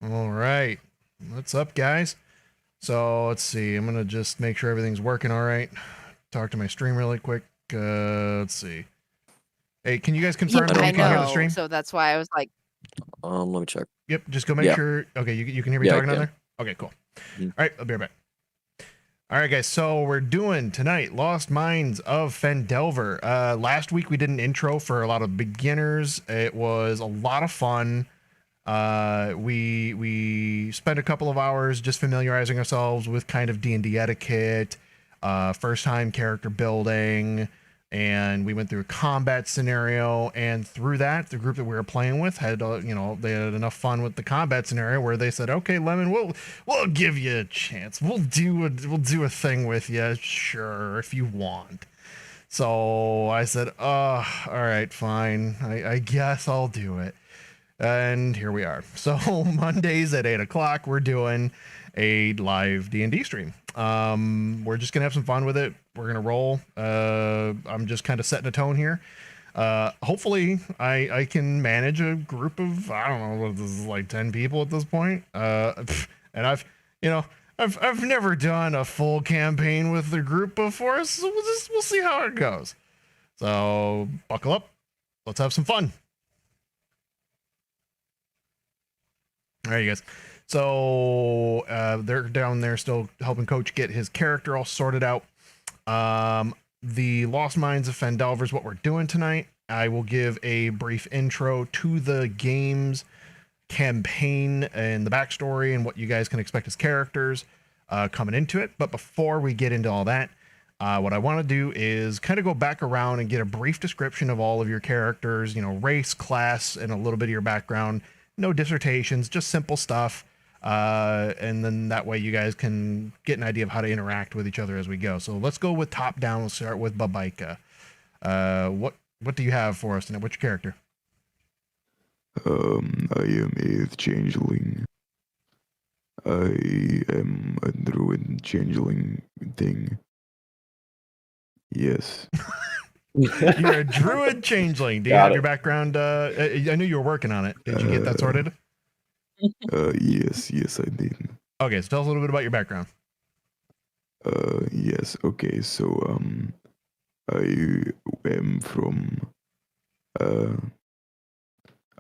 All right. What's up, guys? So let's see. I'm gonna just make sure everything's working all right. Talk to my stream really quick. Let's see. Hey, can you guys confirm that I you can hear the know, stream? so that's why I was like, Let me check. Yep. Just go make Yeah. sure. Okay, you can hear me Yeah, I talking on can. there. Okay, cool. Mhm. All right, I'll be right back. All right, guys. So we're doing tonight Lost Mines of Phandelver. Last week we did an intro for a lot of beginners. It was a lot of fun. We spent a couple of hours just familiarizing ourselves with kind of D&D etiquette, first time character building, and we went through a combat scenario. And through that, the group that we were playing with had they had enough fun with the combat scenario where they said, okay, Lemon, we'll give you a chance, we'll do a thing with you, sure, if you want. So I said, all right, fine, I guess I'll do it. And here we are. So Mondays at 8 o'clock, we're doing a live D&D stream. We're just gonna have some fun with it. We're gonna roll. I'm just kind of setting a tone here. Hopefully I can manage a group of, I don't know what this is, like 10 people at this point. And I've never done a full campaign with the group before, so we'll see how it goes. So buckle up. Let's have some fun. All right, you guys. So they're down there still helping Coach get his character all sorted out. The Lost Mines of Phandelver is what we're doing tonight. I will give a brief intro to the game's campaign and the backstory and what you guys can expect as characters coming into it. But before we get into all that, what I want to do is kind of go back around and get a brief description of all of your characters, race, class, and a little bit of your background. No dissertations, just simple stuff. And then that way you guys can get an idea of how to interact with each other as we go. So let's go with top down. We'll start with Babaika. What do you have for us tonight? What's your character? I am a changeling. I am a druid changeling thing. Yes. You're a druid changeling. Do you have your background? I knew you were working on it. Did you get that sorted? Yes, I did. Okay, so tell us a little bit about your background. Yes. Okay, so I am from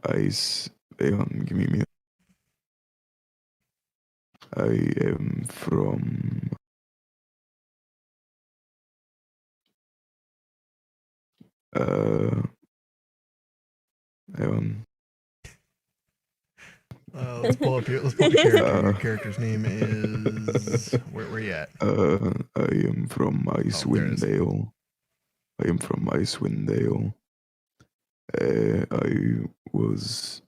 ice. Hang on, give me a minute. I am from hang on. Let's pull up your character. Your character's name is where you at? I am from Icewind Dale. I am from Icewind Dale. I was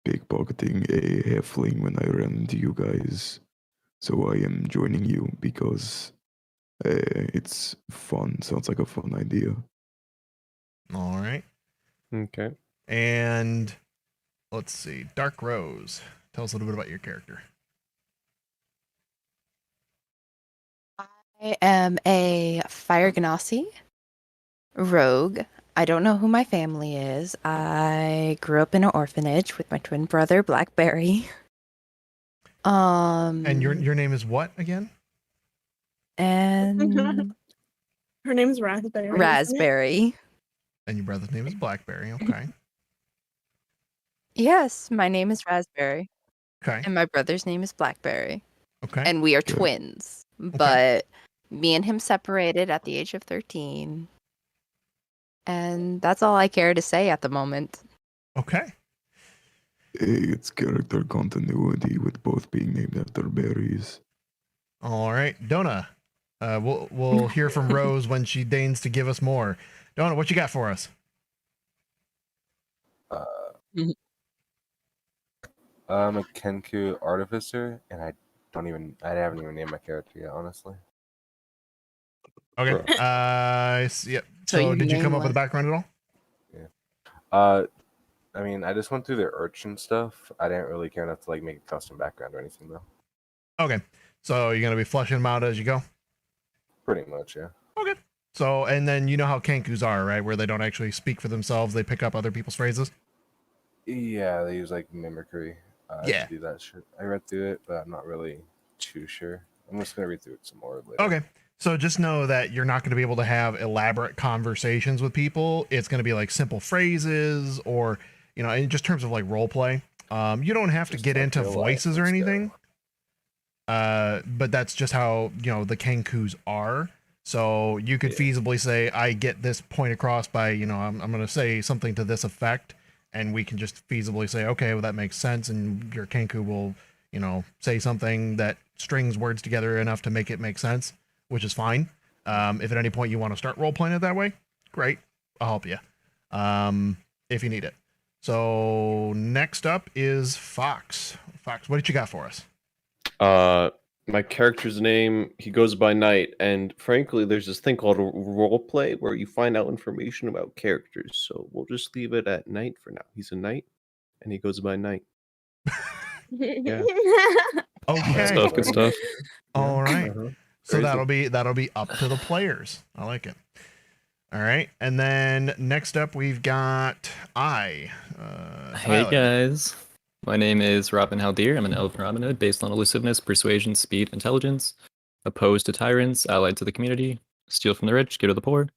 pickpocketing a halfling when I ran into you guys, so I am joining you because it's fun. Sounds like a fun idea. All right. Okay. And let's see, Dark Rose. Tell us a little bit about your character. I am a Fire Ganassi rogue. I don't know who my family is. I grew up in an orphanage with my twin brother, Blackberry. And your name is what again? And her name's Raspberry. Raspberry. And your brother's name is Blackberry. Okay. Yes, my name is Raspberry. Okay. And my brother's name is Blackberry. Okay. And we are twins. Okay. But me and him separated at the age of 13. And that's all I care to say at the moment. Okay. It's character continuity with both being named after berries. All right, Donna. We'll hear from Rose when she deigns to give us more. Donna, what you got for us? I'm a Kenku artificer, and I haven't even named my character yet, honestly. Okay. Yeah. So did you come up with a background at all? Yeah. I mean, I just went through the urchin stuff. I didn't really care enough to like make a custom background or anything though. Okay. So you're gonna be fleshing them out as you go? Pretty much, yeah. Okay. So, and then you know how Kenkus are, right? Where they don't actually speak for themselves, they pick up other people's phrases. Yeah, they use like mimicry. Yeah. to do that shit. I read through it, but I'm not really too sure. I'm just gonna read through it some more later. Okay. So just know that you're not going to be able to have elaborate conversations with people. It's going to be like simple phrases or, in just terms of like role play. You don't have to Just get like into real life, voices or let's go. anything. But that's just how, the Kenkus are. So you could feasibly say, I get this point across by, I'm going to say something to this effect. And we can just feasibly say, okay, well, that makes sense. And your Kenku will, say something that strings words together enough to make it make sense, which is fine. If at any point you want to start role playing it that way, great. I'll help you. If you need it. So next up is Fox. Fox, what did you got for us? My character's name, he goes by Knight, and frankly, there's this thing called roleplay where you find out information about characters. So we'll just leave it at Knight for now. He's a knight, and he goes by Knight. Yeah. Okay. Good stuff. All right. Uh-huh. So Crazy. that'll be up to the players. I like it. All right. And then next up we've got Hey Tyler. guys, my name is Robin Haldir. I'm an Elven Robin Hood based on elusiveness, persuasion, speed, intelligence, opposed to tyrants, allied to the community, steal from the rich, give to the poor.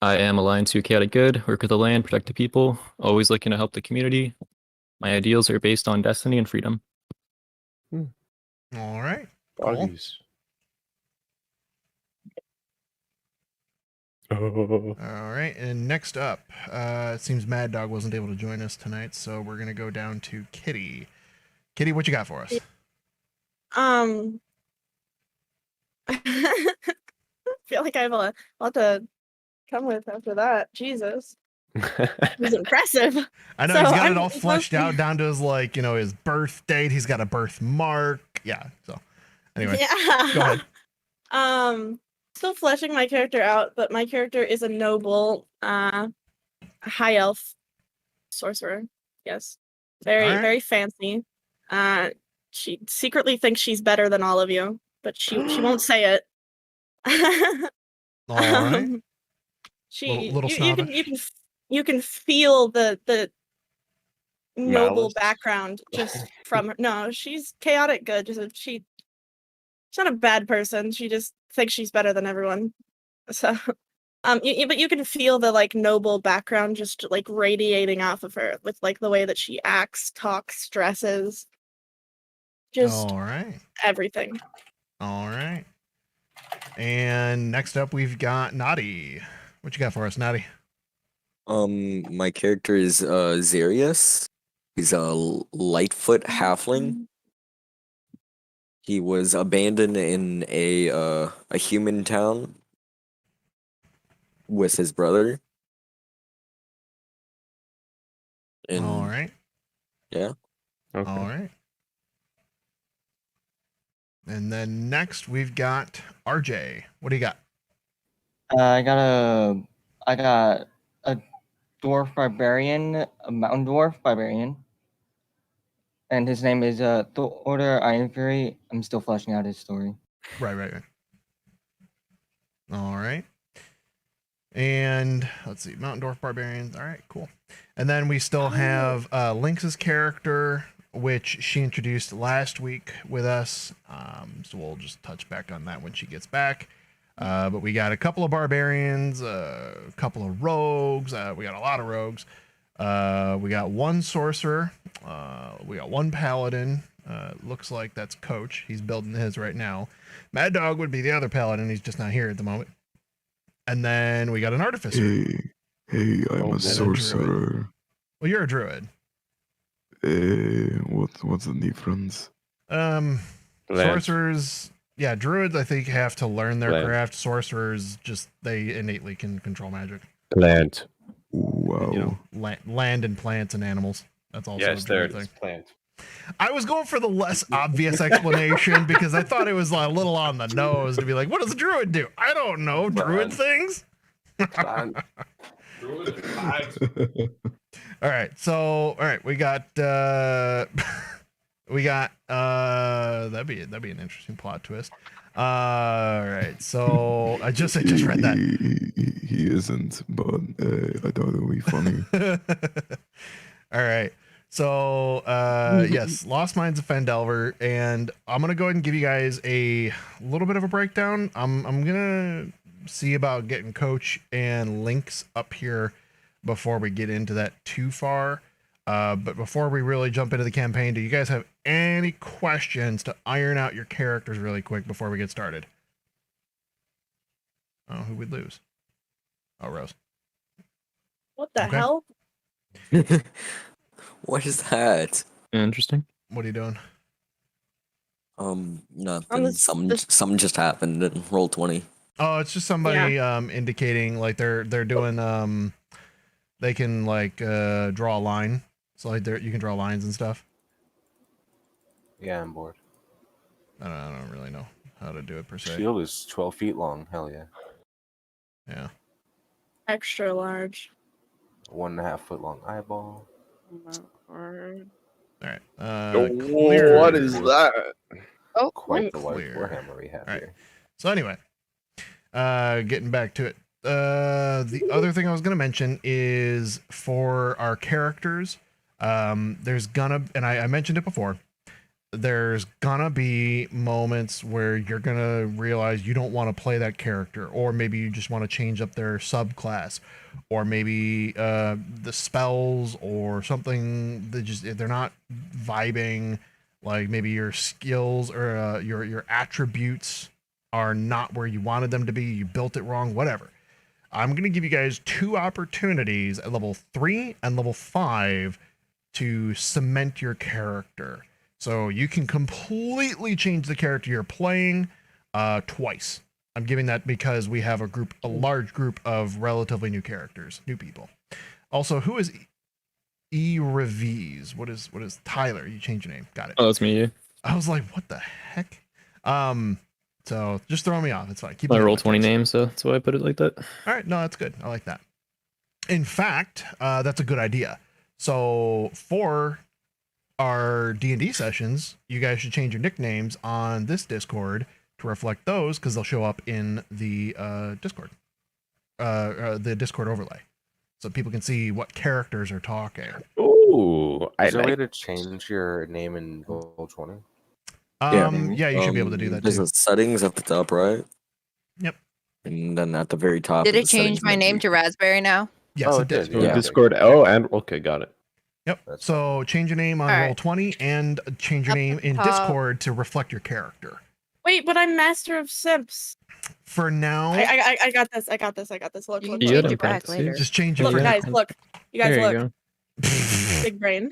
I am aligned to chaotic good, work with the land, protect the people, always looking to help the community. My ideals are based on destiny and freedom. All right. Cool. Doggies. All right. And next up, it seems Mad Dog wasn't able to join us tonight, so we're gonna go down to Kitty. Kitty, what you got for us? I feel like I have a lot to come with after that. Jesus, it was impressive. I know So he's got I'm it all fleshed out mostly- down to his his birth date. He's got a birthmark. Yeah. So anyway, Yeah. go ahead. Still fleshing my character out, but my character is a noble, high elf sorcerer. Yes, very Alright. very fancy. She secretly thinks she's better than all of you, but she won't say it. All right. She Little you snobbish. can feel the noble Malice? background just from her. No, she's chaotic good. She's not a bad person. She just thinks she's better than everyone. So, but you can feel the noble background just radiating off of her with the way that she acts, talks, dresses, just All right. everything. All right. And next up, we've got Naughty. What you got for us, Naughty? My character is Zarius. He's a Lightfoot halfling. He was abandoned in a human town with his brother. And All right. yeah. All right. And then next, we've got RJ. What do you got? I got a dwarf barbarian, a mountain dwarf barbarian, and his name is Order Iron Fury. I'm still fleshing out his story. Right. All right. And let's see, Mountain Dwarf Barbarians. All right, cool. And then we still have Lynx's character, which she introduced last week with us. So we'll just touch back on that when she gets back. But we got a couple of barbarians, a couple of rogues. We got a lot of rogues. We got one sorcerer. We got one paladin. Looks like that's Coach. He's building his right now. Mad Dog would be the other paladin. He's just not here at the moment. And then we got an artificer. Hey, I'm Oh, a and a sorcerer. Well, you're a druid. What's the difference? Land. Sorcerers, yeah, druids I think have to learn their Land. craft. Sorcerers they innately can control magic. Plant. Wow. Land and plants and animals. That's also Yes, a there druid it is. thing. Plant. I was going for the less obvious explanation because I thought it was a little on the nose to be like, what does a druid do? I don't know. Druid things? Plant. All right. So, all right, we got that'd be an interesting plot twist. All right. So, I just read that. He isn't, but I thought it would be funny. All right. So yes, Lost Mines of Phandelver, and I'm gonna go ahead and give you guys a little bit of a breakdown. I'm gonna see about getting Coach and links up here before we get into that too far. But before we really jump into the campaign, do you guys have any questions to iron out your characters really quick before we get started? Oh, who would lose? Oh, Rose. What the Okay. hell? What is that? Interesting. What are you doing? Nothing. this- Something just happened in roll 20. Oh, it's just somebody indicating like they're doing they can like draw a line. So like you can draw lines and stuff. Yeah, I'm bored. I don't really know how to do it per se. Shield is 12 feet long. Hell yeah. Yeah. Extra large. 1.5 foot long eyeball. All right. What is that? Oh, Quite the large Clear. warhammer we have All right. here. So anyway, getting back to it. The other thing I was gonna mention is for our characters, there's gonna, and I mentioned it before, there's gonna be moments where you're gonna realize you don't want to play that character, or maybe you just want to change up their subclass, or maybe the spells or something that just they're not vibing. Like maybe your skills or your attributes are not where you wanted them to be. You built it wrong. Whatever. I'm gonna give you guys 2 opportunities at level 3 and level 5 to cement your character. So you can completely change the character you're playing twice. I'm giving that because we have a large group of relatively new characters, new people. Also, who is Revies? What is Tyler? You changed your name. Got it. Oh, that's me. Yeah. I was like, what the heck? So just throw me off. It's fine. Keep My it roll in 20 place. name, so that's why I put it like that. All right, no, that's good. I like that. In fact, that's a good idea. So for our D&D sessions, you guys should change your nicknames on this Discord to reflect those, because they'll show up in the Discord, the Discord overlay, so people can see what characters are talking. Ooh, Is there a way to change your name in roll 20? Yeah, you should be able to do that There's too. a settings at the top right. Yep. And then at the very top. did is it the change settings my name menu. to Raspberry now? Yes, Oh, it it did. did, So Yeah. Discord. Oh, and okay, got it. Yep. That's So change your name on All right. Roll20 and change your Up name at the in top. Discord to reflect your character. Wait, but I'm master of simps. For now, I got this. I got this. Look, You look, can You look. got change it back apprentice, later. just change it Look, for now. guys, look. You guys There you look. go. Big brain.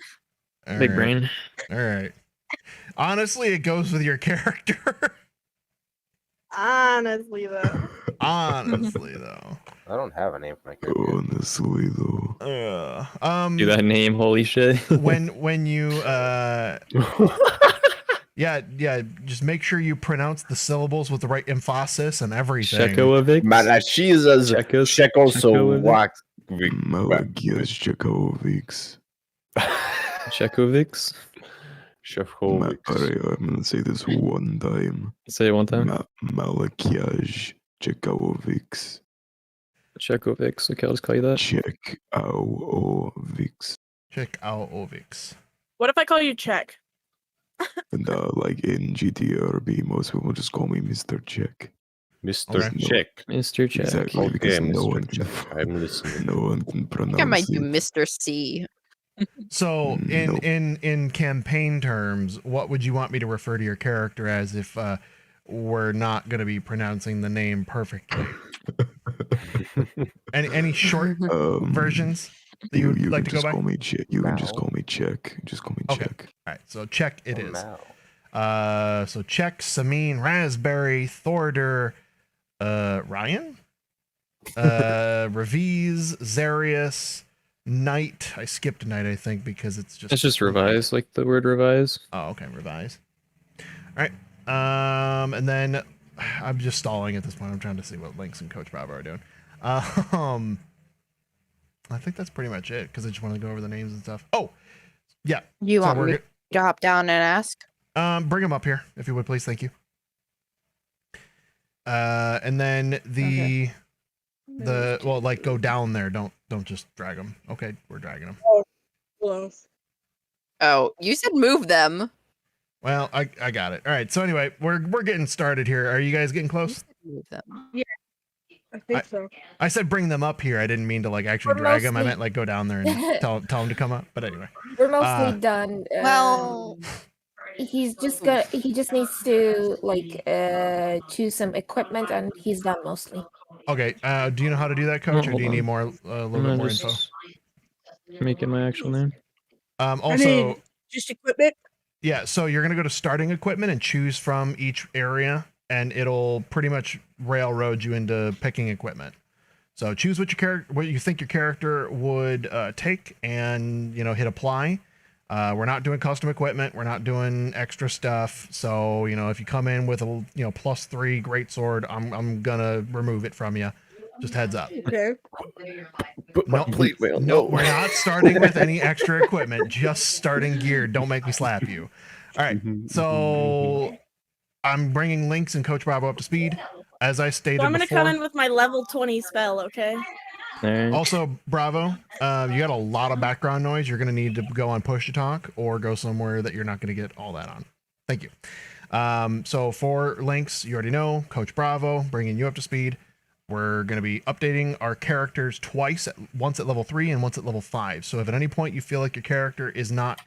All Big right. brain. All right. Honestly, it goes with your character. Honestly, though. Honestly, though. I don't have a name for my character. Honestly, though. Do that name, holy shit. when you yeah, just make sure you pronounce the syllables with the right emphasis and everything. Shekovic. Malachizas Czechoslovac. Malagias Jakovics. Shekovics. Shevkovics. Alright, I'm gonna say this one time. Say it one time. Malakiaj Jakovics. Shekovics. Okay, I'll just call you that. Check Ovics. Check out Ovix. What if I call you Check? And like in GTRB, most people just call me Mr. Check. Mr. Okay. Check. Mr. Check. Exactly, Okay, because no Mr. one can, Check. I'm listening. no one can I pronounce think I might do it. Mr. C. So Nope. in campaign terms, what would you want me to refer to your character as if we're not going to be pronouncing the name perfectly? Any short versions that you would you like can to go just by? call me Check. You can just Mal. call me Check. Just call me Okay. Check. All right, so check it is. Mal. So check Samine, Raspberry, Thorder, Ryan, Revies, Zarius, Knight. I skipped Knight, I think, because it's just. It's just revise, like the word revise. Oh, okay, revise. All right. And then I'm just stalling at this point. I'm trying to see what Lynx and Coach Bravo are doing. I think that's pretty much it because I just want to go over the names and stuff. Oh, yeah. You So want we're me to hop down and ask? Bring them up here if you would, please. Thank you. And then the well, like go down there. Don't just drag them. Okay, we're dragging them. Hello. Oh, you said move them. Well, I got it. All right. So anyway, we're getting started here. Are you guys getting You close? said move them. I think so. I said bring them up here. I didn't mean to like actually We're drag them. I mostly- meant like go down there and tell them to come up. But anyway, We're mostly done. Well, He just needs to like choose some equipment, and he's done mostly. okay. Do you know how to do that, Coach, or hold do you on. need more a little bit more info? Make it my actual name. Also, Just equipment. yeah. So you're gonna go to starting equipment and choose from each area, and it'll pretty much railroad you into picking equipment. So choose what you think your character would take, and hit apply. We're not doing custom equipment. We're not doing extra stuff. So if you come in with a +3 greatsword, I'm gonna remove it from you. Just heads up. Okay. Put my plate mail. No, we're not starting with any extra equipment. Just starting gear. Don't make me slap you. All right. So I'm bringing Lynx and Coach Bravo up to speed. As I stated So I'm gonna before. come in with my level 20 spell, okay? Also, Bravo, you got a lot of background noise. You're going to need to go on push to talk or go somewhere that you're not going to get all that on. Thank you. So for Lynx, you already know, Coach Bravo, bringing you up to speed. We're going to be updating our characters twice, once at level 3 and once at level 5. So if at any point you feel like your character is not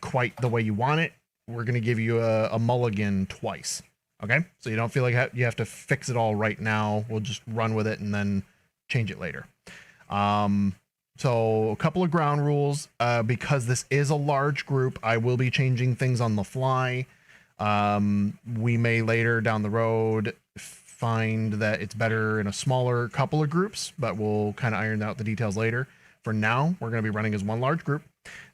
quite the way you want it, we're going to give you a mulligan twice. Okay? So you don't feel like you have to fix it all right now. We'll just run with it and then change it later. So a couple of ground rules, because this is a large group, I will be changing things on the fly. We may later down the road find that it's better in a smaller couple of groups, but we'll kind of iron out the details later. For now, we're going to be running as one large group.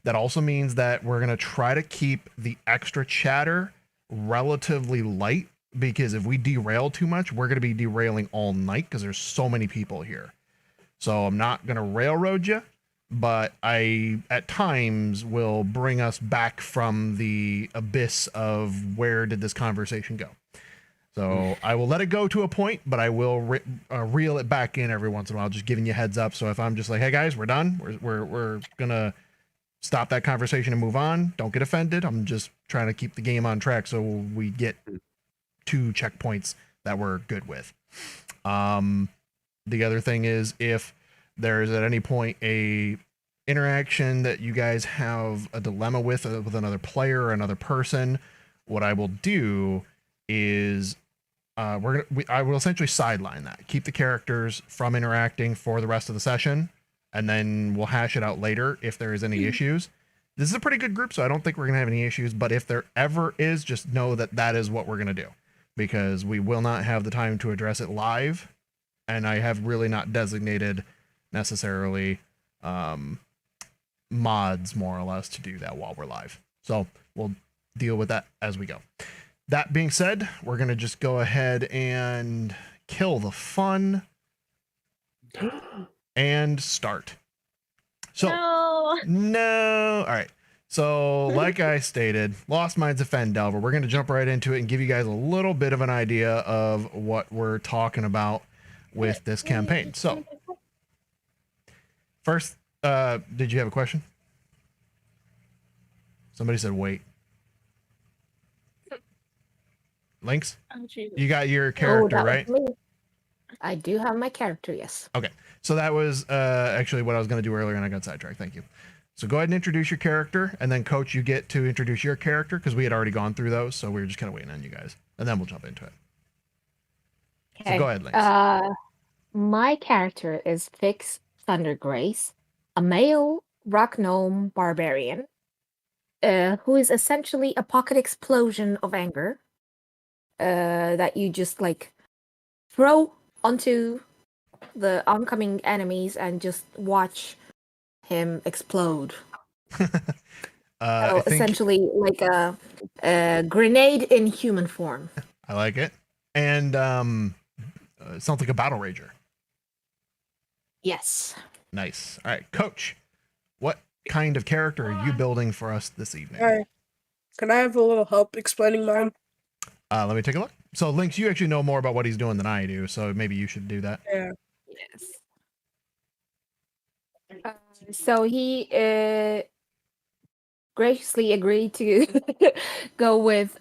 That also means that we're going to try to keep the extra chatter relatively light, because if we derail too much, we're going to be derailing all night because there's so many people here. So I'm not going to railroad you, but I at times will bring us back from the abyss of where did this conversation go. So I will let it go to a point, but I will reel it back in every once in a while, just giving you heads up. So if I'm just like, hey guys, we're done, we're gonna stop that conversation and move on, don't get offended. I'm just trying to keep the game on track so we get 2 checkpoints that we're good with. The other thing is, if there is at any point a interaction that you guys have a dilemma with another player or another person, what I will do is I will essentially sideline that, keep the characters from interacting for the rest of the session, and then we'll hash it out later if there is any issues. This is a pretty good group, so I don't think we're gonna have any issues, but if there ever is, just know that that is what we're gonna do, because we will not have the time to address it live, and I have really not designated necessarily mods, more or less, to do that while we're live. So we'll deal with that as we go. That being said, we're going to just go ahead and kill the fun and start. So, no. All right. So, like I stated, Lost Mines of Phandelver, we're going to jump right into it and give you guys a little bit of an idea of what we're talking about with this campaign. So, first, did you have a question? Somebody said wait. Lynx? Oh, Jesus. You got your character, right? I do have my character, yes. Okay. So that was actually what I was going to do earlier, and I got sidetracked. Thank you. So go ahead and introduce your character, and then Coach, you get to introduce your character, because we had already gone through those, so we were just kind of waiting on you guys. And then we'll jump into it. Okay. So go ahead, Lynx. My character is Fix Thundergrace, a male rock gnome barbarian, who is essentially a pocket explosion of anger that you just like throw onto the oncoming enemies and just watch him explode. Essentially like a grenade in human form. I like it. And it sounds like a battle rager. Yes. Nice. All right, Coach, what kind of character are you building for us this evening? Hi. Can I have a little help explaining mine? Let me take a look. So, Lynx, you actually know more about what he's doing than I do, so maybe you should do that. Yeah. Yes. So he graciously agreed to go with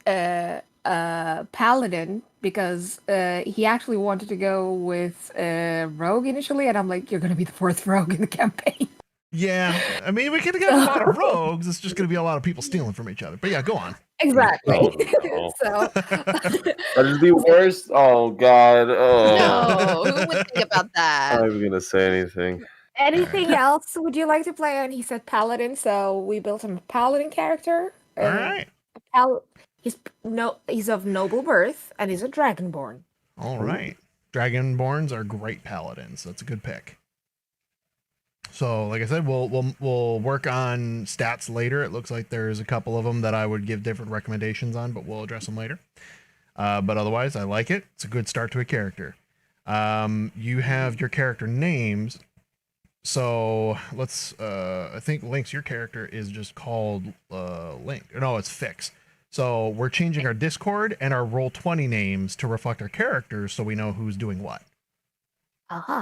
Paladin because he actually wanted to go with Rogue initially, and I'm like, you're gonna be the fourth Rogue in the campaign. Yeah, I mean, we could have a lot of rogues. It's just going to be a lot of people stealing from each other. But yeah, go on. Exactly. Oh, no. So That is the worst. Oh God. Oh. No, who would think about that? I'm not even gonna say anything. anything else would you like to play? And he said Paladin, so we built him a Paladin character. All right. He's of noble birth and he's a dragonborn. All right. Dragonborns are great paladins. That's a good pick. So, like I said, we'll work on stats later. It looks like there's a couple of them that I would give different recommendations on, but we'll address them later. But otherwise, I like it. It's a good start to a character. You have your character names. So let's. I think Link's your character is just called Link. No, it's Fix. So we're changing our Discord and our Roll20 names to reflect our characters, so we know who's doing what.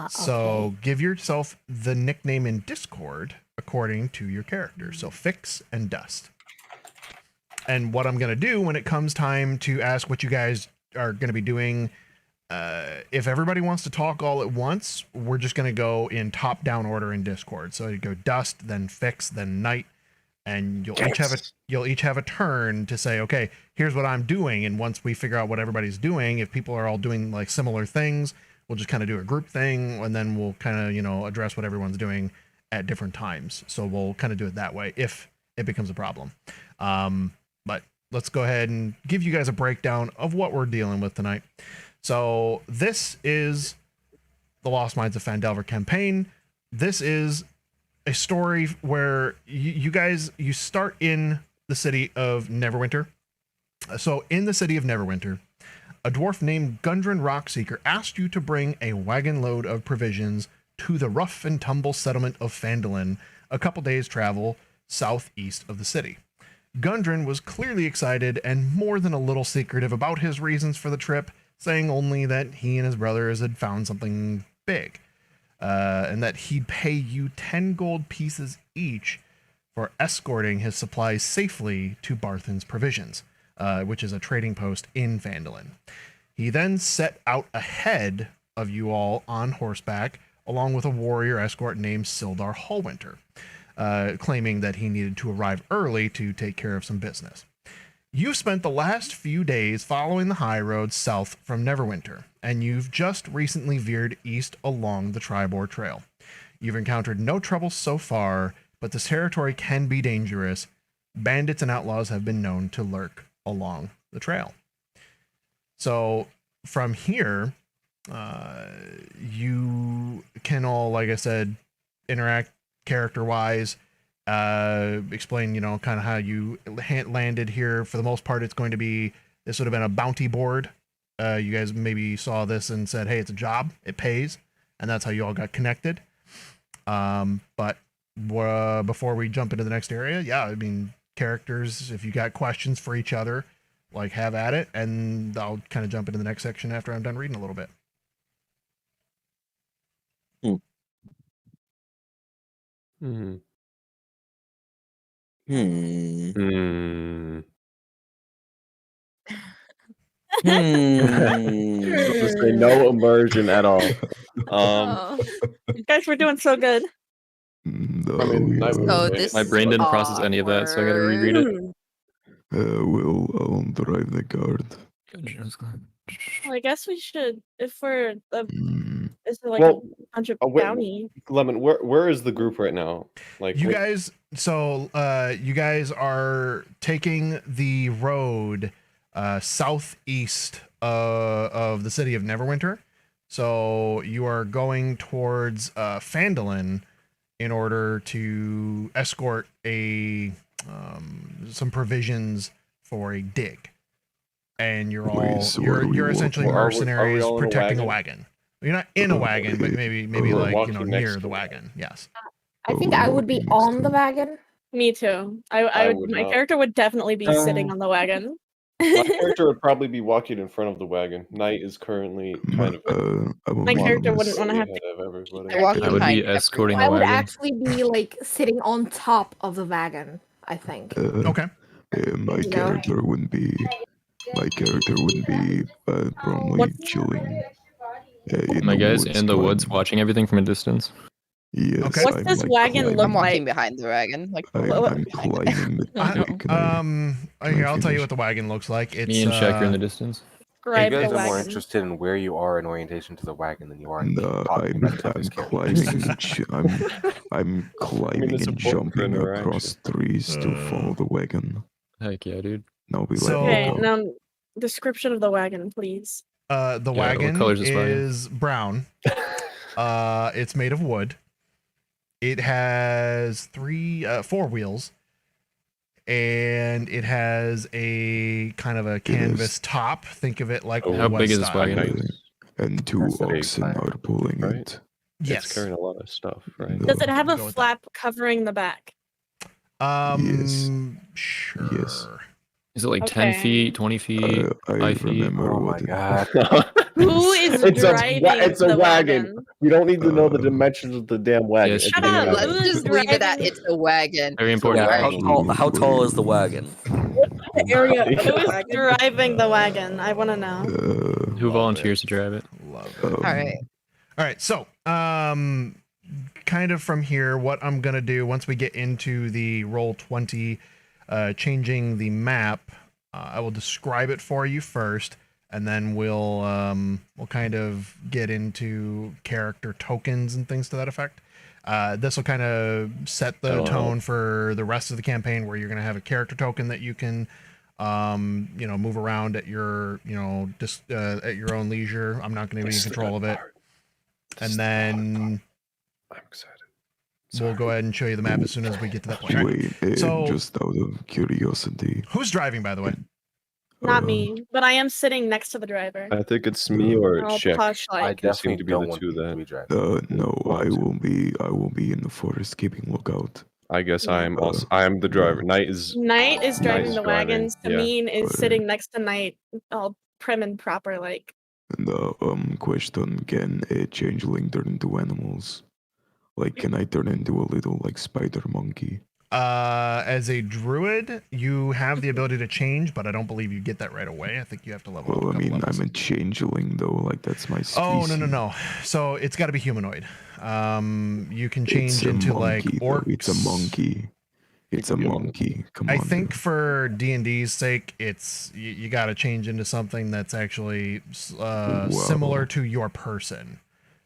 So give yourself the nickname in Discord according to your character. So Fix and Dust. And what I'm going to do when it comes time to ask what you guys are going to be doing, if everybody wants to talk all at once, we're just going to go in top-down order in Discord. So you go Dust, then Fix, then Night, and you'll each have a turn to say, okay, here's what I'm doing. And once we figure out what everybody's doing, if people are all doing like similar things, we'll just kind of do a group thing, and then we'll kind of, address what everyone's doing at different times. So we'll kind of do it that way if it becomes a problem. But let's go ahead and give you guys a breakdown of what we're dealing with tonight. So this is the Lost Mines of Phandelver campaign. This is a story where you start in the city of Neverwinter. So in the city of Neverwinter, a dwarf named Gundren Rockseeker asked you to bring a wagon load of provisions to the rough and tumble settlement of Phandelver, a couple days' travel southeast of the city. Gundren was clearly excited and more than a little secretive about his reasons for the trip, saying only that he and his brothers had found something big, and that he'd pay you 10 gold pieces each for escorting his supplies safely to Barthen's Provisions, which is a trading post in Phandelver. He then set out ahead of you all on horseback, along with a warrior escort named Sildar Hallwinter, claiming that he needed to arrive early to take care of some business. You've spent the last few days following the high road south from Neverwinter, and you've just recently veered east along the Tribor Trail. You've encountered no trouble so far, but this territory can be dangerous. Bandits and outlaws have been known to lurk along the trail. So from here, you can all, like I said, interact character-wise, explain, kind of how you landed here. For the most part, it's going to be, this would have been a bounty board. You guys maybe saw this and said, hey, it's a job, it pays, and that's how you all got connected. But before we jump into the next area, yeah, I mean, characters, if you got questions for each other, like, have at it, and I'll kind of jump into the next section after I'm done reading a little bit. Hmm. Just say no immersion at all. Guys, we're doing so good. My brain didn't process any of that, so I gotta reread it. I'll drive the card. Well, I guess we should, if we're is there like Well, a bunch of wait, bounty? Lemon, where is the group right now? Like You guys, so you guys are taking the road southeast of the city of Neverwinter. So you are going towards Phandelver in order to escort some provisions for a dig. And you're all you're essentially mercenaries protecting a wagon. You're not in a wagon, but maybe like near the wagon. Yes. I think I would be on the wagon. Me too. I would. My character would definitely be sitting on the wagon. My character would probably be walking in front of the wagon. Knight is currently kind of. My character wouldn't want to have to. I would be escorting the I would wagon. actually be like sitting on top of the wagon. I think. Okay. My You know? character wouldn't be. My character wouldn't be probably What's- chilling in My the guys woods in the woods climbing. watching everything from a distance. Yes, Okay. What's I'm this like wagon look I'm climbing. walking like? behind the wagon. Like, I'm, What- I'm behind it. climbing the. Wait, can I Here, I'll tell you finish? what the wagon looks like. It's Me and Shaq are in the distance. Describe You guys the are more wagon. interested in where you are in orientation to the wagon than you are in being No, taught I'm by the toughest climbing characters. and I'm climbing it's and important for jumping interaction. across trees to follow the wagon. Heck yeah, dude. Now we So- let Okay, me go. now description of the wagon, please. The what wagon color is this wagon? is brown. It's made of wood. It has 4 wheels, and it has a kind of a canvas top. Think of it like Oh, Old how West big is this style. wagon? Nice. And 2 That's a big oxen fire, are pulling right? it. Yes. It's carrying a lot of stuff, right? No. Does it have a Go with that. flap covering the back? Sure. Yes. Is it like 10 Okay. feet, 20 feet, I 5 feet? remember Oh my what it god. Who is It's a driving it's a the wagon. We don't need to know the Uh, dimensions of the damn wagon. Yes, It's you a do. wagon. Let's Who's just leave it at driving- it's a wagon. Very important. Yeah, how wagon. tall is the wagon? The area of the Who is wagon. driving the wagon? I want to know. Who Love volunteers to drive it? Love it. All right. All right, so kind of from here, what I'm gonna do once we get into the Roll20, changing the map, I will describe it for you first, and then we'll kind of get into character tokens and things to that effect. This will kind of set the That'll tone help. for the rest of the campaign, where you're gonna have a character token that you can move around at your at your own leisure. I'm not going to be in control of it. And then I'm excited. we'll go ahead and show you the map as soon as we get to that point. All right. Wait, So- just out of curiosity. Who's driving, by the way? Not me, but I am sitting next to the driver. I think it's me or All Shek. posh I like. They seem definitely to be don't the want two people to that- be driving. No, I will be in the forest keeping lookout. I guess I am also. I am the driver. Knight is. Knight is driving Knight's the wagon. driving, yeah. Samine is Okay. sitting next to Knight, all prim and proper like. The question: can a changeling turn into animals? Like, can I turn into a little like spider monkey? As a druid, you have the ability to change, but I don't believe you get that right away. I think you have to level up. Well, a I couple mean, levels. I'm a changeling though. Like, that's my species. Oh no. So it's got to be humanoid. You can change It's a into like monkey, though. orcs. It's a monkey. It's a could be a monkey. Come I on. think dude. for D&D's sake, it's you got to change into something that's actually similar to your person.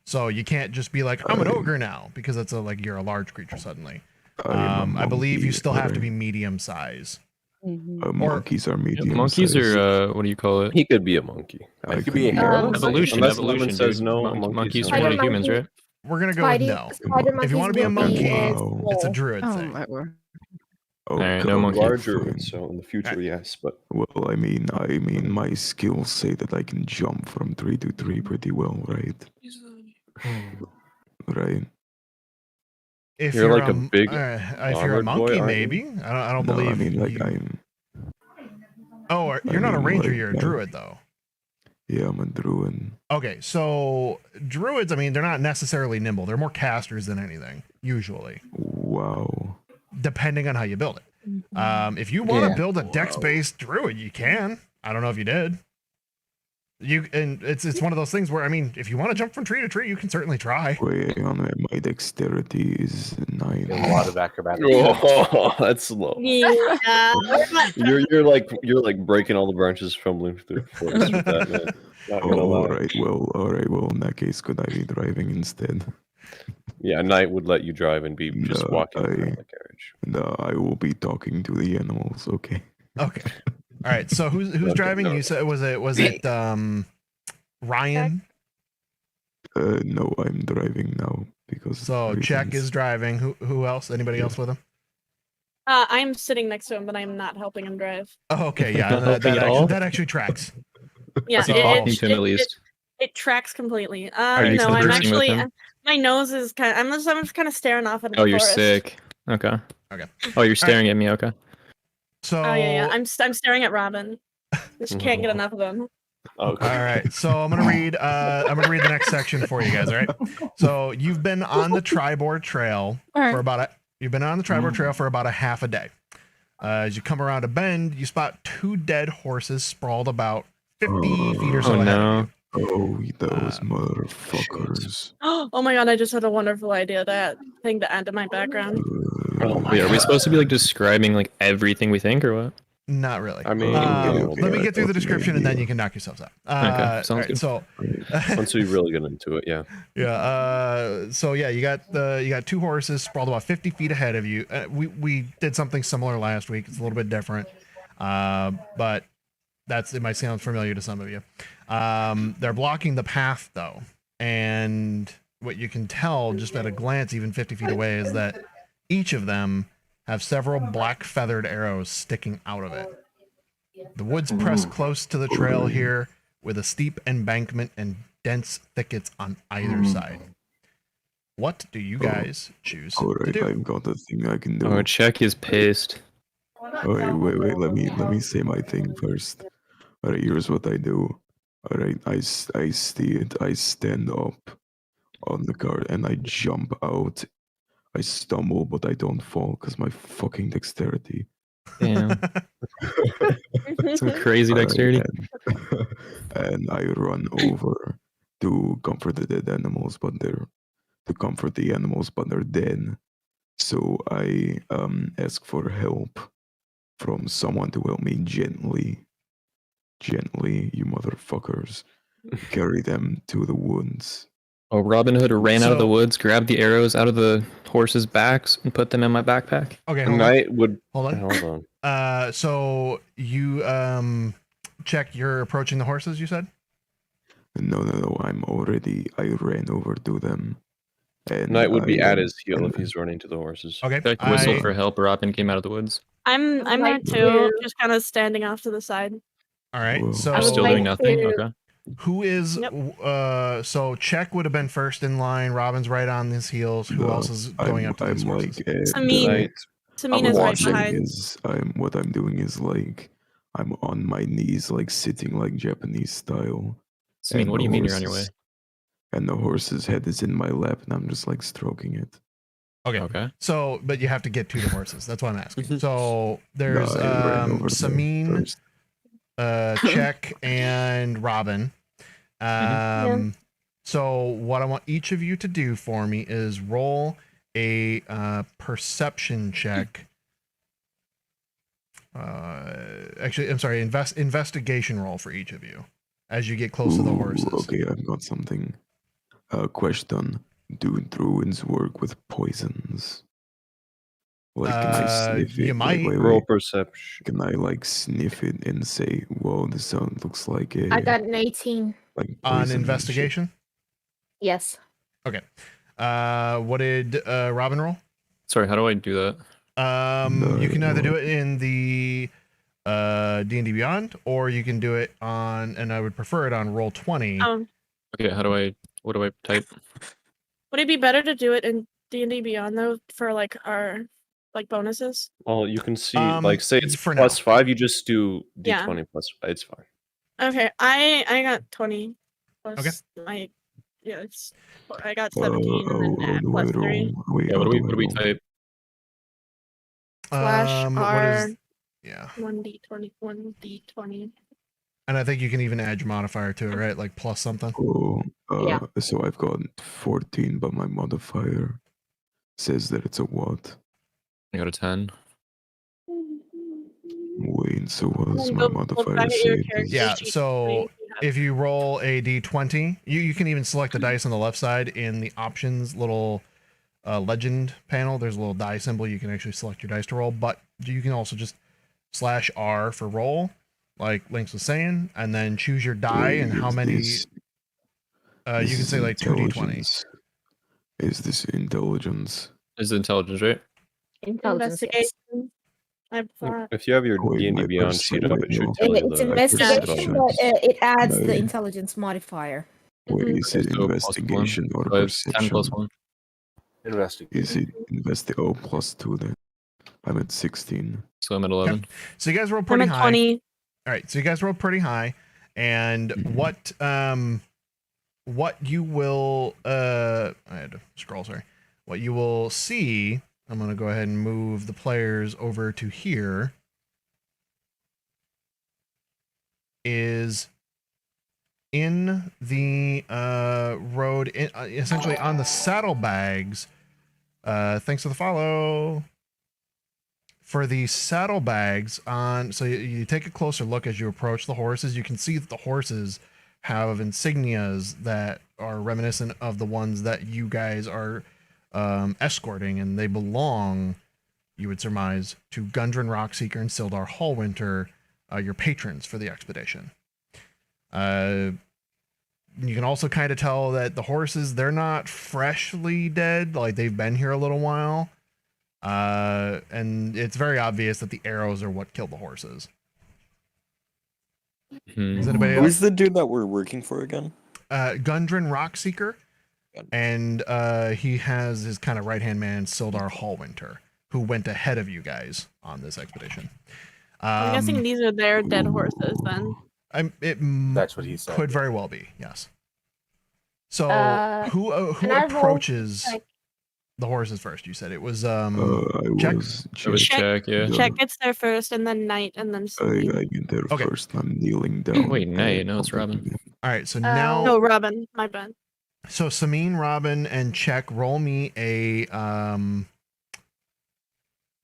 So you can't just be like, I'm an ogre now, because that's you're a large creature suddenly. I believe you monkey, still have to be alright. medium size. Monkeys are medium. Monkeys size. are what do you call it? He could be a monkey. I It could be a think- hairless. Evolution. Unless Evolution. Lemon says dude. no, Monkeys monkeys turn don't. into humans, Monkey. right? We're gonna go with Spider, no. spider If you want to be a monkey's monkey, is Wow. it's a wolf. druid Oh thing. my word. Oh, Alright, no come monkey. on, Larger, fine. so in the future, yes, but Well, I mean, my skills say that I can jump from 3 to 3 pretty well, right? Right. If You're like a m- big if you're a armored boy, monkey, aren't you? maybe. I don't No, believe. I mean, like, you... I'm. Oh, you're I not a mean, ranger. like, You're a like- druid, though. Yeah, I'm a druid. Okay, so druids. I mean, they're not necessarily nimble. They're more casters than anything, usually, Wow. depending on how you build it. If you want to Yeah. build a dex-based druid, you can. I don't know if you did. And it's one of those things where, I mean, if you want to jump from tree to tree, you can certainly try. Wait, hang on, my dexterity is 9. A lot of acrobatics. oh, that's slow. Yeah. You're like breaking all the branches fumbling through the forest with that, man. Not gonna Oh, lie. all right. Well, in that case, could I be driving instead? Yeah, Knight would let you drive and be just No, walking around I- the carriage. No, I will be talking to the animals. Okay. Okay. All right. So who's Okay, driving? no. You said was it Ryan? No, I'm driving now because. So Check reasons. is driving. Who else? Anybody else with him? I'm sitting next to him, but I'm not helping him drive. Oh, okay. Yeah, Not that, helping at all? that actually tracks. Yeah, Is he talking to him at least? It tracks completely. you No, I'm conversing with actually. him? My nose is kind. I'm just kind of staring off into Oh, the you're forest. sick. Okay. Okay. Oh, you're staring at me. Okay. So Oh yeah. I'm staring at Robin. Just can't get enough of him. Okay. all right. So I'm gonna read the next section for you guys. All right. So you've been on the Tribord Trail All right. for about a half a day. As you come around a bend, you spot 2 dead horses sprawled about 50 feet or so Oh, ahead no. of you. Oh, those motherfuckers. Oh my god, I just had a wonderful idea. That thing to add to my background. Wait, are we supposed to be like describing like everything we think or what? Not really. I mean, let me get through the got the description and then idea. you can knock yourselves out. Okay, sounds alright, good. So, once we really get into it, yeah. yeah. So yeah, you got 2 horses sprawled about 50 feet ahead of you. We did something similar last week. It's a little bit different, but it might sound familiar to some of you. They're blocking the path though, and what you can tell just at a glance, even 50 feet away, is that each of them have several black feathered arrows sticking out of it. The woods press close to the trail here, with a steep embankment and dense thickets on either side. What do you guys choose to Alright, do? I've got the thing I can do. Oh, check his paste. Alright, wait, let me say my thing first. Alright, here's what I do. Alright, I stand up on the cart and I jump out. I stumble, but I don't fall because my fucking dexterity. Damn. Some crazy dexterity. And I run over to comfort the dead animals, but they're dead. So I ask for help from someone to help me gently, you motherfuckers, carry them to the woods. Oh, Robin Hood ran out of the So- woods, grabbed the arrows out of the horses' backs, and put them in my backpack. Okay, A hold on. knight would. Hold on. Hold on. So you check you're approaching the horses, you said? No, I ran over to them. And Knight would be I, at his heel and if he's running to the horses. Okay. Check whistle for help. Robin came out of the woods. I'm there like too, to- just kind of standing off to the side. All right. Whoa. So I would Still like doing nothing? to- Okay. who is Yep. so Check would have been first in line. Robin's right on his heels. Who No, else is going up to these horses? Samin. Knight. Tamina's right watching behind. what I'm doing is like I'm on my knees, like sitting like Japanese style. Samin, And what do the you mean you're on your way? horses- And the horse's head is in my lap, and I'm just like stroking it. Okay. Okay. So, but you have to get to the horses. That's why I'm asking. So there's No, I ran over there Samin, first. Check, and Robin. So what I want each of you to do for me is roll a perception check. Actually, I'm sorry, investigation roll for each of you as you get close to the Ooh, horses. Okay, I've got something. Question: do druids work with poisons? Like, can I sniff it? you might. Roll perception. Can I like sniff it and say, "Whoa, this sound looks like a I got an 18. like On poison and shit." investigation. Yes. Okay. What did Robin roll? Sorry, how do I do that? You can either do it in the D&D Beyond, or you can do it on, and I would prefer it on Roll20. Okay, what do I type? Would it be better to do it in D&D Beyond though, for like our bonuses? Well, you can see, like, say it's for plus now. 5, you just do Yeah. D20 plus 5. It's fine. Okay, I got 20 plus Okay. my I got 17 and then do I plus 3. roll? Wait, Yeah, what how do we roll? type? Slash What R is, yeah. 1d20. And I think you can even add your modifier to it, right? Like plus something. Oh, Yeah. so I've got 14, but my modifier says that it's a what? I got a 10. Wait, so what does Then my go look modifier back at your say? character Yeah, sheet so so you have- if you roll a d20, you can even select the dice on the left side in the options little legend panel. There's a little die symbol. You can actually select your dice to roll, but you can also just slash R for roll, like Lynx was saying, and then choose your die and how Is many. this- You this can is say like 2d20. intelligence. Is this intelligence? Is it intelligence, right? Intelligence. Yes. Investigation. I thought. If you have your Wait, D&D my Beyond sheet up, it should no. tell you It's the investigation, but it adds the No. intelligence modifier. Wait, is it So plus investigation or So it's 10 plus perception? 1. Investigation. Is it plus 2 then? I'm at 16. So I'm at 11. So you guys roll I'm pretty at high. 20. All right, so you guys roll pretty high, and what you will I had to scroll, sorry. What you will see I'm going to go ahead and move the players over to here, is in the road, essentially on the saddlebags. Thanks for the follow. For the saddlebags on, so you take a closer look as you approach the horses. You can see that the horses have insignias that are reminiscent of the ones that you guys are escorting, and they belong, you would surmise, to Gundren Rockseeker and Sildar Hallwinter, your patrons for the expedition. You can also kind of tell that the horses, they're not freshly dead, like they've been here a little while. And it's very obvious that the arrows are what killed the horses. Is anybody Who's else? the dude that we're working for again? Gundren Rockseeker, and he has his kind of right-hand man, Sildar Hallwinter, who went ahead of you guys on this expedition. I'm guessing these are their dead horses then. That's what he said. Could very well be, yes. So who and I rolled, approaches like, the horses first? You said it was I Check? was It was Check. Check, yeah. Check gets there first, and then Knight, and then Celine. I get there Okay. first. I'm kneeling down. Wait, Knight, no, it's talking to Robin. him. All right, so now No, Robin. My bad. so Samin, Robin, and Check, roll me a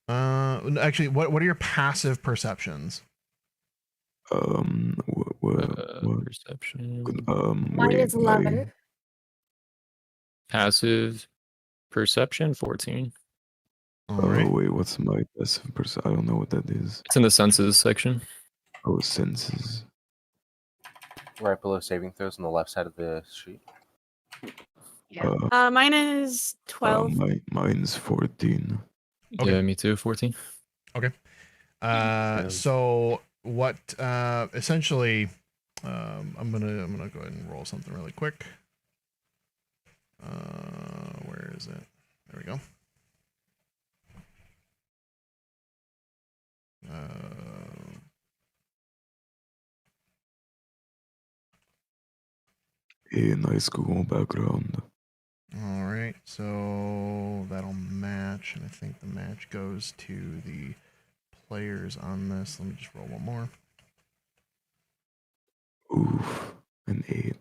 actually, what are your passive perceptions? What? Perception. Mine Wait, is 11. Passive perception 14. All right. wait, what's my passive perception? I don't know what that is. It's in the senses section. Oh, senses. Right below saving throws on the left side of the sheet. Mine is 12. Mine's 14. Okay. Yeah, me too, 14. Okay. So what essentially I'm gonna go ahead and roll something really quick. Where is it? There we go. A nice Google background. All right, so that'll match, and I think the match goes to the players on this. Let me just roll one more. Oof, an 8.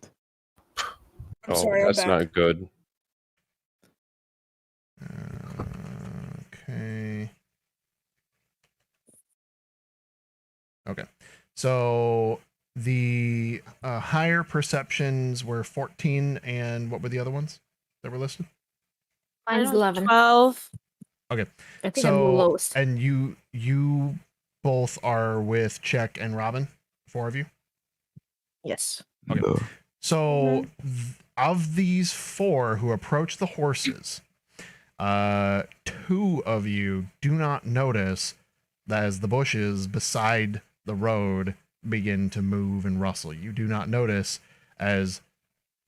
I'm sorry, I'm That's back. not good. Okay. Okay. So the higher perceptions were 14, and what were the other ones that were listed? Mine's 11. 12. Okay. I think I'm the lowest. And you both are with Check and Robin, 4 of you? Yes. Okay. Duh. So of these 4 who approach the horses, 2 of you do not notice that as the bushes beside the road begin to move and rustle. You do not notice as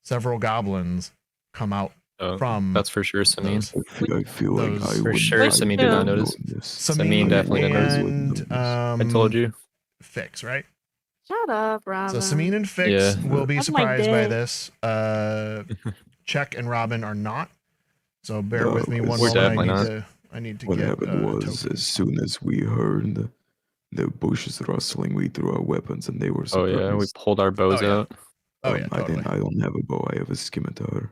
several goblins come out from. That's for sure, Samin. I feel like I For would. sure, Samin did not notice. Samin definitely didn't notice. I told you. Fix, right? Shut up, Robin. So Samin and Fix will be That's my surprised by dick. this. Check and Robin are not. So bear No, with me one it's- moment. I need to What get happened was, tokens. as soon as we heard the bushes rustling, we threw our weapons, and they were Oh surprised. yeah, we pulled our bows out. Oh yeah, totally. I don't have a bow. I have a scimitar.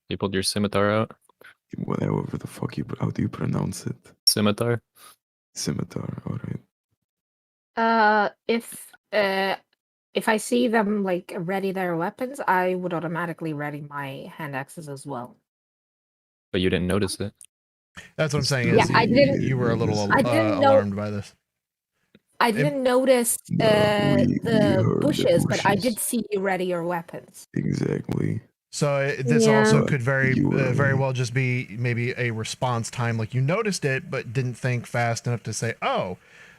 You pulled your scimitar out. Whatever the fuck how do you pronounce it? Scimitar. Scimitar. All right. If I see them like ready their weapons, I would automatically ready my hand axes as well. But you didn't notice it. That's what I'm saying. Yeah, Is I didn't. You were a little I didn't know. alarmed by this. I didn't notice we the heard the bushes, but I bushes. did see you ready your weapons. Exactly. So this Yeah. also could very You were very right. well just be maybe a response time, like you noticed it but didn't think fast enough to say, "Oh,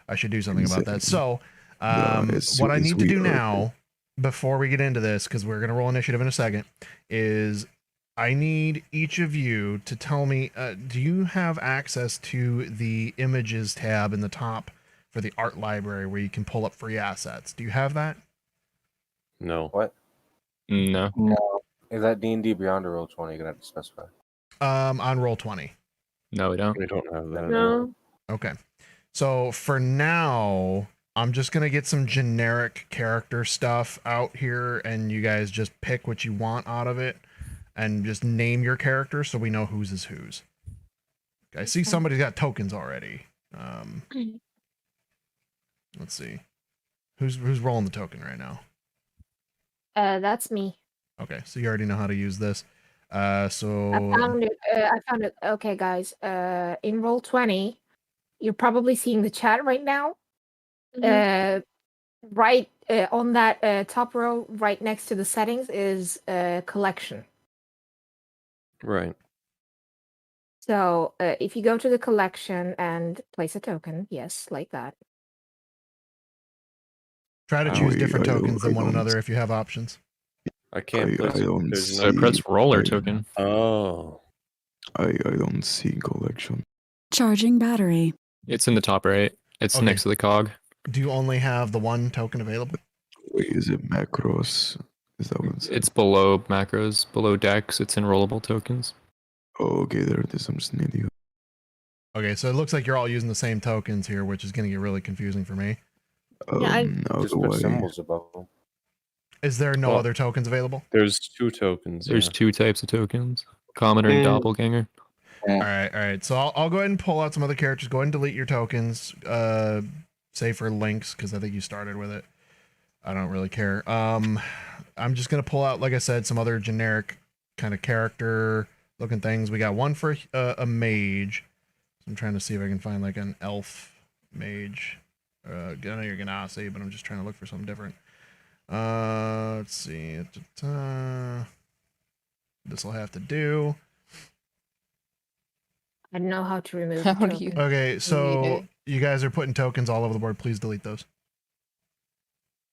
I should do something about that." So, as what I soon as need to we do heard now, before we get into this, because we're gonna roll initiative in a second, is I need each of you to tell me, do you have access to the images tab in the top for the art library where you can pull up free assets? Do you have that? No. What? No. No. Is that D&D Beyond or Roll20? You're gonna have to specify. On Roll20. No, we don't. We don't have that. No. Okay. So for now, I'm just gonna get some generic character stuff out here, and you guys just pick what you want out of it, and just name your character so we know whose is whose. I see somebody's got tokens already. Let's see. Who's rolling the token right now? That's me. Okay, so you already know how to use this. So I found it. I found it. Okay, guys. In roll 20, you're probably seeing the chat right now. Right on that top row, right next to the settings, is collection. Right. So if you go to the collection and place a token, yes, like that. try to choose different tokens than one another if you have options. I can't place I it. don't There's So no. press roller token. Oh. I don't see collection. Charging battery. It's in the top right. It's Okay. next to the cog. Do you only have the one token available? Wait, is it macros? Is that what it says? It's below macros, below decks. It's in rollable tokens. Oh, okay, there it is. I'm just an idiot. Okay, so it looks like you're all using the same tokens here, which is going to get really confusing for me. Yeah, How Just do put I? symbols above them. Is there no Well, other tokens available? There's 2 tokens. There's Yeah. 2 types of tokens: commoner and doppelganger. All right. So I'll go ahead and pull out some other characters. Go ahead and delete your tokens. Say for links, because I think you started with it. I don't really care. I'm just gonna pull out, like I said, some other generic kind of character looking things. We got one for a mage. I'm trying to see if I can find like an elf mage. I know you're Ganassi, but I'm just trying to look for something different. Let's see. This will have to do. I know how to remove. How the do you- token. Okay, so it. you guys are putting tokens all over the board. Please delete those.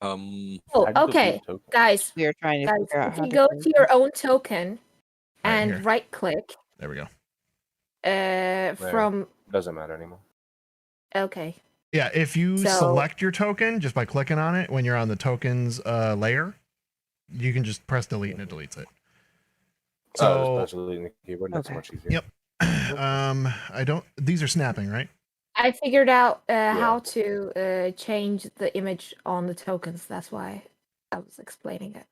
Oh, How do you delete okay, tokens? guys. We are trying to Guys, figure out if how you to go delete to your own token All right, and here. right click There we go. from Doesn't matter anymore. okay. Yeah, if you So- select your token just by clicking on it when you're on the tokens layer, you can just press delete and it deletes it. So So, just deleting the keyboard. That's Okay. much easier. yep. I don't. These are snapping, right? I figured out how to change the image on the tokens. That's why I was explaining it.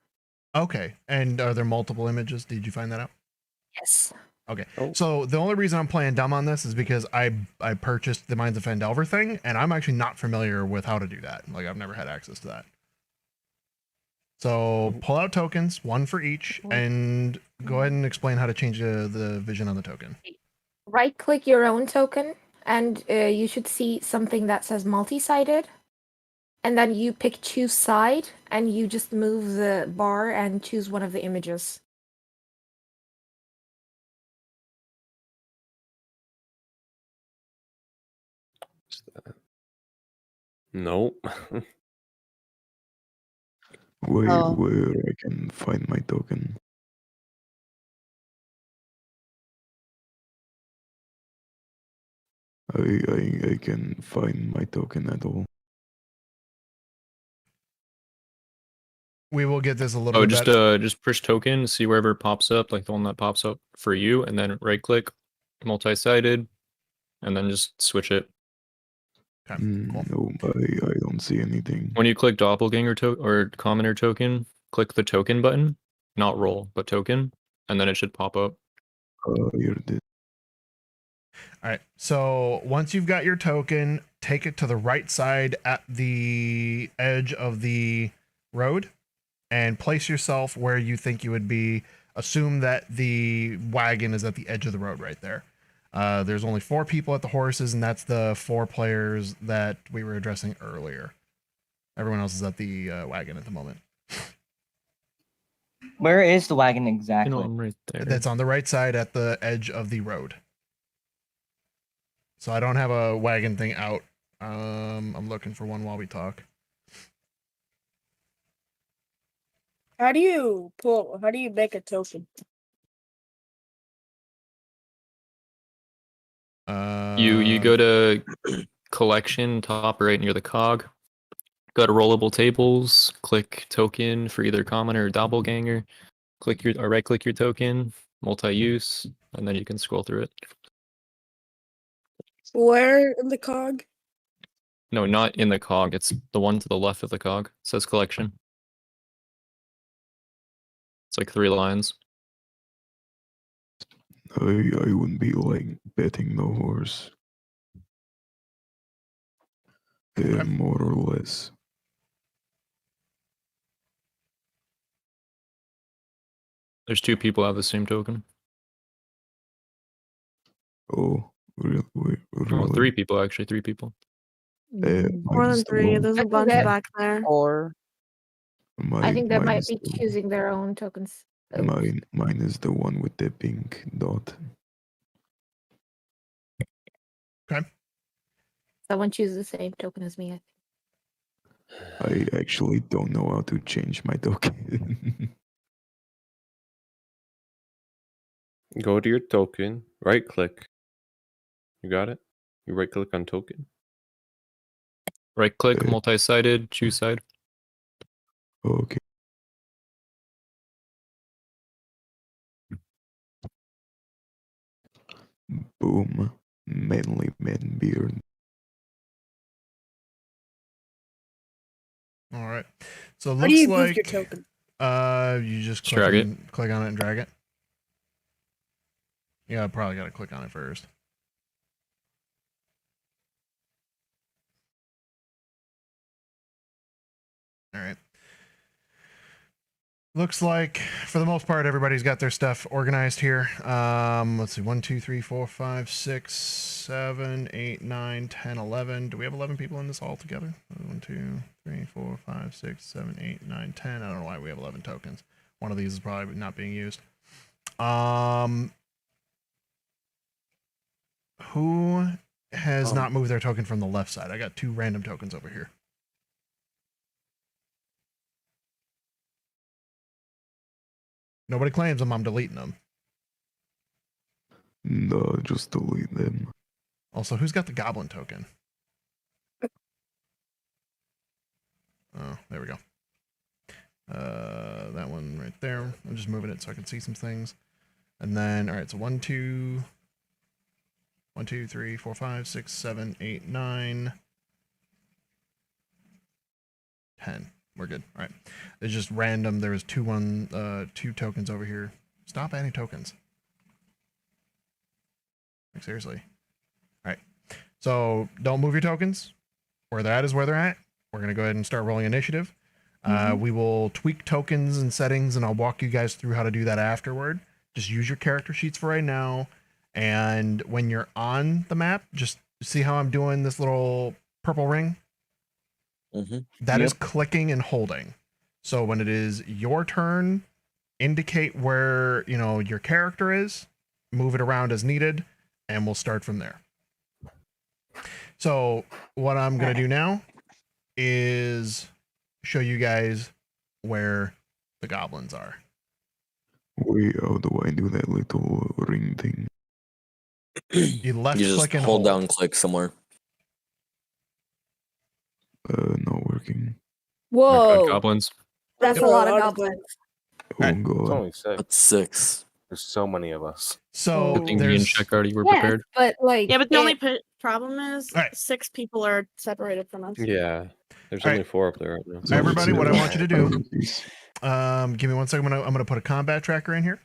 Okay. And are there multiple images? Did you find that out? Yes. Okay. Oh. So the only reason I'm playing dumb on this is because I purchased the Mines of Phandelver thing, and I'm actually not familiar with how to do that. Like, I've never had access to that. So pull out tokens, one for each, and go ahead and explain how to change the vision on the token. Right click your own token, and you should see something that says multi-sided. And then you pick choose side, and you just move the bar and choose one of the images. What's that? Nope. Where I can find my token? I can find my token at all. We will get this a little Oh, bit better. just push token, see wherever it pops up, like the one that pops up for you, and then right click, multi-sided, and then just switch it. Okay, cool. No, I don't see anything. When you click doppelganger or commoner token, click the token button, not roll, but token, and then it should pop up. Here it is. All right. So once you've got your token, take it to the right side at the edge of the road and place yourself where you think you would be. Assume that the wagon is at the edge of the road right there. There's only 4 people at the horses, and that's the 4 players that we were addressing earlier. Everyone else is at the wagon at the moment. Where is the wagon You exactly? know, I'm right there. That's on the right side at the edge of the road. So I don't have a wagon thing out. I'm looking for one while we talk. How do you make a token? You go to collection, top right near the cog. Go to rollable tables, click token for either commoner or doppelganger. Right click your token, multi-use, and then you can scroll through it. Where in the cog? No, not in the cog. It's the one to the left of the cog. It says collection. It's like 3 lines. I wouldn't be like betting the horse. More or less. There's 2 people who have the same token. Oh, really? Well, 3 people actually. 3 people. More than 3. There's a bunch back there. Or I think they mine might is be the- choosing their own tokens. Oops. Mine is the one with the pink dot. Okay. Someone chooses the same token as me. I actually don't know how to change my token. Go to your token, right click. You got it? You right click on token. Right click, multi-sided, choose side. Okay. Boom. Manly man beard. All right. So it How do looks you boost like your token? you just Just drag it. click on it and drag it. Yeah, I probably got to click on it first. All right. Looks like for the most part everybody's got their stuff organized here. Let's see, 1, 2, 3, 4, 5, 6, 7, 8, 9, 10, 11. Do we have 11 people in this all together? 1, 2, 3, 4, 5, 6, 7, 8, 9, 10. I don't know why we have 11 tokens. One of these is probably not being used. Who has not moved their token from the left side? I got 2 random tokens over here. Nobody claims them. I'm deleting them. No, just delete them. Also, who's got the goblin token? Oh, there we go. That one right there. I'm just moving it so I can see some things. And then, all right, so 1, 2, 3, 4, 5, 6, 7, 8, 9, 10. We're good. All right. It's just random. There was 2 tokens over here. Stop adding tokens. Like, seriously. All right. So don't move your tokens. Where they're at is where they're at. We're going to go ahead and start rolling initiative. We will tweak tokens and settings, and I'll walk you guys through how to do that afterward. Just use your character sheets for right now. And when you're on the map, just see how I'm doing this little purple ring? That is clicking and holding. So when it is your turn, indicate where, your character is, move it around as needed, and we'll start from there. So what I'm going to do now is show you guys where the goblins are. Wait, how do I do that little ring thing? You left You just click and hold hold. down click somewhere. Not working. Whoa. Goblins. That's a lot of goblins. Oh It's god. only 6. That's 6. There's so many of us. So Good thing me and there's Check already were Yes, prepared. but like Yeah, but the only problem is All right. 6 people are separated from us. Yeah. There's All only right. 4 up there right now. So Everybody, it's, what I want you to do, please. give me 1 second. I'm gonna put a combat tracker in here,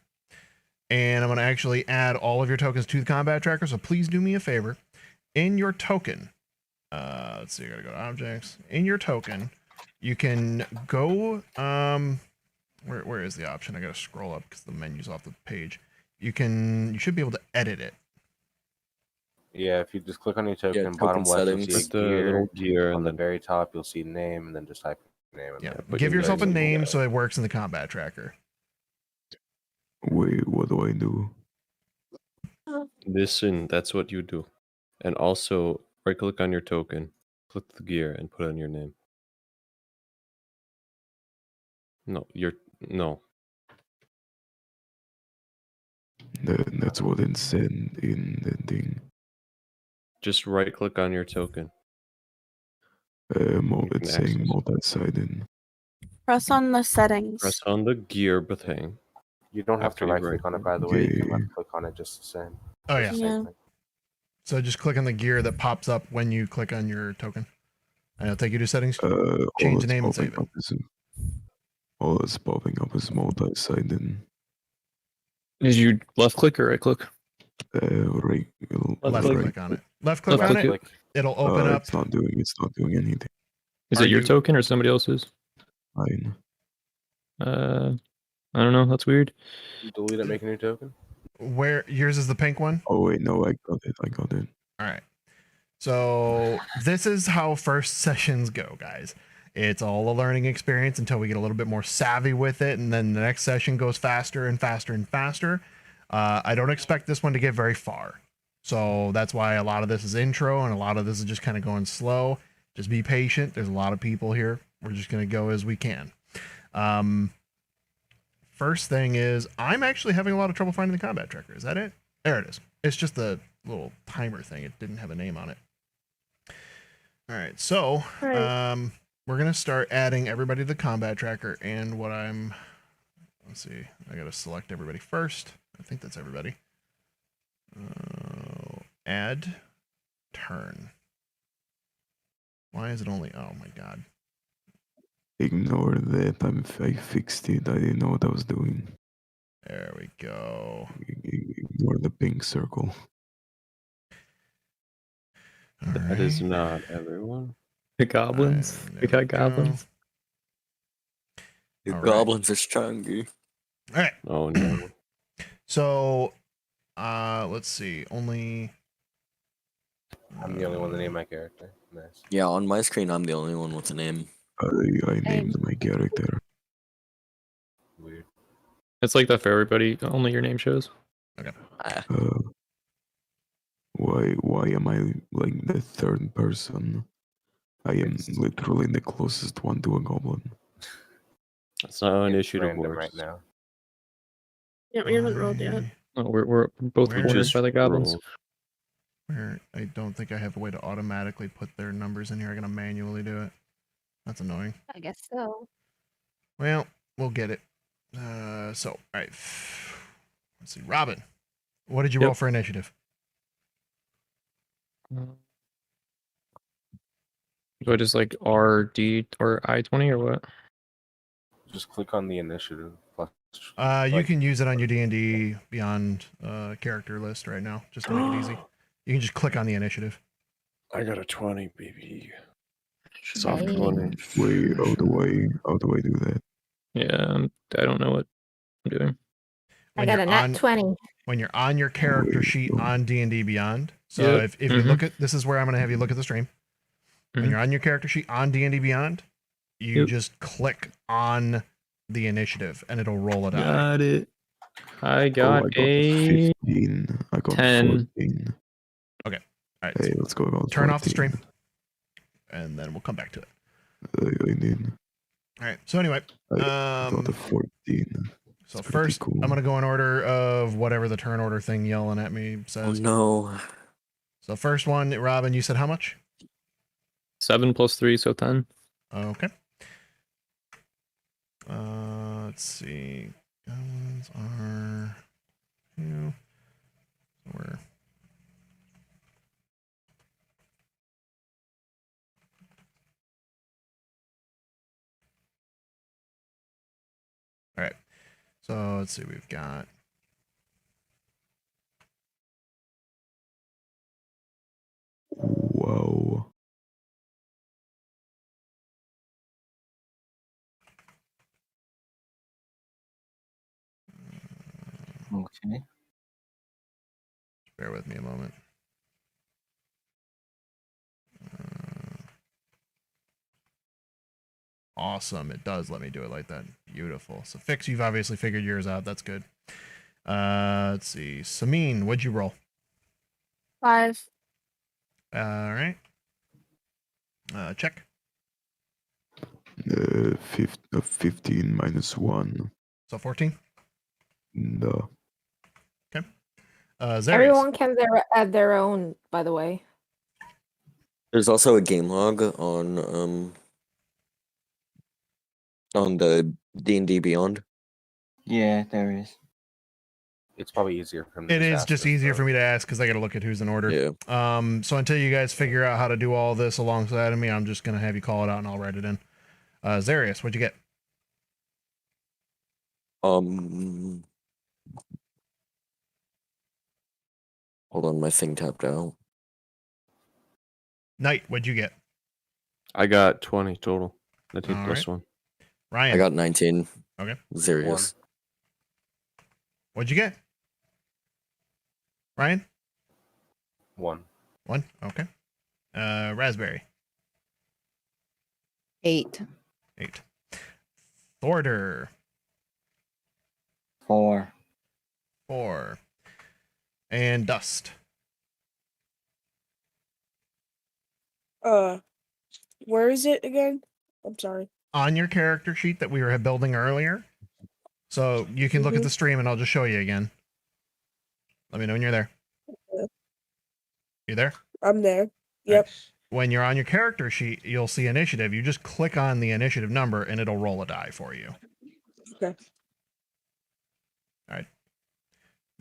and I'm gonna actually add all of your tokens to the combat tracker. So please do me a favor. In your token, let's see, I gotta go to objects. In your token, you can go. Where is the option? I gotta scroll up because the menu's off the page. You should be able to edit it. Yeah, if you just click on your token, token bottom left, you'll settings. see The gear. little gear On and the then very top, you'll see name, and then just type your name. Yeah, but give you yourself a guys- name so it works in the combat tracker. Wait, what do I do? Listen, that's what you do. And also, right click on your token, click the gear, and put in your name. No. That's what it said in the thing. Just right click on your token. It's saying access. multi-sided. Press on the settings. Press on the gear thing. You don't have After to you right click on it, by the way. You can left click on it just the same. Oh It's yeah. the same Yeah. thing. So just click on the gear that pops up when you click on your token. And it'll take you to settings, All change the that's name and popping save it. up is all that's popping up is multi-sided. Did you left click or right click? Right, Left right. click on it. Left click Left on click it. It'll open up. It's not doing anything. Is Are it your you- token or somebody else's? Fine. I don't know. That's weird. Delete it, make a new token. Where yours is the pink one? Oh wait, no, I got it. All right. So this is how first sessions go, guys. It's all a learning experience until we get a little bit more savvy with it, and then the next session goes faster and faster and faster. I don't expect this one to get very far, so that's why a lot of this is intro and a lot of this is just kind of going slow. Just be patient. There's a lot of people here. We're just gonna go as we can. First thing is, I'm actually having a lot of trouble finding the combat tracker. Is that it? There it is. It's just the little timer thing. It didn't have a name on it. All right, so we're gonna start adding everybody to the combat tracker, and let's see, I gotta select everybody first. I think that's everybody. Add turn. Why is it only? Oh my god. Ignore that. I fixed it. I didn't know what I was doing. There we go. Ignore the pink circle. All That is right. not everyone. The goblins. There We got we go. goblins. The All right. goblins are stronger. All right. Oh no. So, let's see. Only. I'm the only one that named my character. Nice. Yeah, on my screen, I'm the only one with a name. I named my character. Weird. It's like that for everybody. Only your name shows. Okay. Why am I like the third person? I am literally the closest one to a goblin. That's not an It's issue to random work. right now. Yeah, we haven't rolled yet. Oh, we're both Where forced is by the goblins. roll? Where I don't think I have a way to automatically put their numbers in here. I gotta manually do it. That's annoying. I guess so. Well, we'll get it. So, all right. Let's see. Robin, what did you roll for initiative? Do I just like RD or I-20 or what? Just click on the initiative. Plus, You can use it on your D&D Beyond character list right now, just to make it easy. You can just click on the initiative. I got a 20, baby. Soft Hey. 20. Wait, how do I do that? Yeah, I don't know what I'm doing. When I got you're a nat on- 20. When you're on your character sheet on D&D Beyond. So Yep. if you look at, this is where I'm going to have you look at the stream. When Mhm. you're on your character sheet on D&D Beyond, you Yep. just click on the initiative and it'll roll it out. Got it. I I got got a 15. I got 10. 14. Okay. All right. Hey, let's go on. Turn off the 14. stream. And then we'll come back to it. I did. All right. So anyway, I got a 14. so That's pretty first cool. I'm going to go in order of whatever the turn order thing yelling at me Oh says. no. So first one, Robin, you said how much? 7 plus 3, so 10. Okay. Let's see. Goblins are you. We're all right. So let's see. We've got Wow. Okay. bear with me a moment. Awesome. It does let me do it like that. Beautiful. So Fix, you've obviously figured yours out. That's good. Let's see. Sameen, what'd you roll? 5. All right. Check. 15 minus 1. So 14. No. Okay. Zarius. Everyone can add their own, by the way. There's also a game log on the D&D Beyond. Yeah, there is. it's probably easier for him to It is ask just us, easier though. for me to ask because I got to look at who's in order. Yeah. So until you guys figure out how to do all this alongside of me, I'm just gonna have you call it out and I'll write it in. Zarius, what'd you get? Hold on, my thing tapped out. Knight, what'd you get? I got 20 total. 19 All plus right. 1. Ryan. I got 19. Okay. Zarius. What'd you get? Ryan? 1. 1. Okay. Raspberry. 8. 8. Thorder. 4. 4. And Dust. Where is it again? I'm sorry. On your character sheet that we were building earlier. So you can look at the stream and I'll just show you again. Let me know when you're there. You there? I'm there. Yep. When you're on your character sheet, you'll see initiative. You just click on the initiative number and it'll roll a die for you. Okay. All right.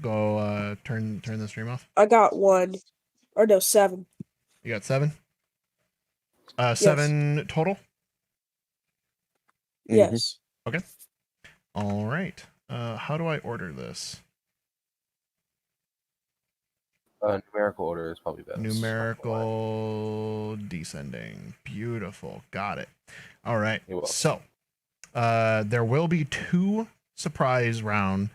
Go turn the stream off. I got 1. Or no, 7. You got 7? 7 total? Yes. Okay. All right. How do I order this? Numerical order is probably best. Numerical descending. Beautiful. Got it. All right. You're welcome. So there will be 2 surprise round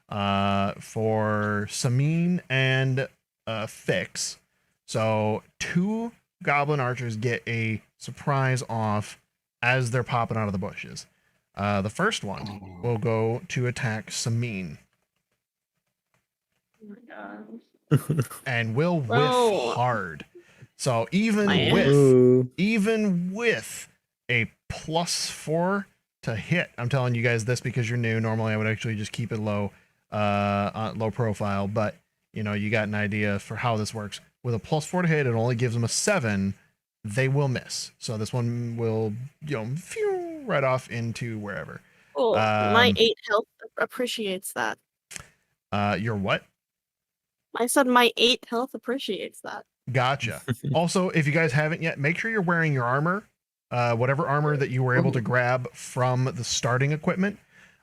for Samin and Fix. So 2 goblin archers get a surprise off as they're popping out of the bushes. The first one will go to attack Samin. Oh my god. And will whiff Bro. hard. So even Man. with a +4 to hit, I'm telling you guys this because you're new. Normally I would actually just keep it low profile, but you know, you got an idea for how this works. With a +4 to hit, it only gives them a 7. They will miss. So this one will, phew, right off into wherever. Oh, my 8 health appreciates that. Your what? I said my 8 health appreciates that. Gotcha. Also, if you guys haven't yet, make sure you're wearing your armor, whatever armor that you were able to grab from the starting equipment.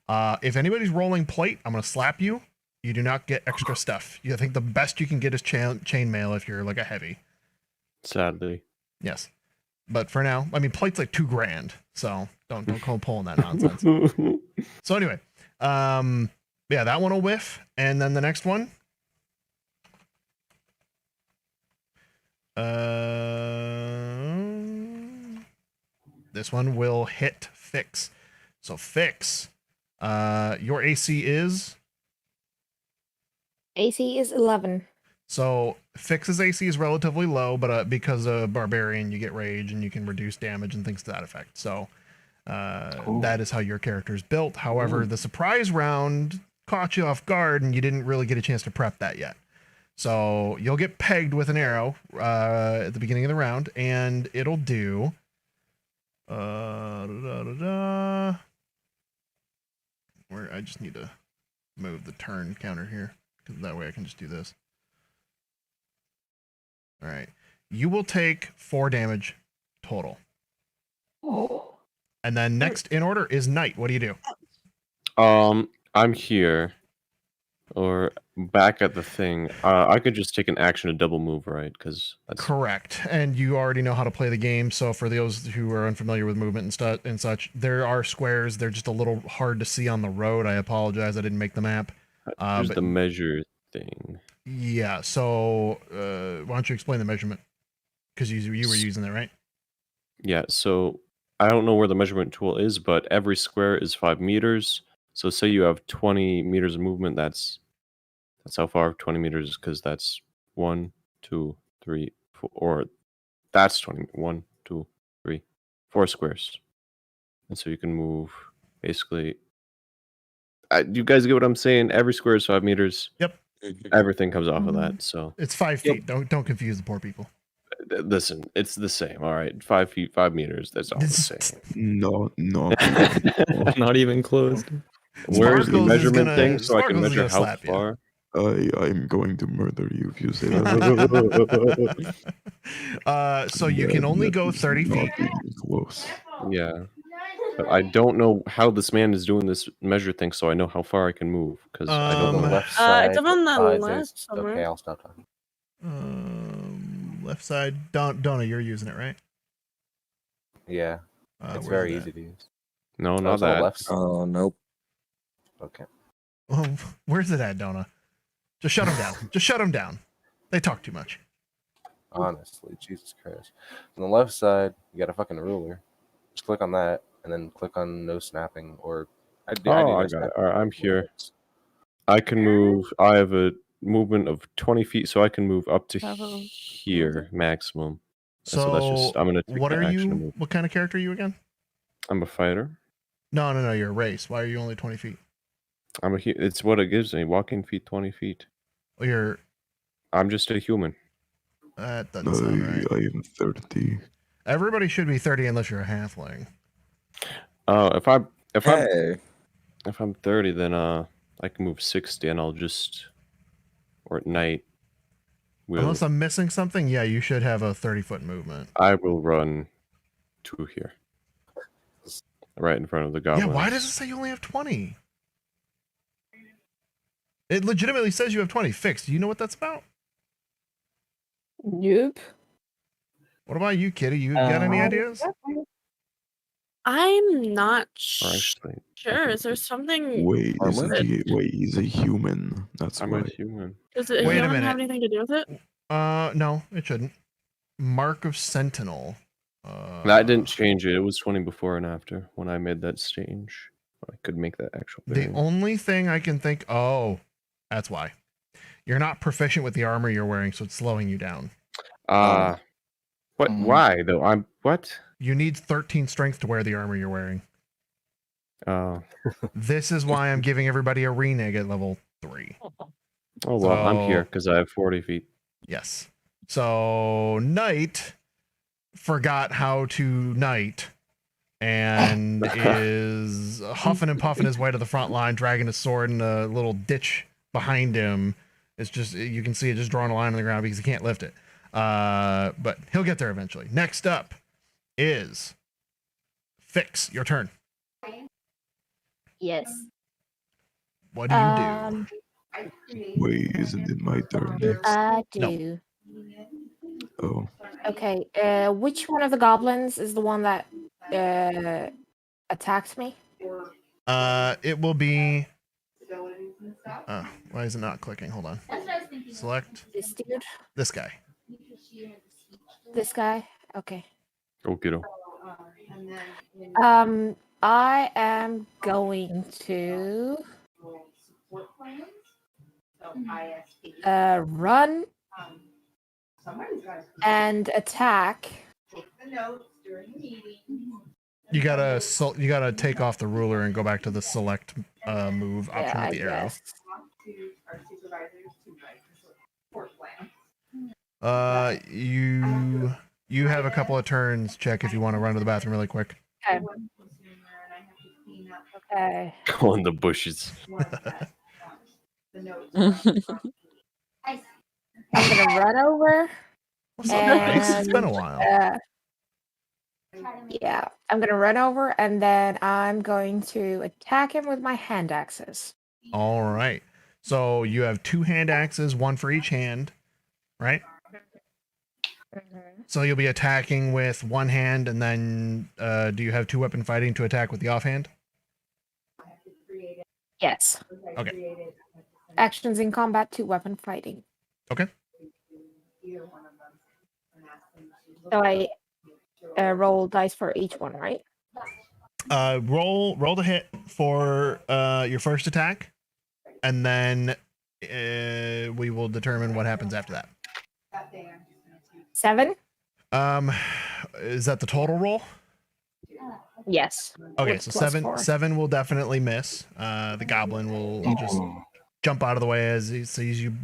If anybody's rolling plate, I'm going to slap you. You do not get extra stuff. I think the best you can get is chainmail if you're like a heavy. Sadly. Yes. But for now, I mean, plate's like $2,000. So don't go pulling that nonsense. So anyway, yeah, that one will whiff. And then the next one. This one will hit Fix. So Fix, your AC is? AC is 11. So Fix's AC is relatively low, but because of Barbarian, you get Rage and you can reduce damage and things to that effect. So that is how your character is built. However, the surprise round caught you off guard and you didn't really get a chance to prep that yet. So you'll get pegged with an arrow at the beginning of the round, and it'll do. Where I just need to move the turn counter here, because that way I can just do this. All right, you will take 4 damage total. Oh. And then next in order is Knight. What do you do? I'm here, or back at the thing. I could just take an action to double move, right? Because that's correct. And you already know how to play the game. So for those who are unfamiliar with movement and such, there are squares. They're just a little hard to see on the road. I apologize. I didn't make the map. Here's the measure thing. Yeah. So why don't you explain the measurement? Because you were using it, right? Yeah. So I don't know where the measurement tool is, but every square is 5 meters. So say you have 20 meters of movement. That's how far 20 meters is, because that's 1, 2, 3, 4, or that's 20. 1, 2, 3, 4 squares. And so you can move basically. You guys get what I'm saying? Every square is 5 meters. Yep. Everything comes off of that. So it's 5 feet. Don't confuse the poor people. Listen, it's the same. All right, 5 feet, 5 meters. That's all the same. No, Not even close. Where's the Sparkles is measurement gonna- thing so I Sparkles can is measure gonna how slap you. far? I'm going to murder you if you say that. So you can only go 30 feet. Not even close. Yeah. But I don't know how this man is doing this measure thing, so I know how far I can move, because I don't The know. left side. It's up on the there's- left somewhere. Okay, I'll stop talking. Left side. Donna, you're using it, right? Yeah, where's it's very it easy at? to use. No, Oh, not it's on the that. left side. Oh, nope. Okay. Oh, where's it at, Donna? Just shut him down. Just shut him down. They talk too much. Honestly, Jesus Christ. On the left side, you got a fucking ruler. Just click on that, and then click on no snapping, or I do Oh, no I got it. snapping. All right, I'm here. I can move. I have a movement of 20 feet, so I can move up to here maximum. So that's just. I'm gonna take what the are action to you? move. What kind of character are you again? I'm a fighter. No, you're a race. Why are you only 20 feet? It's what it gives me. Walking feet, 20 feet. Oh, you're. I'm just a human. That doesn't sound right. I am 30. Everybody should be 30 unless you're a halfling. If I'm 30, then I can move 60, and I'll just, or at night. Unless I'm missing something, yeah, you should have a 30-foot movement. I will run to here, right in front of the goblins. Yeah, why does it say you only have 20? It legitimately says you have 20. Fixed. Do you know what that's about? Nope. What about you, Kitty? You got any ideas? I'm not Actually, sure. Is there something? Wait, that- he's a human. That's I'm why. a human. Does it Wait a healing minute. have anything to do with it? No, it shouldn't. Mark of Sentinel. I didn't change it. It was 20 before and after when I made that change. I could make that actual The variant. only thing I can think. Oh, that's why. You're not proficient with the armor you're wearing, so it's slowing you down. What? Why though? I'm what? You need 13 strength to wear the armor you're wearing. Oh. This is why I'm giving everybody a reneg at level 3. Oh well, I'm here because I have 40 feet. Yes. So Knight forgot how to knight and is huffing and puffing his way to the front line, dragging his sword in a little ditch behind him. It's just, you can see it just drawing a line on the ground because he can't lift it. But he'll get there eventually. Next up is Fix. Your turn. Yes. What do you do? Wait, isn't it my turn next? I do. No. Oh. Okay. Which one of the goblins is the one that attacked me? It will be. Why is it not clicking? Hold on. Select This dude. this guy. This guy. Okay. Okay. I am going to run and attack. You gotta take off the ruler and go back to the select move option with the arrow. You have a couple of turns. Check if you want to run to the bathroom really quick. Okay. Okay. Go in the bushes. I'm gonna run over. What's up, guys? It's been a while. Yeah, I'm gonna run over and then I'm going to attack him with my hand axes. All right. So you have 2 hand axes, 1 for each hand, right? So you'll be attacking with 1 hand, and then do you have 2 weapon fighting to attack with the offhand? Yes. Okay. Actions in combat, 2 weapon fighting. Okay. So I roll dice for each one, right? Roll the hit for your first attack, and then we will determine what happens after that. 7? Is that the total roll? Yes. Okay, With so plus 7 4. 7 will definitely miss. The goblin will just jump out of the way as he sees you,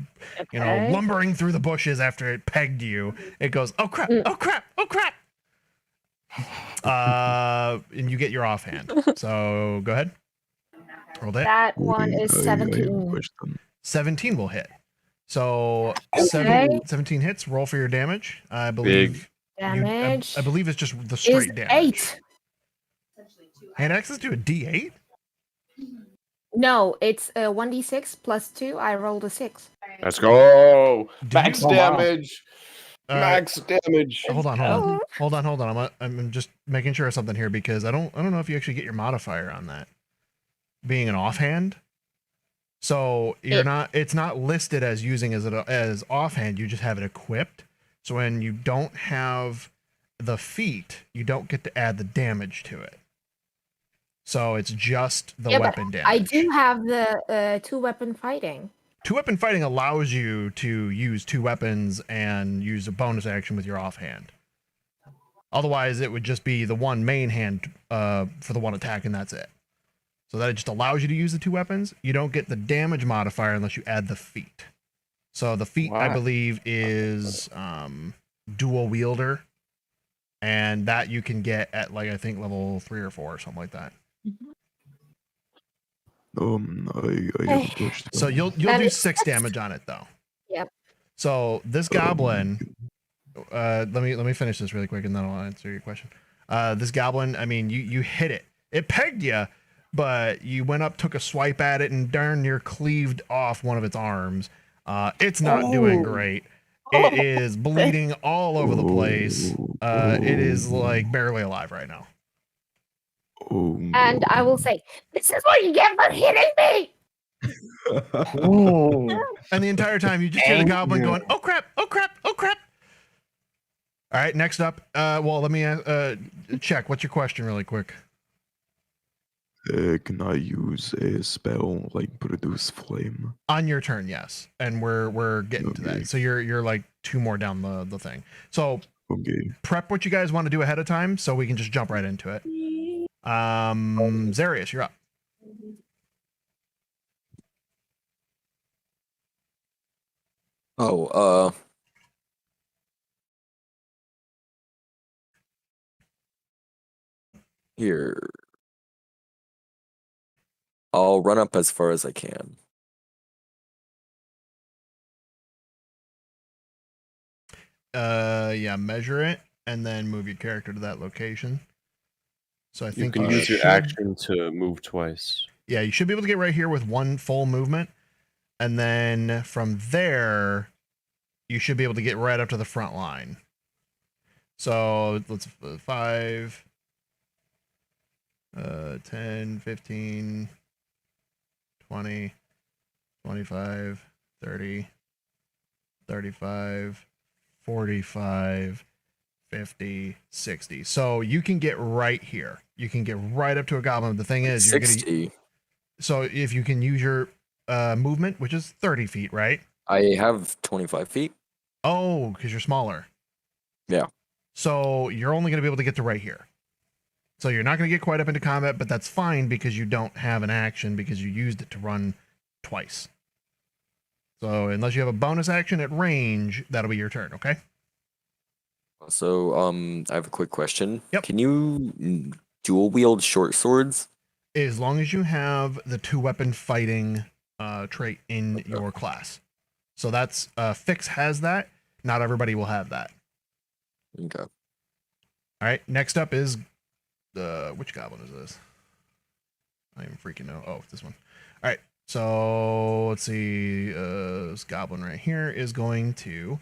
you know, Okay. lumbering through the bushes after it pegged you. It goes, oh crap, oh crap, oh crap. And you get your offhand. So go ahead. Roll that. That one is I have a 17. question. 17 will hit. So Okay. 17 hits. Roll for your damage. I believe. Damage I believe it's just the is straight damage. 8. Hand axes do a D8. No, it's 1d6 plus 2. I rolled a 6. Let's go. Do Max you- damage. Uh, Max damage. Hold on. I'm just making sure of something here because I don't know if you actually get your modifier on that. Being an offhand. So it's not listed as using as offhand, you just have it equipped. So when you don't have the feat, you don't get to add the damage to it. So it's just the weapon damage. I do have the 2-weapon fighting. 2-weapon fighting allows you to use 2 weapons and use a bonus action with your offhand. Otherwise, it would just be the one main hand for the one attack, and that's it. So that it just allows you to use the 2 weapons. You don't get the damage modifier unless you add the feat. So the feat, I believe, is dual wielder, and that you can get at I think level 3 or 4 or something like that. I haven't touched it. So you'll do 6 damage on it though. Yep. So this goblin, let me finish this really quick and then I'll answer your question. This goblin, I mean, you hit it. It pegged you, but you went up, took a swipe at it, and darn near cleaved off one of its arms. It's not doing great. It is bleeding all over the place. It is barely alive right now. And I will say, this is what you get for hitting me! And the entire time you just hear the goblin going, oh crap, oh crap, oh crap. All right, next up, well, let me check. What's your question really quick? Can I use a spell like produce flame? On your turn, yes. And we're getting to that. So you're 2 more down the thing. So prep what you guys want to do ahead of time so we can just jump right into it. Zarius, you're up. Here. I'll run up as far as I can. Yeah, measure it and then move your character to that location. So I think you can use your action to move twice. Yeah, you should be able to get right here with 1 full movement. And then from there, you should be able to get right up to the front line. So let's 5, 10, 15, 20, 25, 30, 35, 45, 50, 60. So you can get right here. You can get right up to a goblin. The thing is, 60. So if you can use your movement, which is 30 feet, right? I have 25 feet. Oh, because you're smaller. Yeah. So you're only going to be able to get to right here. So you're not going to get quite up into combat, but that's fine because you don't have an action because you used it to run twice. So unless you have a bonus action at range, that'll be your turn, okay? So, I have a quick question. Yep. Can you dual wield short swords? As long as you have the 2-weapon fighting trait in your class. So that's Fix has that. Not everybody will have that. Okay. All right. Next up is which goblin is this? I even freaking know. Oh, this one. All right. So let's see. This goblin right here is going to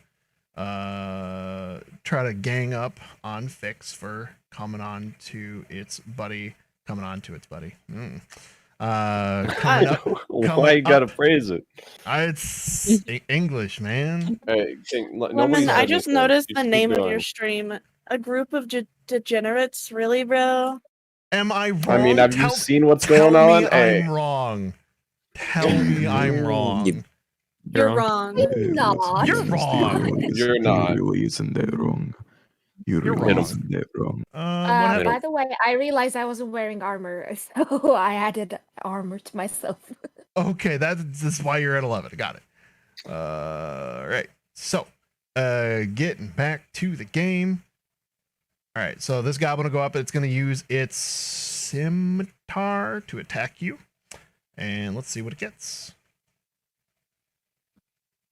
try to gang up on Fix for coming on to its buddy. Why you gotta praise it? It's English, man. Hey, Woman, I just noticed the name of your stream. A group of degenerates, really, bro? Am I wrong? I mean, have you seen what's going on? I'm wrong. Tell me I'm wrong. You're wrong. Not. You're wrong. You're not. You really isn't that wrong. You You're really wrong. isn't that wrong. By the way, I realized I wasn't wearing armor, so I added armor to myself. Okay, that's why you're at 11. Got it. All right. So, getting back to the game. All right. So this goblin will go up. It's going to use its scimitar to attack you, and let's see what it gets.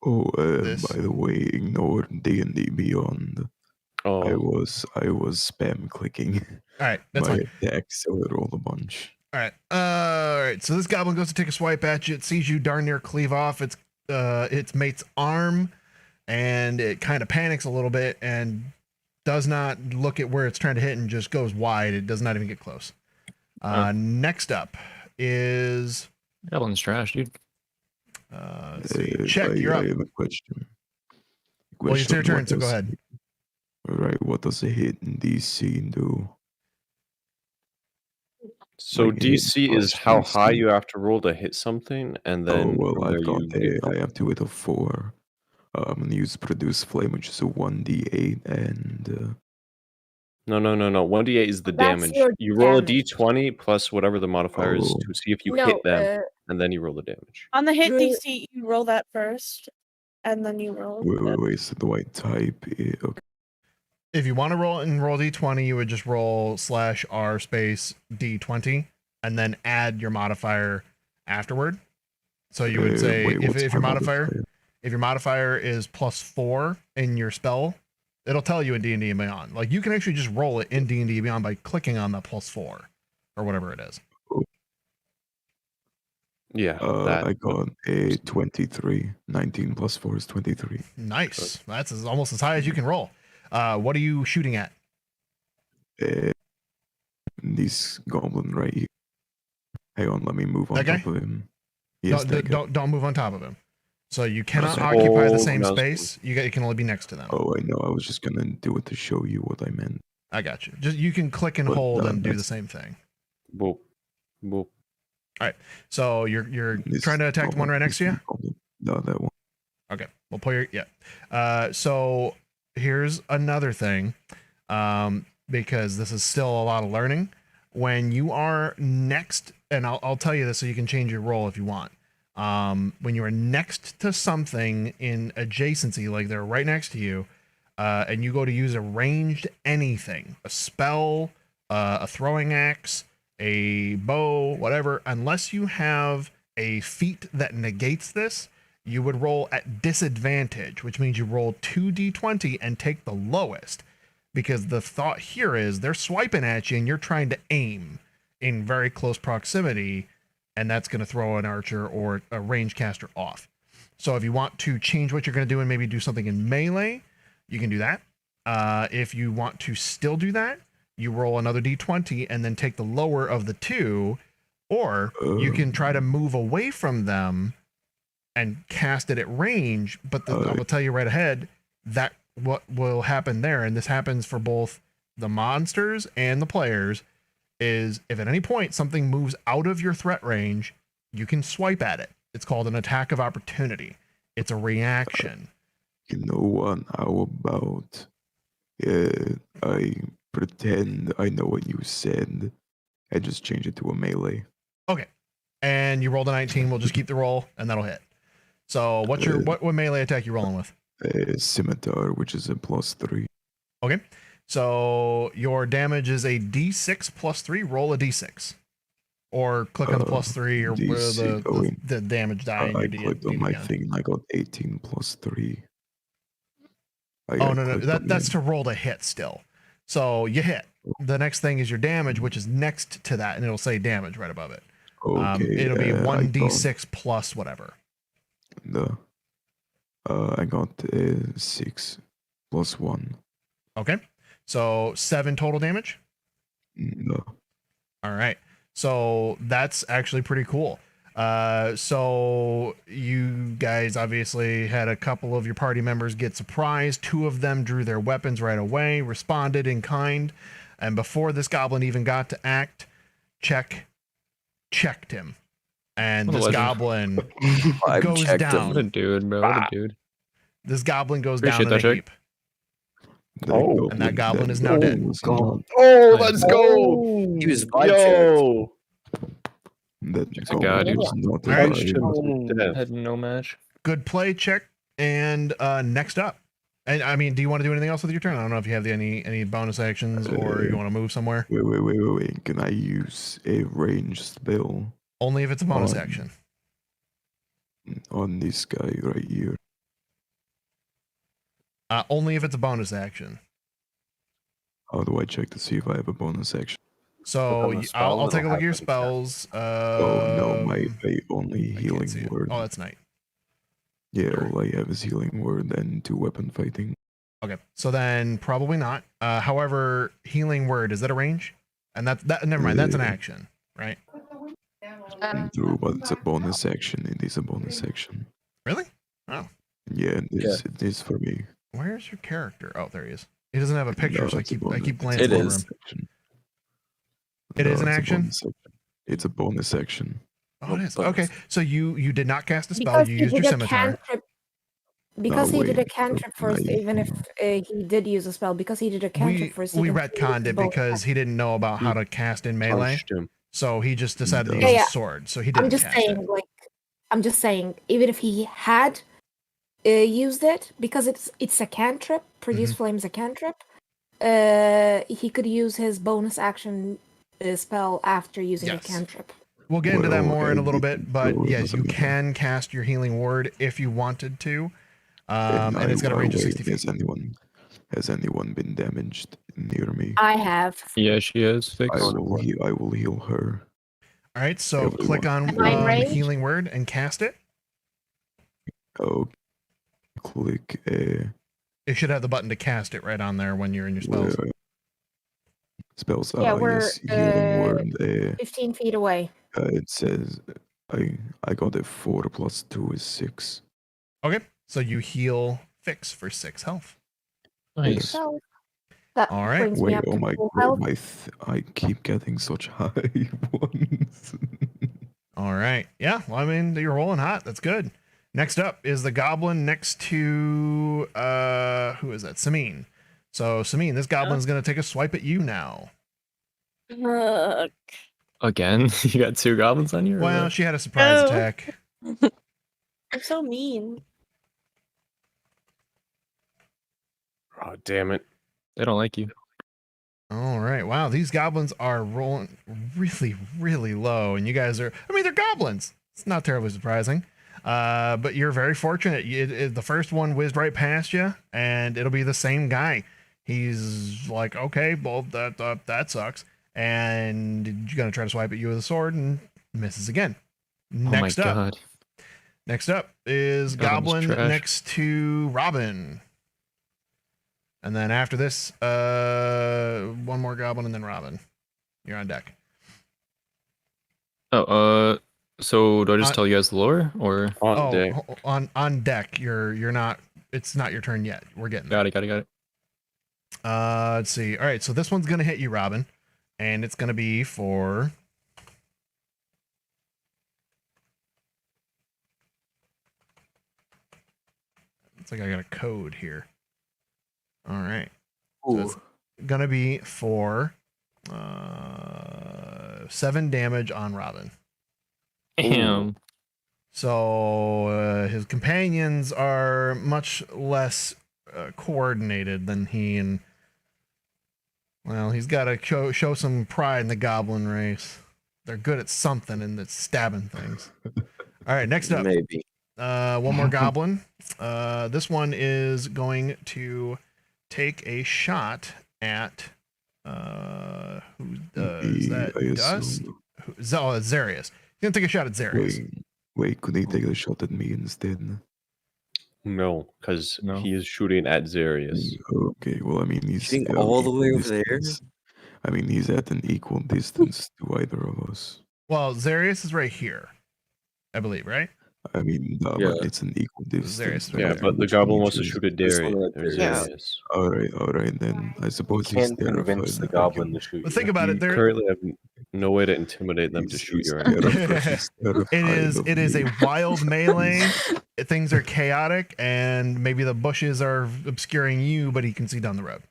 Oh, This. by the way, ignore D&D Beyond. Oh, I was spam clicking All right, that's my fine. attack, so it rolled a bunch. All right. So this goblin goes to take a swipe at you. It sees you darn near cleave off its mate's arm, and it kind of panics a little bit and does not look at where it's trying to hit and just goes wide. It does not even get close. Next up is Goblin's trash, dude. let's see. Check, you're up. I have a question. Well, it's your Question, turn, what so go does- ahead. All right, what does a hit in DC do? so Like, hit DC is plus how high DC. you have to roll to hit something, and Oh, then well, from I there thought you get I have to hit a 4. I'm gonna use Produce Flame, which is a 1d8, and No. 1d8 is the That's damage. your You roll a damage. d20 plus whatever the modifier is to see if you No, hit them, and then you roll the damage. On the hit Drew- DC, you roll that first, and then you roll. wait, so do I type it? Okay. If you want to roll d20, you would just roll /r space d20 and then add your modifier afterward. So you would say wait, what's if your my modifier is +4 in your spell, it'll tell you in D&D and Beyond. Like you can actually just roll it in D&D and Beyond by clicking on the +4 or whatever it is. Yeah, I got a 23. 19 plus 4 is 23. Nice. That's almost as high as you can roll. What are you shooting at? This goblin right here. Hang on, let me move on That guy? top of him. Yes, that guy. Don't move on top of him. So you cannot Okay. occupy the Oh, same no. space. You can only be next to them. Oh, I know. I was just gonna do it to show you what I meant. I got you. Just you can click and But, hold and do the that's- same thing. Boop. Boop. All right. So you're This trying to attack the one right next to you? goblin. No, that one. Okay. We'll pull your so here's another thing. Because this is still a lot of learning. When you are next, and I'll tell you this so you can change your role if you want. When you are next to something in adjacency, like they're right next to you, and you go to use a ranged anything, a spell, a throwing axe, a bow, whatever, unless you have a feat that negates this, you would roll at disadvantage, which means you roll 2d20 and take the lowest. Because the thought here is they're swiping at you and you're trying to aim in very close proximity, and that's going to throw an archer or a range caster off. So if you want to change what you're going to do and maybe do something in melee, you can do that. If you want to still do that, you roll another d20 and then take the lower of the two, or you can try to move away from them and cast it at range. But I will tell you right ahead that what will happen there, and this happens for both the monsters and the players, is if at any point something moves out of your threat range, you can swipe at it. It's called an attack of opportunity. It's a reaction. You know what? How about I pretend I know what you said. I just change it to a melee. Okay. And you rolled a 19. We'll just keep the roll, and that'll hit. So what's your what melee attack you rolling with? Scimitar, which is a +3. Okay. So your damage is a d6 plus 3. Roll a d6. Or click on the +3 or the damage die in your I clicked on my thing and I got 18 plus 3. No. That's to roll to hit still. So you hit. The next thing is your damage, which is next to that, and it'll say damage right above it. Okay, It'll be 1d6 plus whatever. I got 6 plus 1. Okay. So 7 total damage? No. All right. So that's actually pretty cool. So you guys obviously had a couple of your party members get surprised. 2 of them drew their weapons right away, responded in kind, and before this goblin even got to act, checked him. And What a this legend. goblin I've goes checked him. down. What a dude, bro. What a dude. This goblin goes Appreciate down in that, a Jake. heap. And that goblin is now dead. Oh, let's Nice. go! He was Yo! That Check a guy, dude. was not All right. Punched him to death. Had no match. Good play, check. And next up. And I mean, do you want to do anything else with your turn? I don't know if you have any bonus actions or you want to move somewhere. Wait. Can I use a ranged spell Only if it's a bonus on- action. on this guy right here? Only if it's a bonus action. How do I check to see if I have a bonus action? So on the I'll spells, take a it'll look at your have them checked. spells. Oh no, my only I can't healing see it. word. Oh, that's night. Yeah, Sure. all I have is healing word and 2 weapon fighting. Okay, so then probably not. However, healing word, is that a range? And that never mind, that's an action, right? True, but it's a bonus action. It is a bonus action. Really? Oh, Yeah, it is for me. where's your character? Oh, there he is. He doesn't have a picture, No, so I it's a keep bonus. It's a glancing over is. him. action. It No, is an it's a action? bonus action. It's a bonus action. Oh, it is. bonus. Okay, so you did not cast a spell. Because You he used your did a scimitar. cantrip. Because he did a cantrip first, I- even if he did use a spell, because he did a cantrip first. he We can retconned use it both because he didn't know about how to cast in melee. Punched him. So he just decided to Yeah, use yeah. a sword. So he didn't I'm just cast saying, it. like, I'm just saying, even if he had used it, because it's a cantrip, produce flames a cantrip, he could use his bonus action spell after using Yes. a cantrip. We'll get into that Well, more in a little bit, but so it yes, doesn't you matter. can cast your healing word if you wanted to. And And it's got a range of 60 feet. Has anyone been damaged near me? I have. Yeah, she is. Fix. I will heal her. All right, so Everyone. click on Divine range? healing word and cast it. Oh, click It should have the button to cast it right on there when you're in your spells. where spells. Yeah, we're Yes, healing word. 15 feet away. It says I got a 4 plus 2 is 6. Okay, so you heal Fix for 6 health. Nice. So that All right. brings me Wait, up oh to my full god, health. I keep getting such high ones. All right. Yeah, well, I mean, you're rolling hot. That's good. Next up is the goblin next to who is that? Samine. So Samine, this goblin is going to take a swipe at you now. Ugh. Again? You got 2 goblins on you? or Well, what? she had a surprise Oh. attack. I'm so mean. Oh, damn it. They don't like you. All right. Wow, these goblins are rolling really, really low, and you guys are. I mean, they're goblins. It's not terribly surprising. But you're very fortunate. The first one whizzed right past you, and it'll be the same guy. He's like, okay, well, that sucks, and you're gonna try to swipe at you with a sword, and misses again. Next Oh my up, god. next up is Goblin's goblin trash. next to Robin. And then after this, one more goblin and then Robin. You're on deck. Oh, so do I just tell you guys the lore or? On deck. You're not. It's not your turn yet. We're getting there. Got it. Let's see. All right, so this one's gonna hit you, Robin, and it's gonna be for. It's like I got a code here. All right. So it's gonna be for 7 damage on Robin. Damn. So his companions are much less coordinated than he, and well, he's got to show some pride in the goblin race. They're good at something, and it's stabbing things. All right, next up, Maybe. one more goblin. This one is going to take a shot at who is that? I Dust? assume. It's Zarius. He's gonna take a shot at Zarius. Wait, could he take a shot at me instead? No, because he is shooting at Zarius. Okay, well, I mean, he's Shooting at all the equal way over there? distance. I mean, he's at an equal distance to either of us. Well, Zarius is right here, I believe, right? I mean, no, Yeah. but it's an equal distance. Yeah, but the which goblin wants to means shoot at This one right Darius. there. Zarius. All right, then I suppose he's Can't terrified. convince the that I goblin can- to shoot But you. think about You it. There, currently have no way to intimidate them to He's- shoot he's you or anything. terrified- he's terrified it of is me. a wild melee. Things are chaotic, and maybe the bushes are obscuring you, but he can see down the road.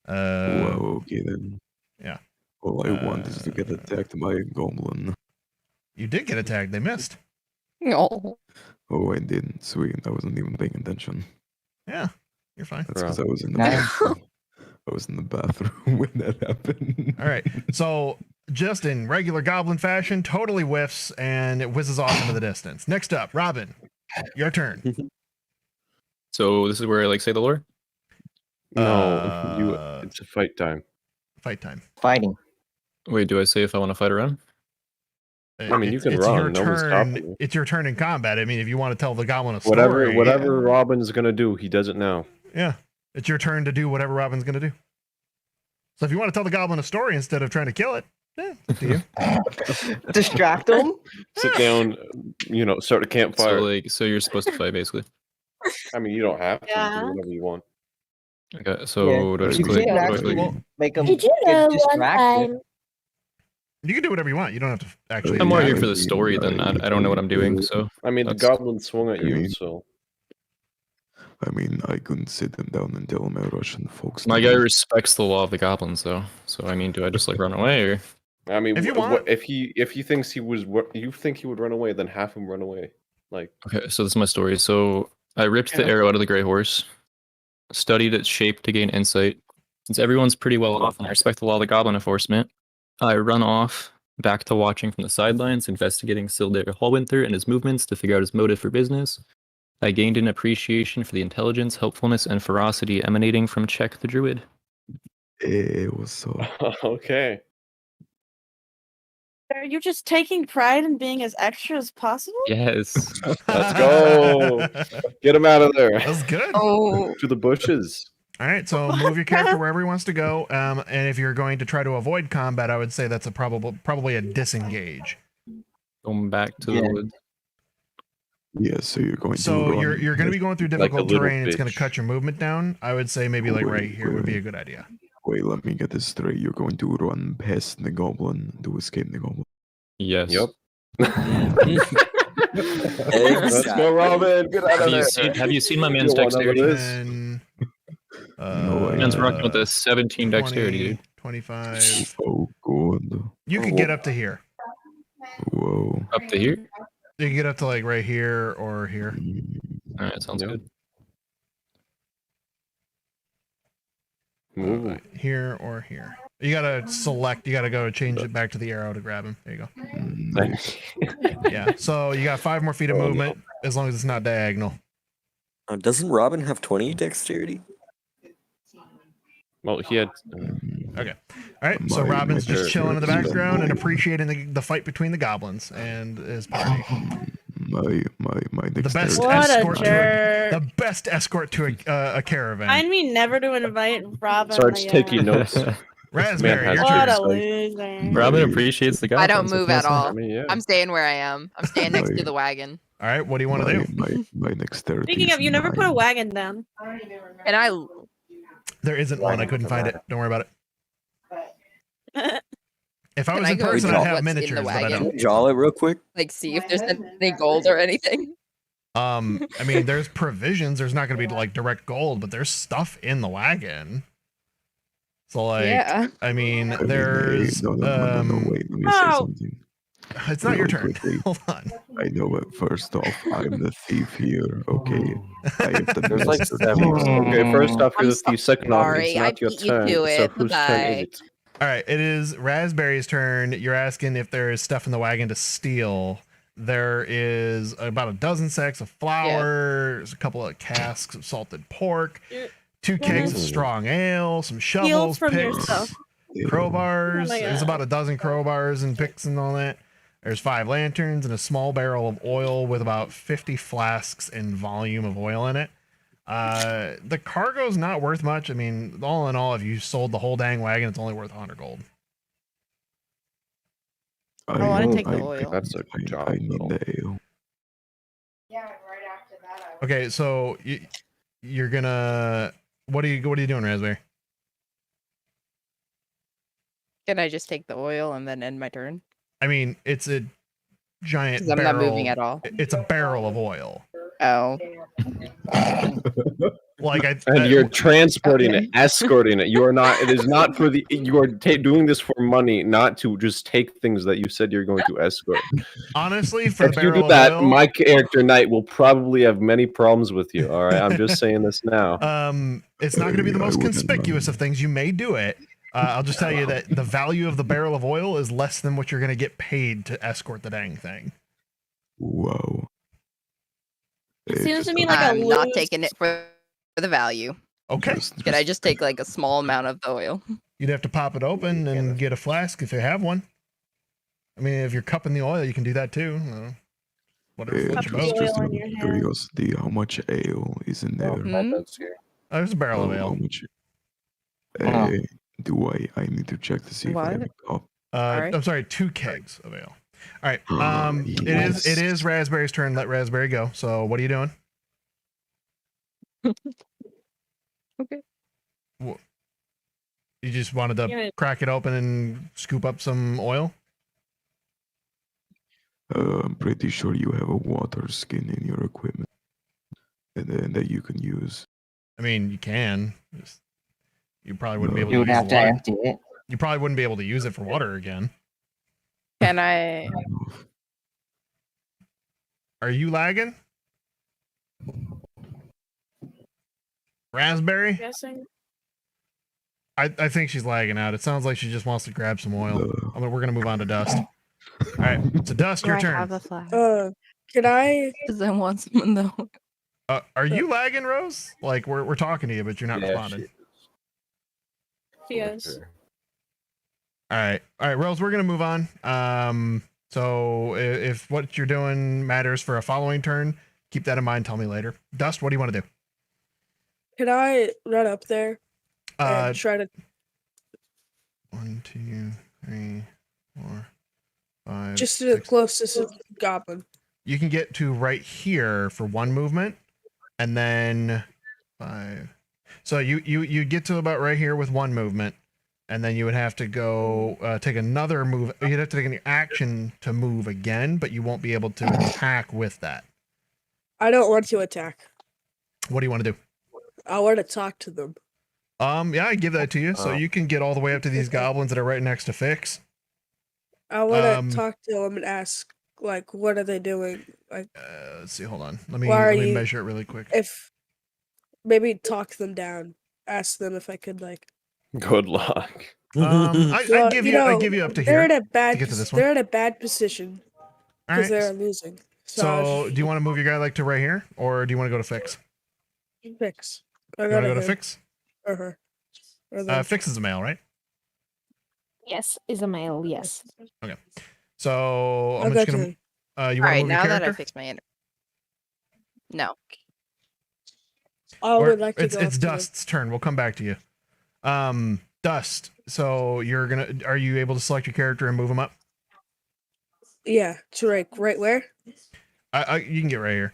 Wow, okay then. Yeah. All I want is to get attacked by a goblin. You did get attacked. They missed. No. Oh, I didn't. Sweet, I wasn't even paying attention. Yeah, you're fine. That's because I was in the Nice. bathroom. I was in the bathroom when that happened. All right. So just in regular goblin fashion, totally whiffs, and it whizzes off into the distance. Next up, Robin, your turn. So this is where I like say the lore? No, it's a fight time. Fight time. Fighting. Wait, do I say if I want to fight or run? I mean, you can it's run. Your Nobody's turn. stopping you. It's your turn in combat. I mean, if you want to tell the goblin a story, Whatever Robin's gonna do, he does it now. Yeah, it's your turn to do whatever Robin's gonna do. So if you want to tell the goblin a story instead of trying to kill it, up to you. Distract him. Sit down, start a campfire. So you're supposed to fight basically. I mean, you don't have to Yeah. do whatever you want. Okay, so do I just You click? can do I actually click- make him Did you get know one distracted. time? You can do whatever you want. You don't have to actually. I'm more attack here him. for the story than I don't know what I'm doing. So I mean, the that's- goblin swung at you, so I mean, I couldn't sit them down and tell my Russian folks. My to guy leave. respects the law of the goblins, though. So I mean, do I just like run away or? I mean, If you want. if he thinks you think he would run away, then have him run away. Like, Okay, so this is my story. So I ripped the arrow out of the gray horse, studied its shape to gain insight. Since everyone's pretty well off and I respect the law of the goblin enforcement, I run off back to watching from the sidelines, investigating Sildare Hallwinter and his movements to figure out his motive for business. I gained an appreciation for the intelligence, helpfulness, and ferocity emanating from Czech the Druid. Hey, what's up? okay. Are you just taking pride in being as extra as possible? Yes. Let's go. Get him out of there. That's good. Oh, To the bushes. All right, so move your character wherever he wants to go. And if you're going to try to avoid combat, I would say that's probably a disengage. Going back to Yeah. the woods. Yeah, so you're going to So run. you're going to be going through Like a difficult little terrain. It's going to bitch. cut your movement down. I would say maybe like Wait, right here would be wait. a good idea. Wait, let me get this straight. You're going to run past the goblin to escape the goblin. Yes. Yep. Let's go, Robin. Get out of there. Have you seen my man's You want none of dexterity? this? And No, I Man's rocking with a 17 dexterity, dude. 25. Oh, good. You could get up to here. Whoa. Up to here? You can get up to like right here or here. All right, sounds Yep. good. Move. Here or here. You gotta select. You gotta go change it back to the arrow to grab him. There you go. Thank Yeah. So you got 5 more feet of Oh, no. movement as long as it's not diagonal. Doesn't Robin have 20 dexterity? Well, he had. Okay. All right. So My- Robin's my just chilling in the character's background and done. appreciating the fight between the goblins and his party. My The best dexterity. What a escort to jerk. the best escort to a caravan. Find me never to invite Robin. Sarge, again. taking notes. Raspberry, has your What turn. a loser. Robin appreciates the I goblins. don't move what at can I say? all. I mean, yeah. I'm staying where I am. I'm staying next to the wagon. All right. What do you want to do? My dexterity. Speaking is of, you never put a 9. wagon down. And I There isn't one. I couldn't find it. Don't worry about it. If I Can was I in go person, look I'd at have what's in the miniatures, but I wagon? don't. Draw it real quick. like see if there's any gold or anything. I mean, there's provisions. There's not going to be like direct gold, but there's stuff in the wagon. So like, Yeah. I mean, I mean, there's no, wait, let me say No. something. it's not your Real turn. quickly. Hold on. I know, but first off, I'm the thief here, okay? I have the There's like master seven. thief. Okay, first off, I'm you're the thief. Second off, sorry, it's I not your beat you turn. to So it. whose turn Bye-bye. is it? All right, it is Raspberry's turn. You're asking if there is stuff in the wagon to steal. There is about a dozen sacks of flour, there's a couple of casks of salted pork, 2 kegs of strong ale, some Steal shovels, from your picks, stuff. crowbars. Oh my There's God. about a dozen crowbars and picks and all that. There's 5 lanterns and a small barrel of oil with about 50 flasks in volume of oil in it. The cargo's not worth much. I mean, all in all, if you sold the whole dang wagon, it's only worth 100 gold. I want to take the oil. That's a good job. I need though. the ale. Okay, so you're gonna what are you doing, Raspberry? Can I just take the oil and then end my turn? I mean, it's a giant Because I'm barrel. not moving at all. It's a barrel of oil. Oh. Like And you're transporting Okay. it, escorting it. You are not. It is not for the. You are doing this for money, not to just take things that you said you're going to escort. honestly, for If the you barrel do that, of oil, my character Knight will probably have many problems with you. All right, I'm just saying this now. it's not going to be the I most wouldn't conspicuous mind. of things. You may do it. I'll just tell you that the value of the barrel of oil is less than what you're going to get paid to escort the dang thing. Whoa. It Hey, seems just to me a- like a I'm not loose- taking it for the value. Okay. Can I just take like a small amount of the oil? You'd have to pop it open and get a flask if you have one. I mean, if you're cupping the oil, you can do that too. Whatever floats your Cup the boat. oil in your hand. Curiosity, how much ale is in there? My notes here. There's a barrel of How ale. much? Oh. Do I need to check to see if I have What? a cup? I'm sorry, 2 kegs of ale. All right. Yes. It is Raspberry's turn. Let Raspberry go. So what are you doing? Okay. You just wanted to Yeah. crack it open and scoop up some oil? I'm pretty sure you have a water skin in your equipment, and then that you can use. I mean, you can. You probably wouldn't be able You to would use have the to water. empty it. You probably wouldn't be able to use it for water again. Can I? Are you lagging? Raspberry? Guessing. I think she's lagging out. It sounds like she just wants to grab some oil. I mean, we're gonna move on to Dust. All right, so Dust, Do your I turn. have a flag? Can I? Because I want some of the. Are you lagging, Rose? Like we're talking to you, but you're not responding. Yes. All right, Rose. We're gonna move on. So if what you're doing matters for a following turn, keep that in mind. Tell me later. Dust, what do you want to do? Can I run up there and try to? 1, 2, 3, 4, 5. Just to the 6. closest goblin. You can get to right here for 1 movement, and then 5. So you get to about right here with 1 movement, and then you would have to go take another move. You'd have to take an action to move again, but you won't be able to attack with that. I don't want to attack. What do you want to do? I want to talk to them. Yeah, I give that to you. So you can get all the way up to these goblins that are right next to Fix. I want to talk to them and ask, like, what are they doing? Like, let's see. Hold on. Let why are me you- measure it really quick. if maybe talk them down. Ask them if I could, like. Good luck. I give you up to they're here in a bad. to get to this one. They're in a bad position All because right. they're losing. So do you want to move your guy like to right here, or do you want to go to Fix? Fix. You want to go to Fix? Or her. Fix is a male, right? Yes, is a male. Yes. Okay. So I'm I'll just go gonna. to You want to Alright, move your now that character? I fixed my internet. No. I Or would like to it's go. up to them. Dust's turn. We'll come back to you. Dust. So you're gonna. Are you able to select your character and move him up? Yeah, to right where? You can get right here,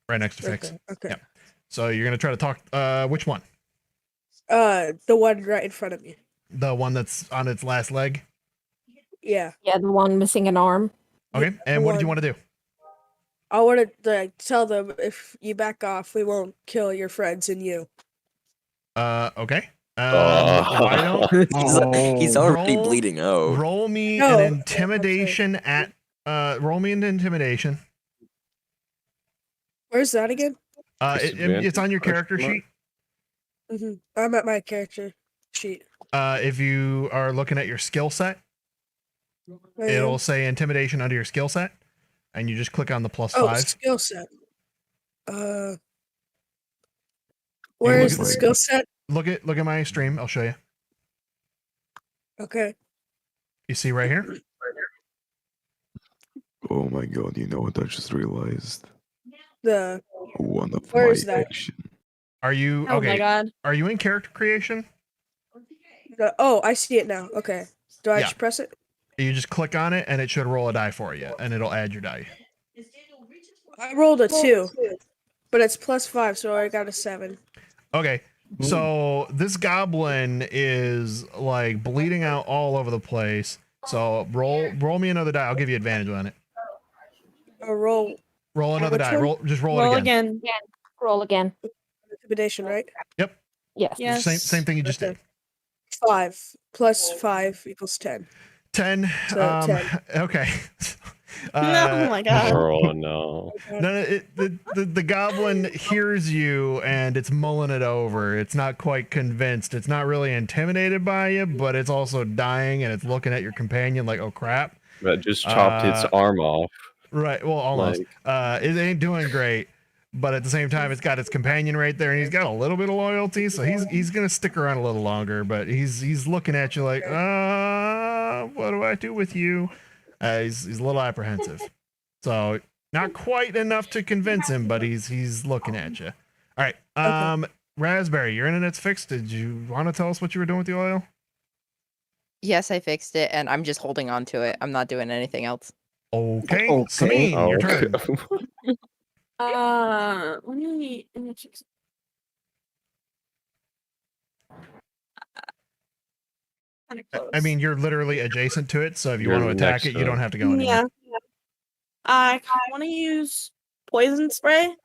right next to Fix. Okay. Yeah. So you're gonna try to talk. Which one? The one right in front of me. The one that's on its last leg. Yeah. Yeah, the one missing an arm. Okay. And what did you want to do? I want to like tell them if you back off, we won't kill your friends and you. Okay. Why don't He's already roll- bleeding out. roll me No, an intimidation at roll me an intimidation. Where's that again? It's on your character sheet. I'm at my character sheet. If you are looking at your skill set, I it'll am. say intimidation under your skill set, and you just click on the +5. Oh, skill set. Where look is at- the skill set? Look at my stream. I'll show you. Okay. You see right here. Oh my god! You know what I just realized? The One of Where my is that? action. Are you Oh okay? my god. Are you in character creation? oh, I see it now. Okay. Do I Yeah. just press it? You just click on it, and it should roll a die for you, and it'll add your die. I rolled a 2, but it's +5, so I got a 7. Okay. So this goblin is like bleeding out all over the place. So roll me another die. I'll give you advantage on it. Roll Roll another which die. one? Roll Roll it again. again. Roll again. intimidation, right? Yep. Yes. Yes. Same thing you just did. 5 plus 5 equals 10. 10. So 10. Okay. Oh my god. Oh no. No, the goblin hears you and it's mulling it over. It's not quite convinced. It's not really intimidated by you, but it's also dying and it's looking at your companion like, oh crap. That just chopped its arm off. Right. Well, almost. It ain't doing great. but at the same time, it's got its companion right there, and he's got a little bit of loyalty, so he's gonna stick around a little longer. But he's looking at you like, what do I do with you? He's a little apprehensive. So not quite enough to convince him, but he's looking at you. All right, Raspberry, your internet's fixed. Did you want to tell us what you were doing with the oil? Yes, I fixed it, and I'm just holding on to it. I'm not doing anything else. Okay, Okay. Sabine, your turn. Let me check. Kinda close. I mean, you're literally adjacent to it, so if you You're want to attack next it, to you don't it. have to go anywhere. Yeah. I want to use poison spray.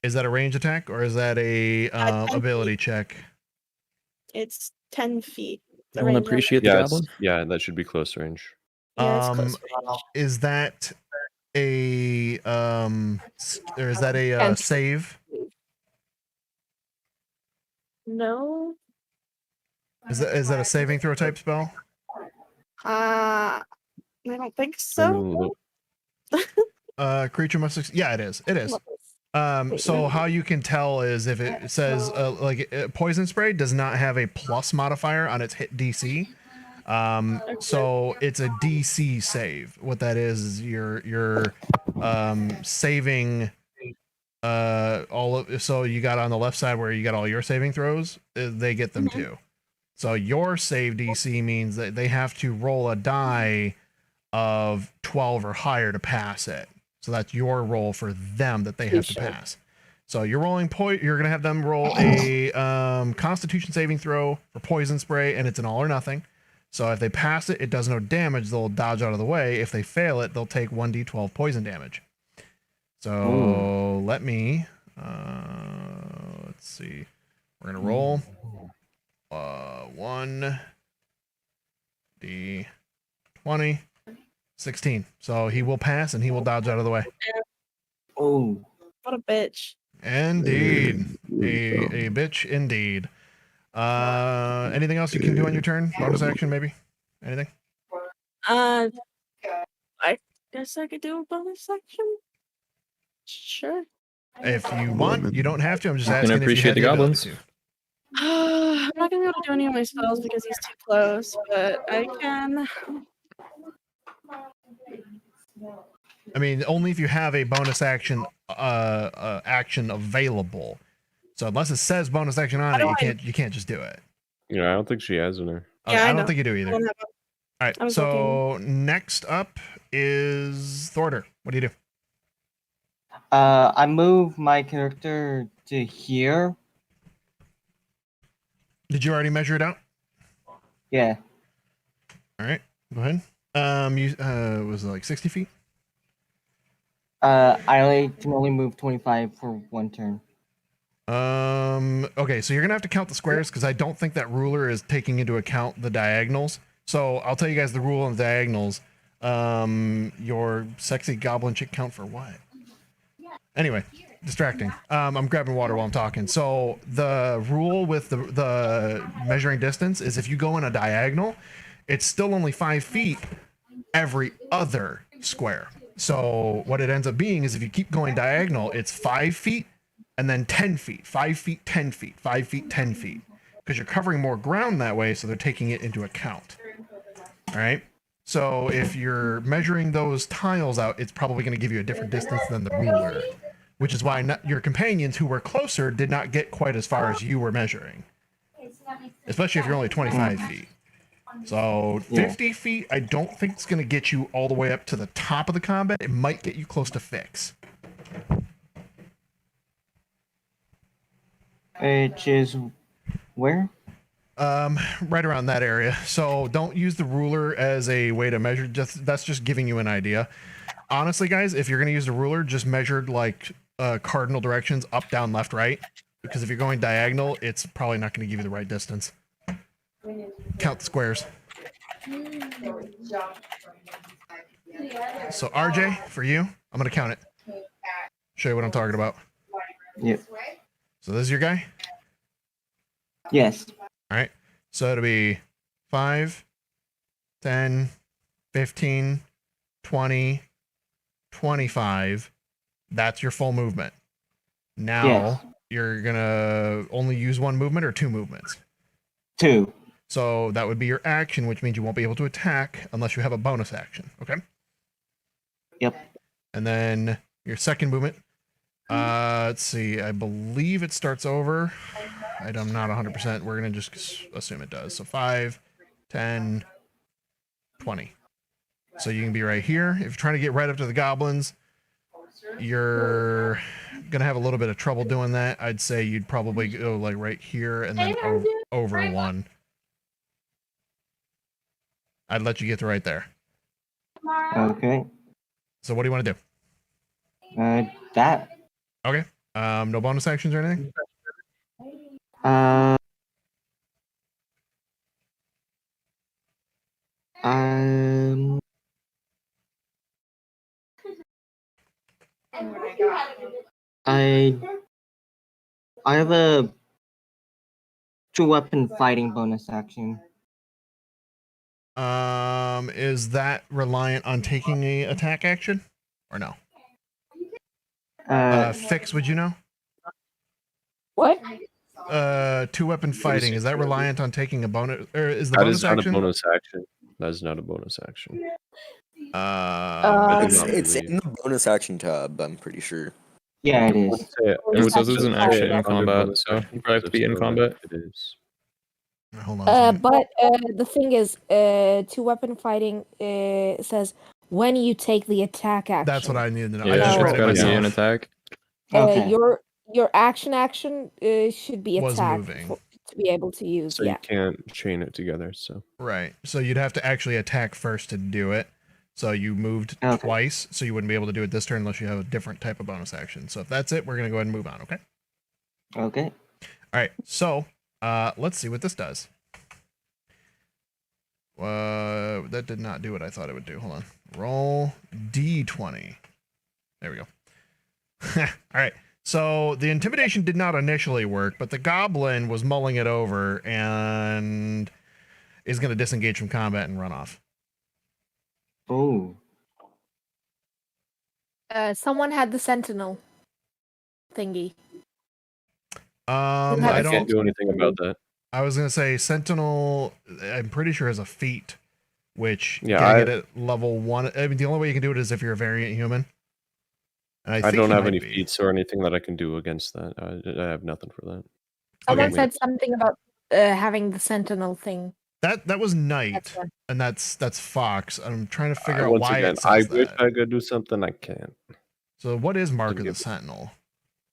Is that a range attack or is that a 10 ability feet. check? It's 10 feet. I want to appreciate the goblin. Yeah, that should be close range. Yeah, it's close range. Is that a or is that a And- save? No. Is that a saving throw type spell? I don't think so. Creature must. Yeah, it is. It is. So how you can tell is if it says poison spray does not have a plus modifier on its hit DC. So it's a DC save. What that is you're saving all of, so you got on the left side where you got all your saving throws, they get them too. So your save DC means that they have to roll a die of 12 or higher to pass it. So that's your roll for them that they have to pass. So you're rolling you're gonna have them roll a Constitution saving throw for poison spray, and it's an all or nothing. So if they pass it, it does no damage. They'll dodge out of the way. If they fail it, they'll take 1d12 poison damage. So let me let's see. We're gonna roll 1d20. 16. So he will pass and he will dodge out of the way. Oh, What a bitch. Indeed. A bitch indeed. Anything else you can do on your turn? Bonus action, maybe? Anything? I guess I could do a bonus action. Sure. If you want, you don't have to. I'm just I'm asking gonna if you appreciate had the the ability goblins. to. I'm not gonna be able to do any of my spells because he's too close, but I can. I mean, only if you have a bonus action action available. So unless it says bonus action on it, you can't just do it. Yeah, I don't think she has in her. Okay, Yeah, I I don't know. think you do either. I All don't have right. I was So next up is Thorder. What do you do? I move my character to here. Did you already measure it out? Yeah. All right. Go ahead. You was it like 60 feet? I can only move 25 for one turn. Okay, so you're gonna have to count the squares because I don't think that ruler is taking into account the diagonals. So I'll tell you guys the rule on the diagonals. Your sexy goblin chick count for what? Anyway, distracting. I'm grabbing water while I'm talking. So the rule with the measuring distance is if you go in a diagonal, it's still only 5 feet every other square. So what it ends up being is if you keep going diagonal, it's 5 feet and then 10 feet, 5 feet, 10 feet, 5 feet, 10 feet, because you're covering more ground that way. So they're taking it into account. All right. So if you're measuring those tiles out, it's probably going to give you a different distance than the ruler, which is why your companions who were closer did not get quite as far as you were measuring, especially if you're only 25 feet. So 50 feet, I don't think it's going to get you all the way up to the top of the combat. It might get you close to fix. Which is where? Right around that area. So don't use the ruler as a way to measure. That's just giving you an idea. Honestly, guys, if you're going to use the ruler, just measure like cardinal directions, up, down, left, right. Because if you're going diagonal, it's probably not going to give you the right distance. Count the squares. So RJ, for you, I'm going to count it. Show you what I'm talking about. Yep. So this is your guy? Yes. All right. So it'll be 5, 10, 15, 20, 25. That's your full movement. Now Yes. you're gonna only use one movement or two movements. 2. So that would be your action, which means you won't be able to attack unless you have a bonus action. Okay. Yep. And then your second movement. Let's see. I believe it starts over. I'm not 100%. We're gonna just assume it does. So 5, 10, 20. So you can be right here. If you're trying to get right up to the goblins, you're gonna have a little bit of trouble doing that. I'd say you'd probably go like right here and then over one. I'd let you get to right there. Okay. So what do you want to do? That. Okay. No bonus actions or anything? Um. I have a 2-weapon fighting bonus action. Is that reliant on taking a attack action or no? Fix, would you know? What? 2-weapon fighting, is that reliant on taking a bonus, or is the That bonus is not action? a bonus action. That is not a bonus action. I do not It's in believe. the bonus action tab, I'm pretty sure. Yeah, it It would is. say- It would says it's just an say action in under combat, bonus so action you probably have to be in so, like, combat. It is. Hold on a second. But the thing is, 2-weapon fighting says when you take the attack action. That's what I needed to know. Yeah, I just So- read it gotta be myself. an attack. Okay. Your action should be Was attack moving. to be able to use. So Yeah. you can't chain it together. So Right. So you'd have to actually attack first to do it. So you moved Okay. twice, so you wouldn't be able to do it this turn unless you have a different type of bonus action. So if that's it, we're gonna go ahead and move on, okay? Okay. All right. So let's see what this does. That did not do what I thought it would do. Hold on. Roll D20. There we go. All right. So the intimidation did not initially work, but the goblin was mulling it over and is going to disengage from combat and run off. Oh. Someone had the sentinel thingy. I I don't can't do anything about that. I was gonna say Sentinel. I'm pretty sure has a feat, which Yeah, getting it at level 1. I mean, the only way you can do it is if you're a variant human. And I think don't he have might any be. feats or anything that I can do against that. I have nothing for that. Someone Okay. said something about having the sentinel thing. That was Knight, That's one. and that's Fox. I'm trying to figure out Once why again, it I says wish that. I could do something. I can't. So what is Mark of Doesn't the give me- Sentinel?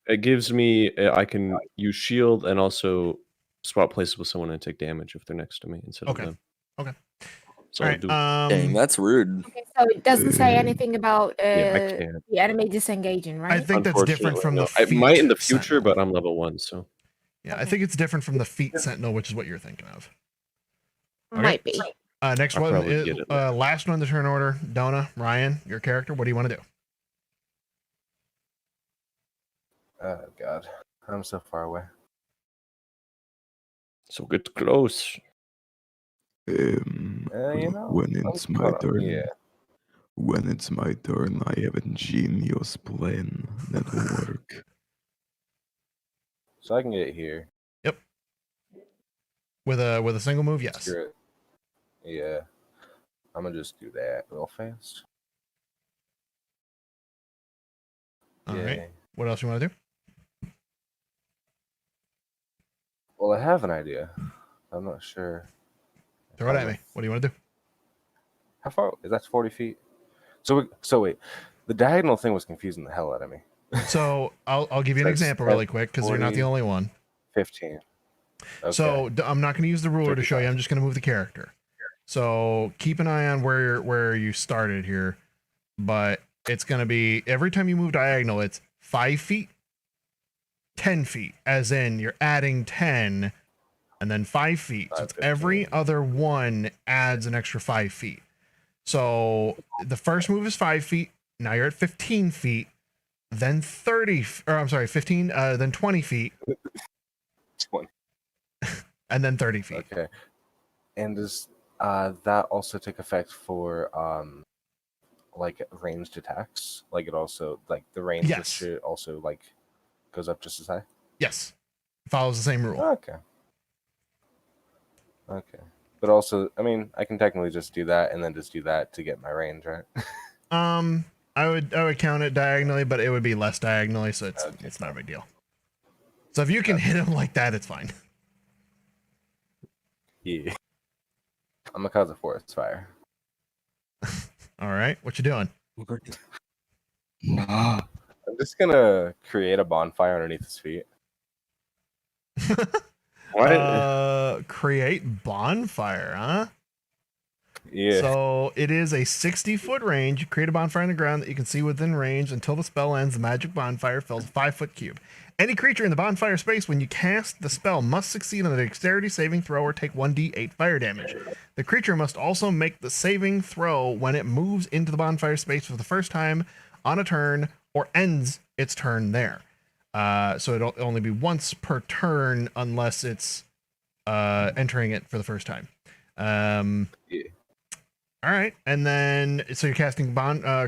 It gives me. I can use shield and also swap places with someone and take damage if they're next to me instead Okay. of them. Okay. So All I'll right. do. Dang, that's rude. Okay, so it doesn't say anything about Yeah, I can't. the enemy disengaging, right? I think that's different Unfortunately, from no. the I feat might in the future, Sentinel. but I'm level 1, so Yeah, I think it's different from the feat Sentinel, which is what you're thinking of. Okay. Might be. Next I'll one probably is get it. last one in the turn order. Donna, Ryan, your character. What do you want to do? Oh God, I'm so far away. so get close. You know, When I'm it's my gonna- turn. Yeah. When it's my turn, I have a genius plan that will work. So I can get here. Yep. With a single move, yes. Screw it. Yeah. I'm gonna just do that real fast. All right. Yay. What else you want to do? Well, I have an idea. I'm not sure. Throw it at me. What do you want to do? How far is that? 40 feet. So wait, the diagonal thing was confusing the hell out of me. So I'll give you an It's like example really quick because you're not the 40, only one. 15. Okay. So I'm not going to use the ruler to show you. 35. I'm just going to move the character. So keep an eye on where you started here, but it's going to be every time you move diagonal, it's 5 feet, 10 feet, as in you're adding 10, and then 5 feet. So it's every other one adds an extra 5 feet. So the first move is 5 feet. Now you're at 15 feet, then 15, then 20 feet, 20. and then 30 feet. Okay. And does that also take effect for like ranged attacks? Like it also like the range Yes. should also like goes up just as high. Yes, follows the same rule. Okay. Okay. But also, I mean, I can technically just do that and then just do that to get my range, right? I would count it diagonally, but it would be less diagonally, so it's not a big deal. So if you can hit him like that, it's fine. Yeah. I'm gonna cause a forest fire. All right, what you doing? I'm just gonna create a bonfire underneath his feet. Create bonfire, huh? Yeah. So it is a 60-foot range. You create a bonfire on the ground that you can see within range. Until the spell ends, the magic bonfire fills a 5-foot cube. Any creature in the bonfire space when you cast the spell must succeed on a dexterity saving throw or take 1d8 fire damage. The creature must also make the saving throw when it moves into the bonfire space for the first time on a turn or ends its turn there. So it'll only be once per turn unless it's entering it for the first time. Yeah. All right, and then so you're casting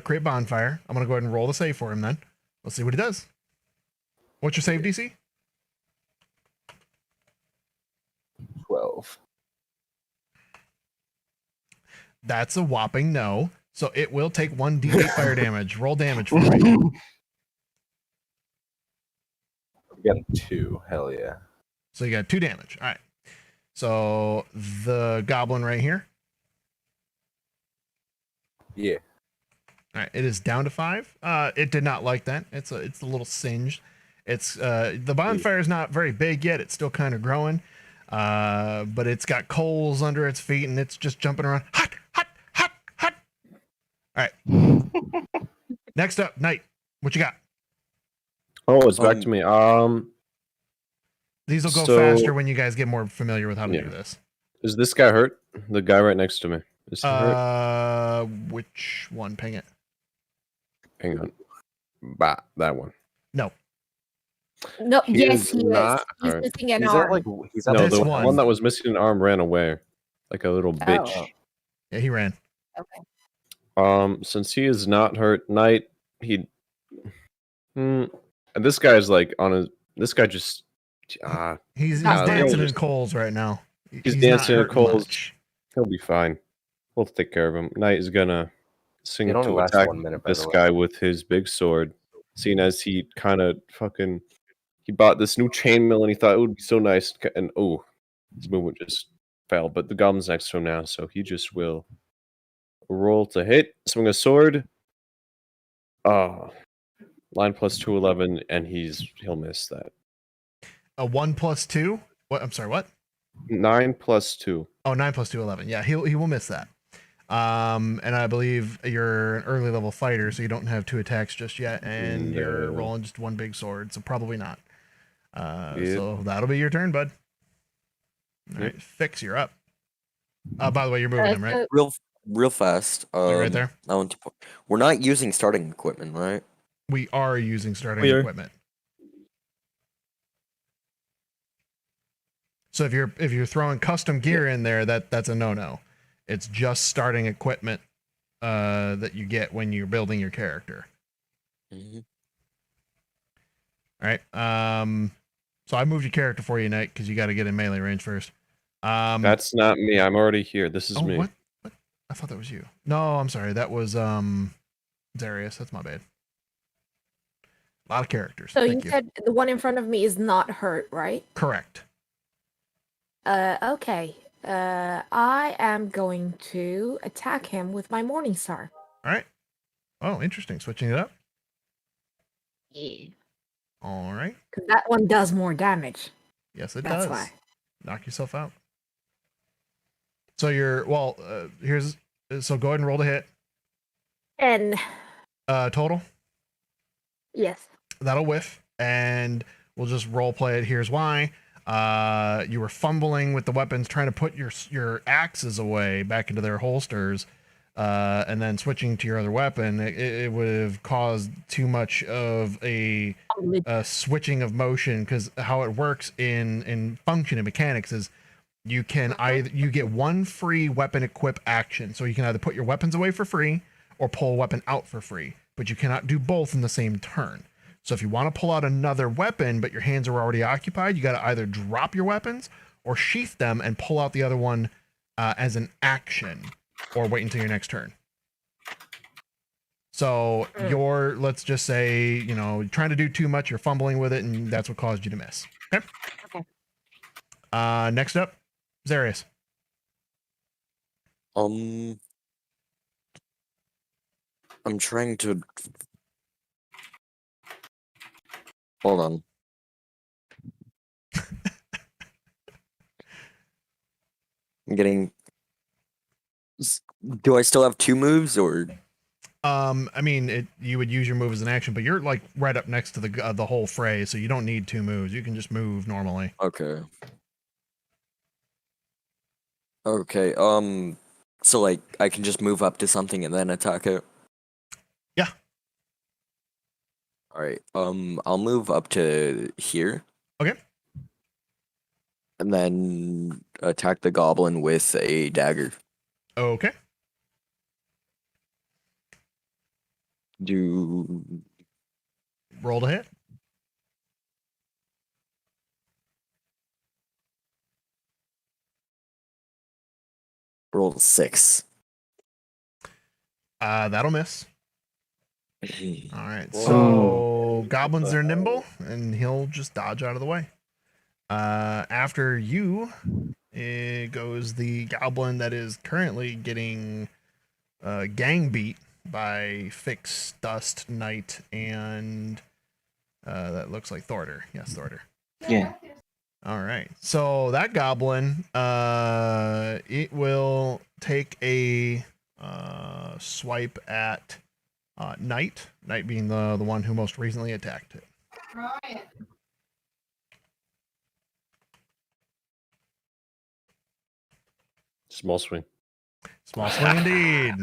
create bonfire. I'm gonna go ahead and roll the save for him. Then let's see what he does. What's your save DC? 12. That's a whopping no. So it will take 1d8 fire damage. Roll damage for me. We got a 2. Hell yeah. So you got 2 damage. All right. So the goblin right here. Yeah. All right. It is down to 5. It did not like that. It's a little singed. It's the bonfire is not very big yet. It's still kind of growing. But it's got coals under its feet and it's just jumping around. Hot, hot, hot, hot. All right. Next up, Knight. What you got? Oh, it's back to me. These will go faster when you guys get more familiar with how to do this. Is this guy hurt? The guy right next to me. Is he hurt? Which one? Ping it. Hang on. Bah, that one. No. No, He yes, is he is. not He's hurt. missing an He's arm. at like he's at No, like the one. one that was missing an arm ran away. Like a little bitch. Oh. Yeah, he ran. Okay. Since he is not hurt, Knight, and this guy's like on his. This guy just. He's Not dancing in just- coals right now. He's not dancing in hurting coals. much. He'll be fine. We'll take care of him. Knight is gonna sing It only to lasts attack 1 minute, by this the way. guy with his big sword. Seeing as he kind of he bought this new chainmail and he thought it would be so nice. And his movement just fell. But the goblin's next to him now, so he just will roll to hit, swing a sword. Line +2, 11, and he'll miss that. A 1 + 2. What? I'm sorry. What? 9 + 2. Oh, 9 + 2, 11. Yeah, he will miss that. And I believe you're an early level fighter, so you don't have 2 attacks just yet, and you're No. rolling just 1 big sword, so probably not. Yep. So that'll be your turn, bud. All right, Fix, you're up. By the way, you're moving him, right? Real fast. Right there. I want to. We're not using starting equipment, right? We are using starting We are. equipment. So if you're throwing custom gear in there, that's a no-no. It's just starting equipment that you get when you're building your character. Mm-hmm. All right. So I moved your character for you, Knight, because you got to get in melee range first. That's not me. I'm already here. This is me. What? I thought that was you. No, I'm sorry. That was Darius. That's my bad. A lot of characters. So Thank you said the one in front of me is not hurt, right? Correct. Okay. I am going to attack him with my Morning Star. All right. Oh, interesting. Switching it up. Yeah. All right. Because that one does more damage. Yes, it That's does. why. Knock yourself out. So so go ahead and roll to hit. And Total. yes. That'll whiff, and we'll just role play it. Here's why. You were fumbling with the weapons, trying to put your axes away back into their holsters, and then switching to your other weapon. It would have caused too much of a switching of motion, because how it works in function and mechanics is you can you get 1 free weapon equip action, so you can either put your weapons away for free or pull a weapon out for free, but you cannot do both in the same turn. So if you want to pull out another weapon, but your hands are already occupied, you got to either drop your weapons or sheath them and pull out the other one as an action, or wait until your next turn. So you're, let's just say, you know, trying to do too much, you're fumbling with it, and that's what caused you to miss. Okay. Okay. Next up, Zarius. I'm trying to hold on. I'm getting. Do I still have 2 moves or? I mean, you would use your move as an action, but you're like right up next to the whole fray, so you don't need 2 moves. You can just move normally. Okay. Okay. So like I can just move up to something and then attack it. Yeah. All right. I'll move up to here. Okay. And then attack the goblin with a dagger. Okay. Roll to hit. Roll 6. That'll miss. All right. Whoa. So goblins are nimble, and he'll just dodge out of the way. After you, it goes the goblin that is currently getting gang beat by Fix, Dust, Knight, and that looks like Thorder. Yes, Thorder. Yeah. All right. So that goblin, it will take a swipe at Knight. Knight being the one who most recently attacked it. Small swing. Small swing indeed.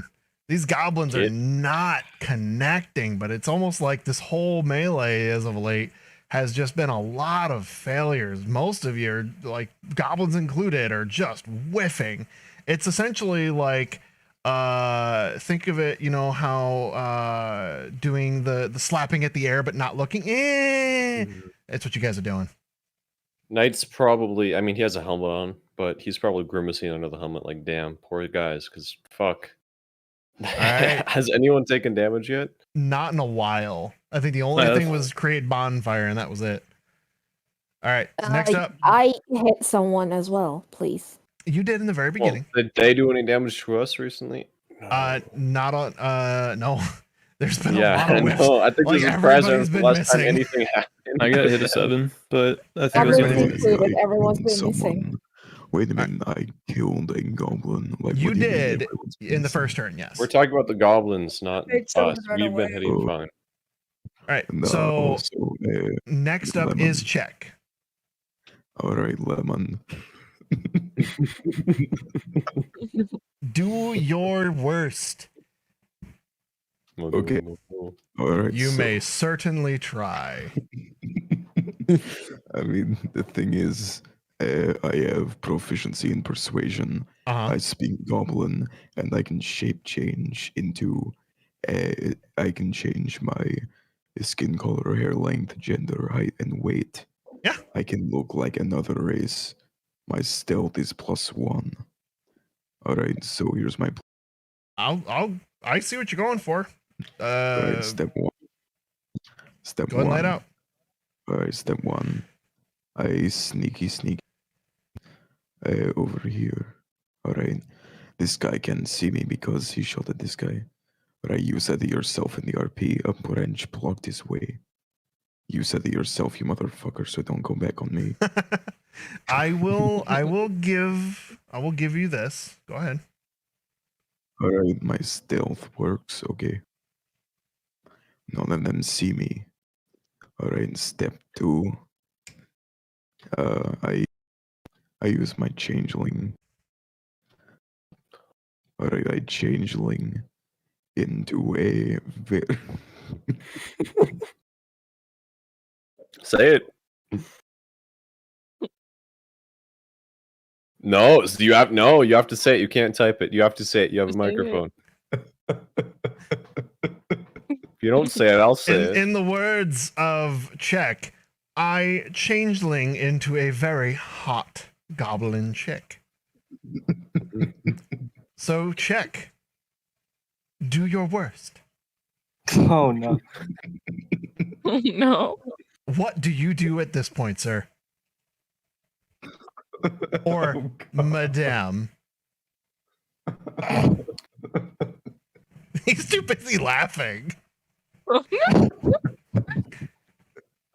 These goblins are not connecting, but it's almost like this whole melee as of late has just been a lot of failures. Most of you, like goblins included, are just whiffing. It's essentially like think of it, you know how doing the slapping at the air but not looking. It's what you guys are doing. Knight's probably, I mean, he has a helmet on, but he's probably grimacing under the helmet like, damn, poor guys, because fuck. All right. Has anyone taken damage yet? Not in a while. I think the only thing was create bonfire, and that was it. All right. Next up. I hit someone as well, please. You did in the very beginning. Well, did they do any damage to us recently? Not on. No. There's been a Yeah, lot of whiffs. no, I think Like, this is everybody's present been the last time missing. anything happened. I got hit a 7, but I think it was Everyone's only included. Everyone's been missing. Wait a minute, I killed a goblin. Like, You what do mean did everyone's in the missing? first turn, yes. We're talking about the goblins, not It's over us. right We've away. been hitting Oh. fine. All right. And, So also, next up lemon. is check. All right, lemon. Do your worst. Okay. All right. You so- may certainly try. I mean, the thing is, I have proficiency in persuasion. I speak goblin, and I can shape change into. I can change my skin color, hair length, gender, height, and weight. Yeah. I can look like another race. My stealth is +1. All right, so here's my. I see what you're going for. All right, step 1. Step Go ahead and 1. lay it out. All right, step 1. I sneaky over here. All right, this guy can see me because he shot at this guy. But you said it yourself in the RP. A branch blocked his way. You said it yourself, you motherfucker. So don't go back on me. I will give you this. Go ahead. All right, my stealth works. Okay. None of them see me. All right, step 2. I use my changeling. All right, I changeling into a. Say it. No, you have to say it. You can't type it. You have to say it. You have a Just say it. microphone. If you don't say it, I'll say it. In the words of Check, I changeling into a very hot goblin chick. So Check, do your worst. Oh no. No. What do you do at this point, sir? Or madame? He's too busy laughing.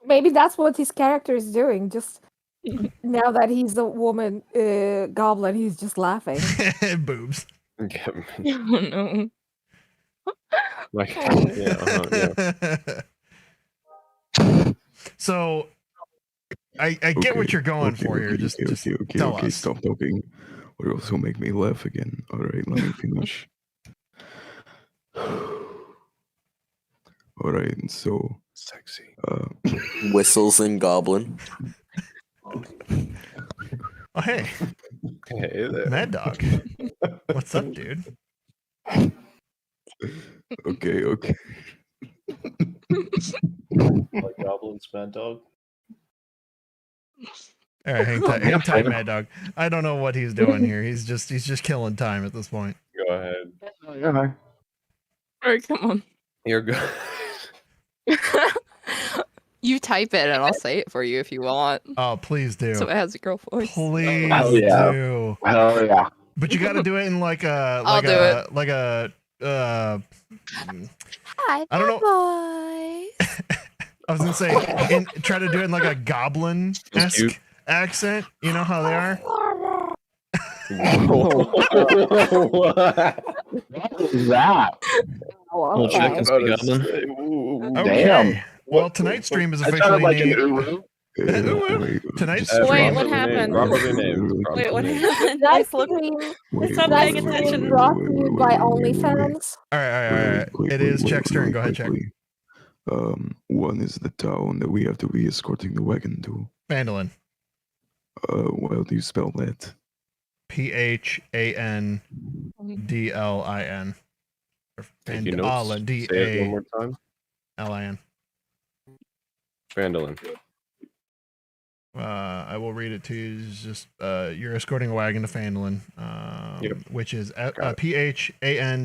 Maybe that's what his character is doing. Just now that he's a woman goblin, he's just laughing. Boobs. Yeah, Oh no. like, yeah. So I get what you're going for here. Just tell us. Stop talking. Or you'll also make me laugh again. All right, let me finish. All right, so sexy. Whistles and goblin. Oh hey, Hey there. Mad Dog. What's up, dude? Okay. Like goblins, Mad Dog. All right, hang tight, Mad Dog. I don't know what he's doing here. He's just killing time at this point. Go ahead. All right, come on. You're good. You type it and I'll say it for you if you want. Oh, please do. So it has a girl voice. Please do. Hell yeah. But you got to do it in like a I'll do it. like a Hi, I don't know. boys. I was gonna say try to do it in like a goblin-esque accent. You know how they are. What is that? Well, check and speak goblin. Okay. Damn. Well, tonight's stream is That officially sounded like an named. uru. Tonight's Wait, stream. what happened? Robert your name. Wait, what happened? That I stopped paying attention. brought to you by OnlyFans. All right. It is Check's turn. Go ahead, Check. One is the town that we have to be escorting the wagon to. Phandelver. How do you spell that? Phandlin. Taking notes. Say it one more time. Lin. Phandalin. I will read it to you. It's just you're escorting a wagon to Phandalin, which is Phandalin.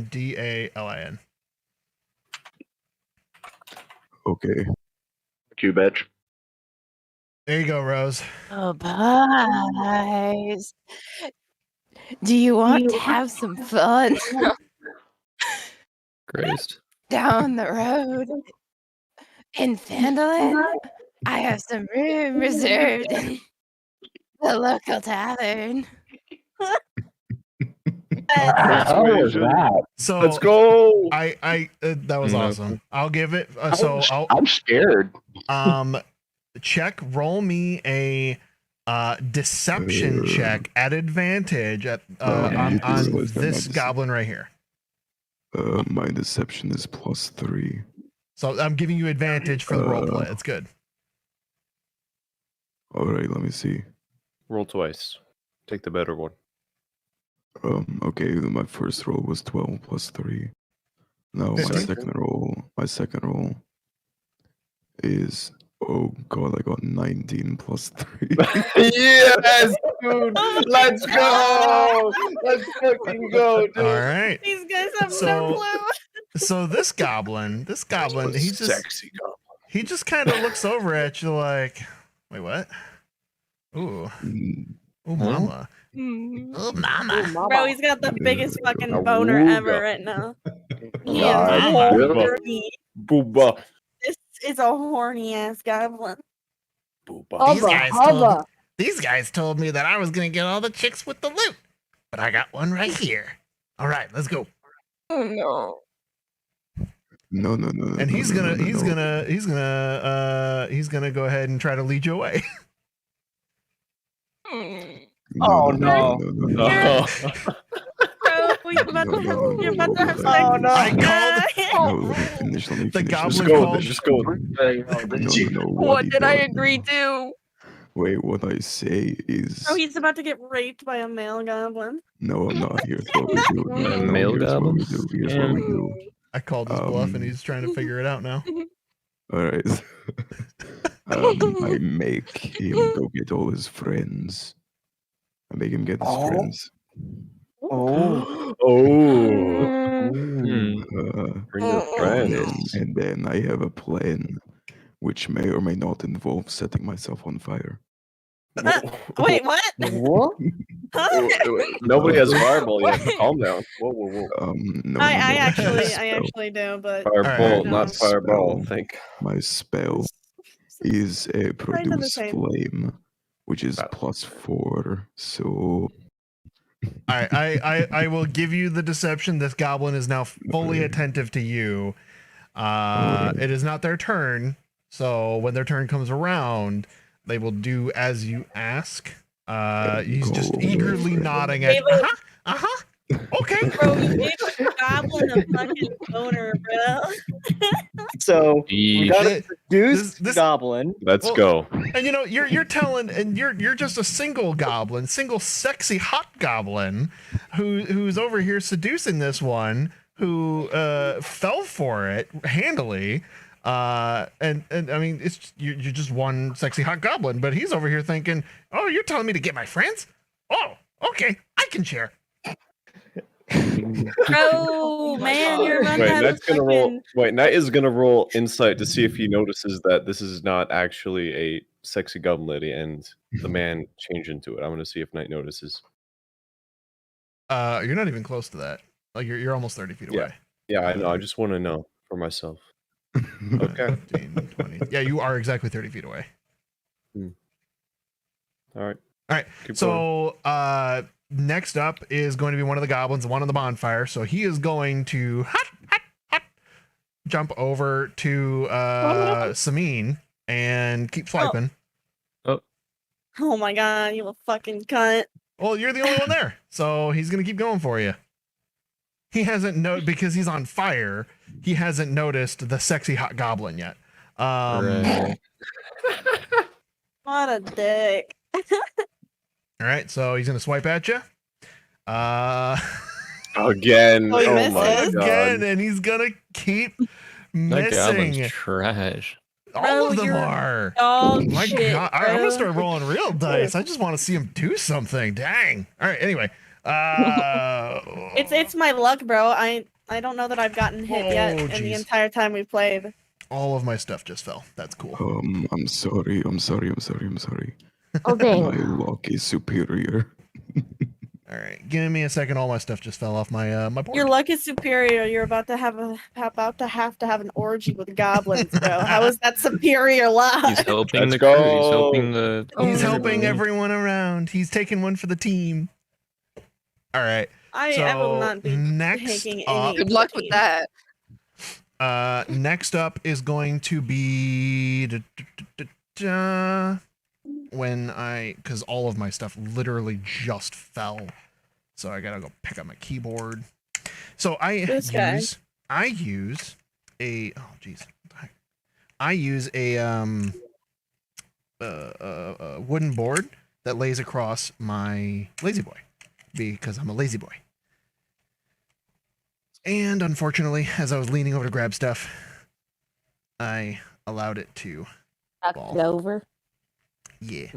Okay. You bitch. There you go, Rose. Oh, boys. Do you want to have some fun Grazed. down the road in Phandalin? I have some room reserved in the local tavern. So let's go. I that was awesome. I'll give it. I'm scared. Check. Roll me a deception check at advantage on this goblin right here. My deception is +3. So I'm giving you advantage for the roleplay. It's good. All right, let me see. Roll twice. Take the better one. Okay, my first roll was 12 +3. Now my second roll is, oh god, I got 19 +3. Yes, dude. Let's go. Let's fucking go, dude. All right. These guys have no clue. So this goblin, he's just sexy goblin. He just kind of looks over at you like, wait, what? Ooh, mama. Oh, mama. Bro, he's got the biggest fucking boner ever right now. He is horny. Booba. This is a horny ass goblin. These guys told me that I was gonna get all the chicks with the loot, but I got one right here. All right, let's go. Oh no. No. And he's gonna go ahead and try to lead you away. Oh no. Bro, you're about to have sex. Oh no. I called No, let me finish. the goblin called. Just go. What did I agree to? Wait, what I say is... Oh, he's about to get raped by a male goblin. No, I'm not. Here's what we do. A male goblin? Here's what we do. I called his bluff, and he's trying to figure it out now. All right. I make him go get all his friends. I make him get his friends. Oh. Oh. Bring your And friends. then I have a plan, which may or may not involve setting myself on fire. Wait, what? What? Huh? Nobody has fireball yet. Calm down. Whoa. No, I Spell. actually do, but Firebolt, no. not fireball. Spell. Think. My spell is a Kind of the produce same. flame, which is +4. So I will give you the deception. This goblin is now fully attentive to you. It is not their turn, so when their turn comes around, they will do as you ask. He's just eagerly nodding at. Okay. Bro, you gave a goblin a fucking boner, bro. So we got a seduced this goblin. Let's go. And you're telling, and you're just a single goblin, single sexy hot goblin, who's over here seducing this one who fell for it handily. And I mean, you're just one sexy hot goblin, but he's over here thinking, oh, you're telling me to get my friends? Oh, okay, I can share. Bro, man, you're about to have a fucking... Knight is gonna roll insight to see if he notices that this is not actually a sexy goblin lady and the man changed into it. I'm gonna see if Knight notices. You're not even close to that. Like you're almost 30 feet away. Yeah, I know. I just want to know for myself. Okay. 15, 20. Yeah, you are exactly 30 feet away. All right. All right. Keep So next up is going to be one of the goblins, the one on the bonfire. So he is going to jump over to Sameen and keep swiping. Oh my god, you a fucking cunt. Well, you're the only one there, so he's gonna keep going for you. He hasn't noticed because he's on fire. He hasn't noticed the sexy hot goblin yet. What a dick. All right, so he's gonna swipe at you. Again. Oh, he Oh misses? my Again, god. and he's gonna keep That goblin's missing. trash. All of them you're are. dog My shit, God, I'm bro. gonna start rolling real dice. I just want to see him do something. Dang. All right. Anyway, It's my luck, bro. I don't know that I've gotten hit yet in the jeez. entire time we've played. all of my stuff just fell. That's cool. I'm sorry. Oh, dang. My luck is superior. All right, give me a second. All my stuff just fell off my my board. Your luck is superior. You're about to have an orgy with goblins, bro. How is that superior luck? He's helping Let's the crew. He's go. helping the. He's helping everyone around. He's taking one for the team. All right. I will not be next taking up, any. Good luck with that. next up is going to be when because all of my stuff literally just fell, so I gotta go pick up my keyboard. So I use a wooden board that lays across my lazy boy because I'm a lazy boy. And unfortunately, as I was leaning over to grab stuff, I allowed it to fall. Knocked it over. Yeah.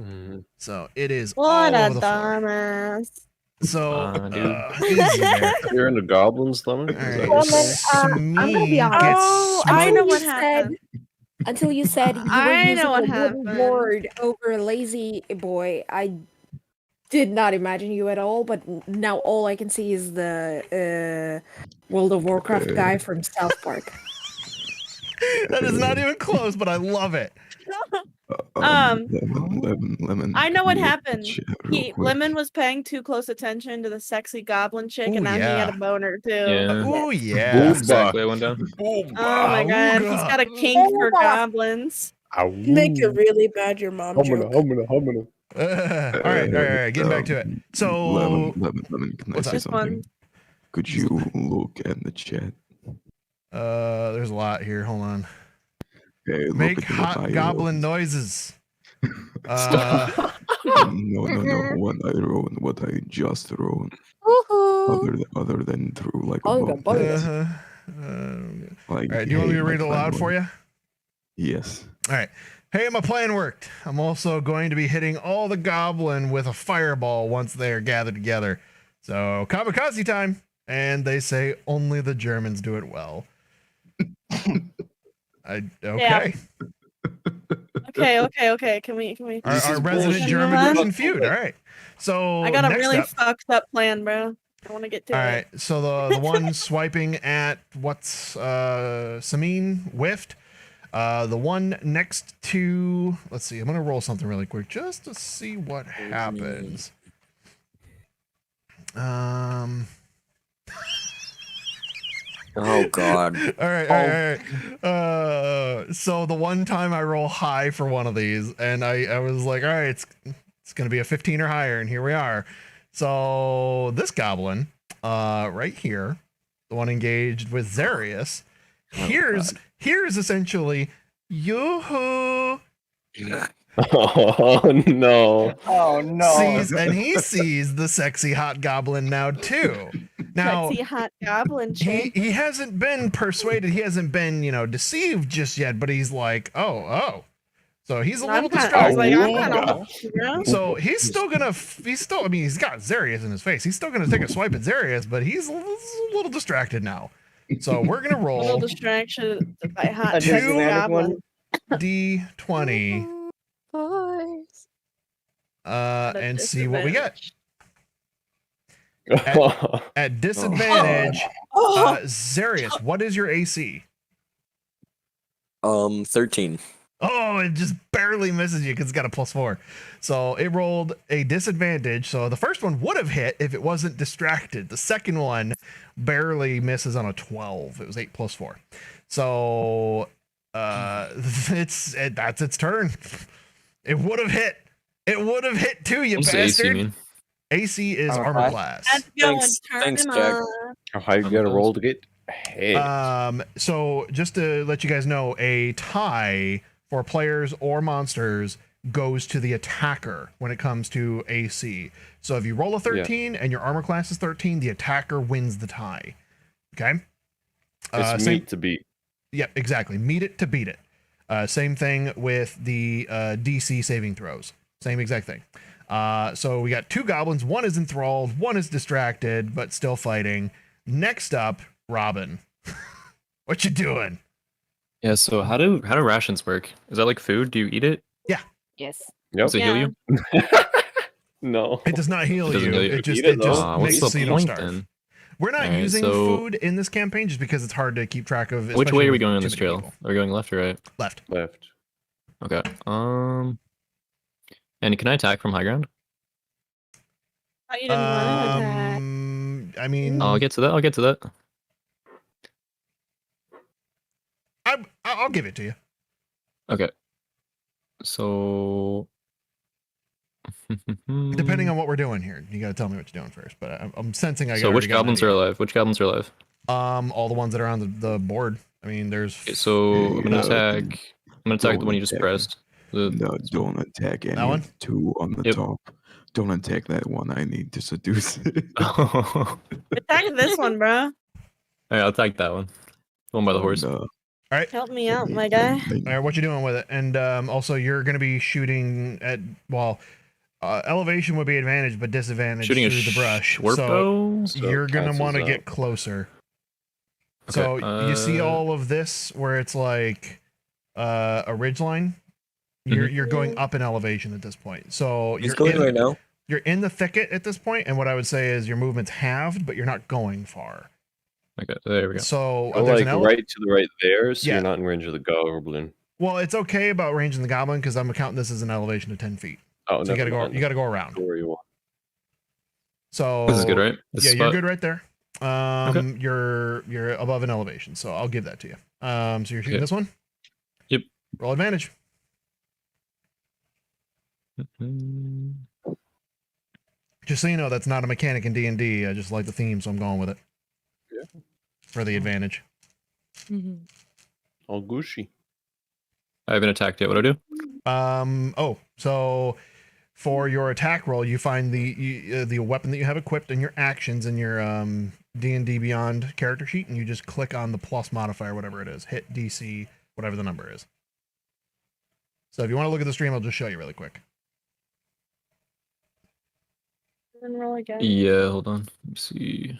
So it is What all a over the floor. dumbass. So Easy there. You're into goblins, Lemon? Alright, I'm gonna be honest. Oh, I know what happened. Until you said you were I using know what a wooden happened. board over a lazy boy, I did not imagine you at all. But now all I can see is the World of Warcraft guy from South Park. That is not even close, but I love it. Lemon. I know what look at happened. chat real quick. Lemon was paying too close attention to the sexy goblin chick, Ooh, and now he yeah. had a boner too. Yeah. Oh yeah. That's exactly what went down. Oh my god, he's got a kink for goblins. Make it really bad your mom joke. All right. Getting back to it. So Lemon, can I what's say up? something? Could you look at the chat? There's a lot here. Hold on. Okay, look Make at what hot I goblin noises. No. What I just wrote. Woohoo! Other than through like a Bunga, bump. bunga. All right, do you want me to read it aloud for you? Yes. All right. Hey, my plan worked. I'm also going to be hitting all the goblin with a fireball once they are gathered together. So, kamikaze time. And they say only the Germans do it well. Okay. Okay. Can we? Our resident German Russian feud. All right. So I got a next really up, fucked up plan, bro. I want to get to all it. right. So the one swiping at what's Samin whiffed. The one next to, let's see, I'm gonna roll something really quick just to see what happens. Oh God. All right. So the one time I roll high for one of these, and I was like, all right, it's gonna be a 15 or higher, and here we are. So this goblin, right here, the one engaged with Zarius, here's essentially yoo-hoo. Oh no. Oh no. He sees the sexy hot goblin now too. Now Sexy hot goblin chick. he hasn't been persuaded, he hasn't been, deceived just yet, but he's like, oh. So he's a little distracted. So he's got Zarius in his face. He's still gonna take a swipe at Zarius, but he's a little distracted now. So we're gonna roll A little distraction by hot A sexy disadvantage goblin. D20 and see what we get. At disadvantage, Zarius, what is your AC? 13. Oh, it just barely misses you because it's got a +4. So it rolled a disadvantage. So the first one would have hit if it wasn't distracted. The second one barely misses on a 12. It was 8 + 4. So that's its turn. It would have hit. It would have hit too, you What's bastard. AC mean? AC is armor class. Let's go and turn him on. How high you gotta roll to get hit? So just to let you guys know, a tie for players or monsters goes to the attacker when it comes to AC. So if you roll a 13 and your armor class is 13, the attacker wins the tie. Okay? It's meet to beat. Yep, exactly. Meet it to beat it. Same thing with the DC saving throws. Same exact thing. So we got two goblins. One is enthralled. One is distracted, but still fighting. Next up, Robin. What you doing? Yeah, so how do rations work? Is that like food? Do you eat it? Yeah. Yes. Yep. Does it heal you? No. It does not heal doesn't you. heal you. It just, Eat it, it just though. makes What's it so the you don't point starve. then? We're not Alright, using so- food in this campaign just because it's hard to keep track of. Which especially way are we with going on too this many trail? people. Are we going left or right? Left. Left. Okay. And can I attack from high ground? Oh, you didn't want to attack. I mean, I'll get to that. I'll give it to you. Okay. So Depending on what we're doing here, you got to tell me what you're doing first. But I'm sensing I got. So which goblins are alive? Which goblins are alive? All the ones that are on the board. I mean, there's. Okay, so I'm gonna attack. I'm gonna attack the one you just attack pressed. No, don't attack any one? of the two on the Yep. top. Don't attack that one. I need to seduce it. Alright, Attack this one, bro. I'll attack that one. The one by the horse. All right. Help me out, my guy. All right, what you doing with it? And also, you're going to be shooting at elevation would be advantage, but disadvantage Shooting a through the brush. short bow? So you're going to cancels want to out. get closer. Okay, So you see all of this where it's like a ridge line. You're going up in elevation at this point. So He's going right now. You're in the thicket at this point, and what I would say is your movement's halved, but you're not going far. Okay, there we go. So Go there's like an right to the right there, so Yeah. you're not in range of the goblin. Well, it's okay about ranging the goblin because I'm counting this as an elevation of 10 feet. Oh, So you never gotta go. mind. You gotta go around. Go where you want. So This is good, right? This yeah, you're spot? good right there. You're above an elevation, so I'll give that to you. So you're shooting Okay. this one. Yep. Roll advantage. Mhm. Just so you know, that's not a mechanic in D&D. I just like the theme, so I'm going with it. Yeah. For the advantage. All gushy. I haven't attacked yet. What do I do? So for your attack roll, you find the weapon that you have equipped and your actions in your D&D Beyond character sheet, and you just click on the plus modifier, whatever it is, hit DC, whatever the number is. So if you want to look at the stream, I'll just show you really quick. And roll again. Yeah, hold on. Let me see.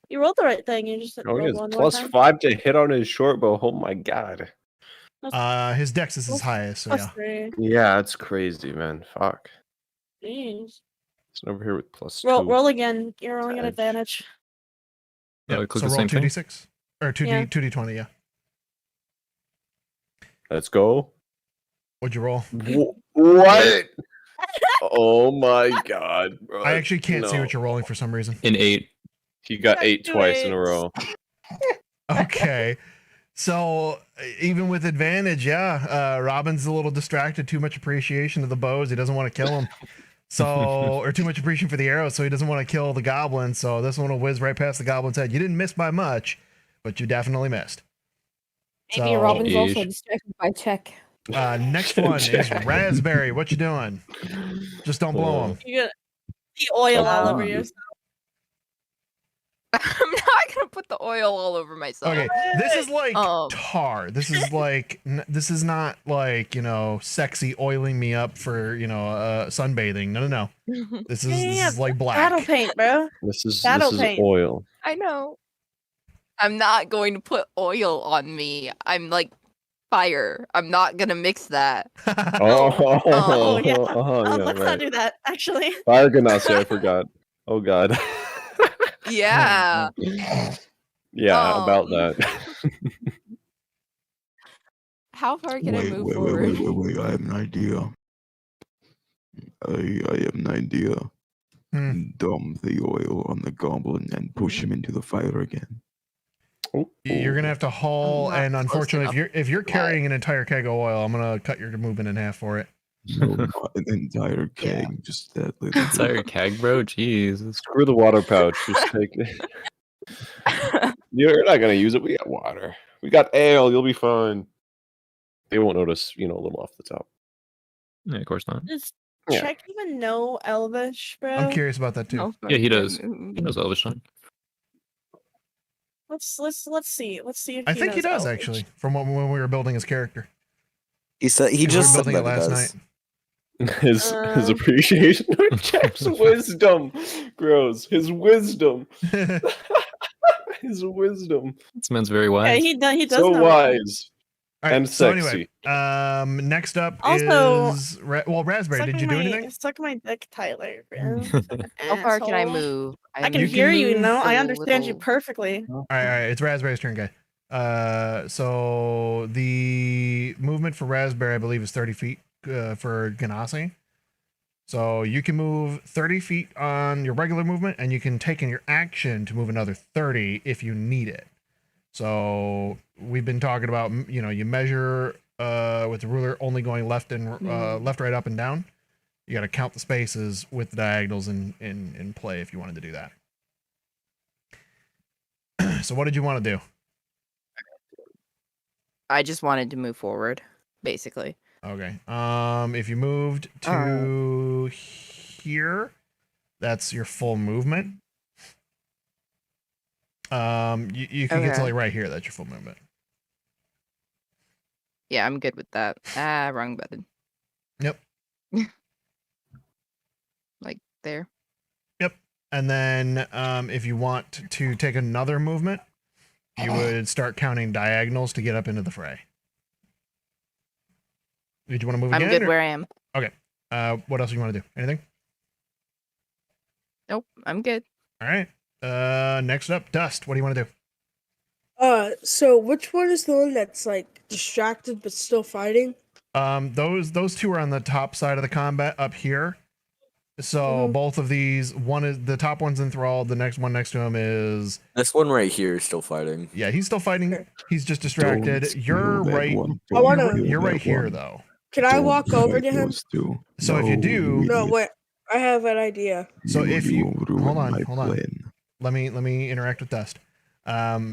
You rolled the right thing. You just Oh, he rolled has one more time. +5 to hit on his short bow. Oh my god. His dex is his highest, so yeah. +3. Yeah, that's crazy, man. Fuck. Jeez. It's over here with +2. Roll again. You're rolling an advantage. Yeah, click so the roll same thing? 2d6 or 2d20, yeah. Let's go. What'd you roll? What? Oh my god, bro. I actually can't see No. what you're rolling for some reason. An 8. He got 8 twice in a row. Okay. So even with advantage, yeah, Robin's a little distracted. Too much appreciation of the bows. He doesn't want to kill him. So, or too much appreciation for the arrows. So he doesn't want to kill the goblin. So this one will whiz right past the goblin's head. You didn't miss by much, but you definitely missed. Maybe So, Robin's also distracted by check. next one is Raspberry. What you doing? Just don't blow him. You get the oil all over yourself. I'm not gonna put the oil all over myself. Okay, this is like tar. This is like this is not like, you know, sexy oiling me up for, you know, sunbathing. No. This is like black. Battle paint, bro. This is paint. oil. I know. I'm not going to put oil on me. I'm like fire. I'm not gonna mix that. Oh yeah. yeah, Let's not do that. Actually. Fire Ganassi, I forgot. Oh god. Yeah. Yeah, about that. How far can I move wait, forward? wait, I have an idea. I have an idea. Dump the oil on the goblin and push him into the fire again. You're gonna have to haul, and unfortunately, if you're carrying an entire keg of oil, I'm gonna cut your movement in half for it. No, not an entire keg, just that little. Entire keg, bro. Jeez. Screw the water pouch. Just take it. You're not gonna use it. We got water. We got ale. You'll be fine. They won't notice, you know, a little off the top. Yeah, of course not. Does Yeah. Check even know Elvish, bro? I'm curious about that too. Yeah, he does. He knows Elvish tongue. Let's see. Let's see if I think he knows does Elvish. actually. From when we were building his character. He said he We just were said building it that he last does. night. His appreciation of Jack's wisdom grows. His wisdom. His wisdom. This man's very wise. Yeah, he does So know. wise. All right, And so sexy. anyway, next up Also, is Raspberry. Did you do anything? Suck my dick, Tyler. Bro. How far can I Asshole. move? I can You hear can you. move know, I a understand you little. perfectly. All right, it's Raspberry's turn, guy. So the movement for Raspberry, I believe, is 30 feet for Ganassi. So you can move 30 feet on your regular movement, and you can take in your action to move another 30 if you need it. So we've been talking about, you know, you measure with the ruler only going left and left, right, up, and down. You got to count the spaces with the diagonals in play if you wanted to do that. So what did you want to do? I just wanted to move forward, basically. Okay. If you moved to here, that's your full movement. You can get to Okay. like right here. That's your full movement. Yeah, I'm good with that. Wrong button. Yep. Like there. Yep. And then if you want to take another movement, you would start counting diagonals to get up into the fray. Did you want to move I'm again? good where I am. Okay. What else do you want to do? Anything? Nope, I'm good. All right. Next up, Dust. What do you want to do? So which one is the one that's like distracted but still fighting? Those two are on the top side of the combat up here. So both of these, one is the top one's enthralled. The next one next to him is This one right here is still fighting. yeah, he's still fighting. He's just distracted. You're right. I wanna- You're right here though. Can I walk over to him? So if you do, No, wait. I have an idea. so if you hold on. Let me interact with Dust.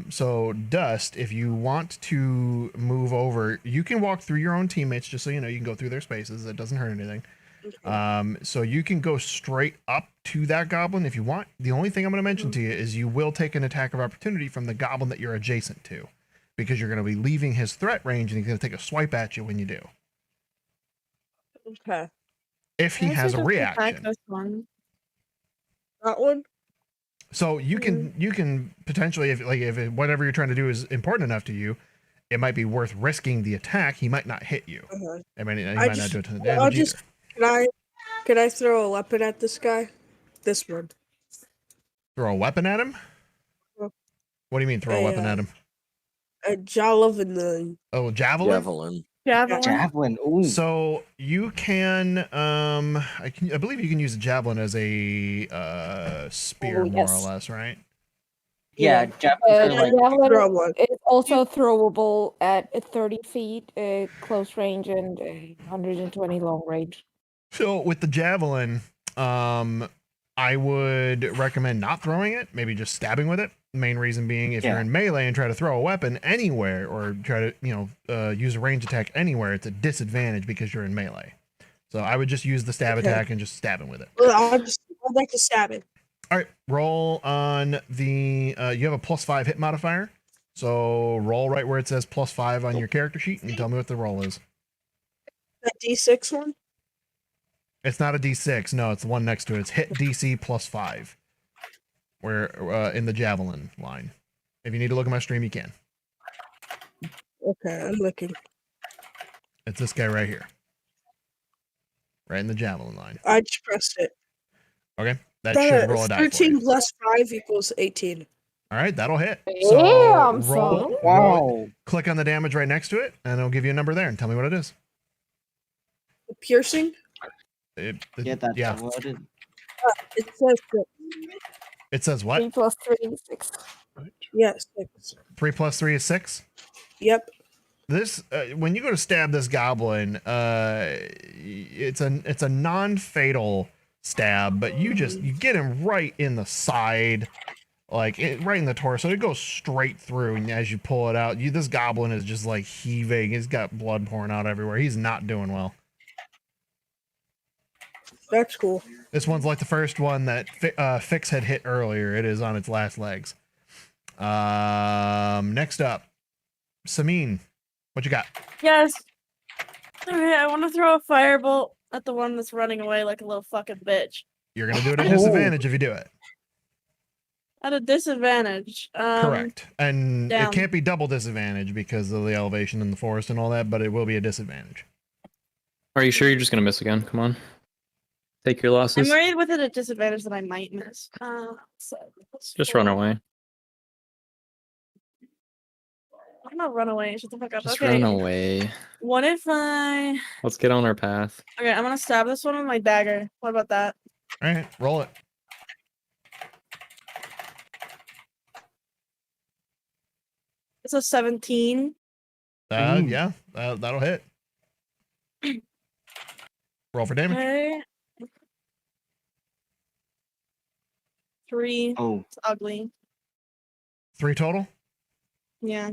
So Dust, if you want to move over, you can walk through your own teammates, just so you know, you can go through their spaces. It doesn't hurt anything. So you can go straight up to that goblin if you want. The only thing I'm going to mention to you is you will take an attack of opportunity from the goblin that you're adjacent to, because you're going to be leaving his threat range and he's going to take a swipe at you when you do. Okay. If he I has a should just attack reaction. this one. That one? So you can potentially, if whatever you're trying to do is important enough to you, it might be worth risking the attack. He might not hit you. I mean, he might not do a ton of damage either. Can I throw a weapon at this guy? This one. Throw a weapon at him? Well, What do you mean throw a weapon at him? A javelin. Oh, javelin? Javelin. Ooh. So you can, I believe you can use a javelin as a spear, more or less, right? Yeah, javelins are like Javelin is also throwable at 30 feet, close range, and 120 long range. So with the javelin, I would recommend not throwing it, maybe just stabbing with it. Main reason being, if you're in melee and try to throw a weapon anywhere, or try to, use a range attack anywhere, it's a disadvantage because you're in melee. So I would just use the stab attack and just stab him with it. Well, I'd like to stab it. All right, roll on the, you have a +5 hit modifier. So roll right where it says +5 on your character sheet and tell me what the roll is. That D6 one? It's not a D6. No, it's the one next to it. It's hit DC +5. Where in the javelin line. If you need to look at my stream, you can. Okay, I'm looking. It's this guy right here. Right in the javelin line. I just pressed it. Okay, that should roll a die for you. 13 plus 5 equals 18. All right, that'll hit. Damn, So roll, click on the damage right next to it, and it'll give you a number there, and tell me what it is. The piercing? Yeah, that's what it is. It says It says what? 3 plus 3 is 6. Yeah, 6. 3 plus 3 is 6? Yep. This when you go to stab this goblin, it's a non-fatal stab, but you get him right in the side, right in the torso. It goes straight through, and as you pull it out, this goblin is just like heaving. He's got blood pouring out everywhere. He's not doing well. That's cool. This one's like the first one that Fix had hit earlier. It is on its last legs. Next up, Sameen, what you got? Yes. Okay, I want to throw a firebolt at the one that's running away like a little fucking bitch. You're gonna do it at disadvantage if you do it. At a disadvantage. Correct. And down. it can't be double disadvantage because of the elevation in the forest and all that, but it will be a disadvantage. Are you sure you're just gonna miss again? Come on. Take your losses. I'm worried with it at disadvantage that I might miss. Just run away. I'm not run away. Shut the fuck up. Just Okay. run away. What if I... Let's get on our path. Okay, I'm gonna stab this one with my dagger. What about that? All right, roll it. It's a 17. Yeah, that'll hit. Roll for damage. Okay. 3. Oh. It's ugly. 3 total? Yeah.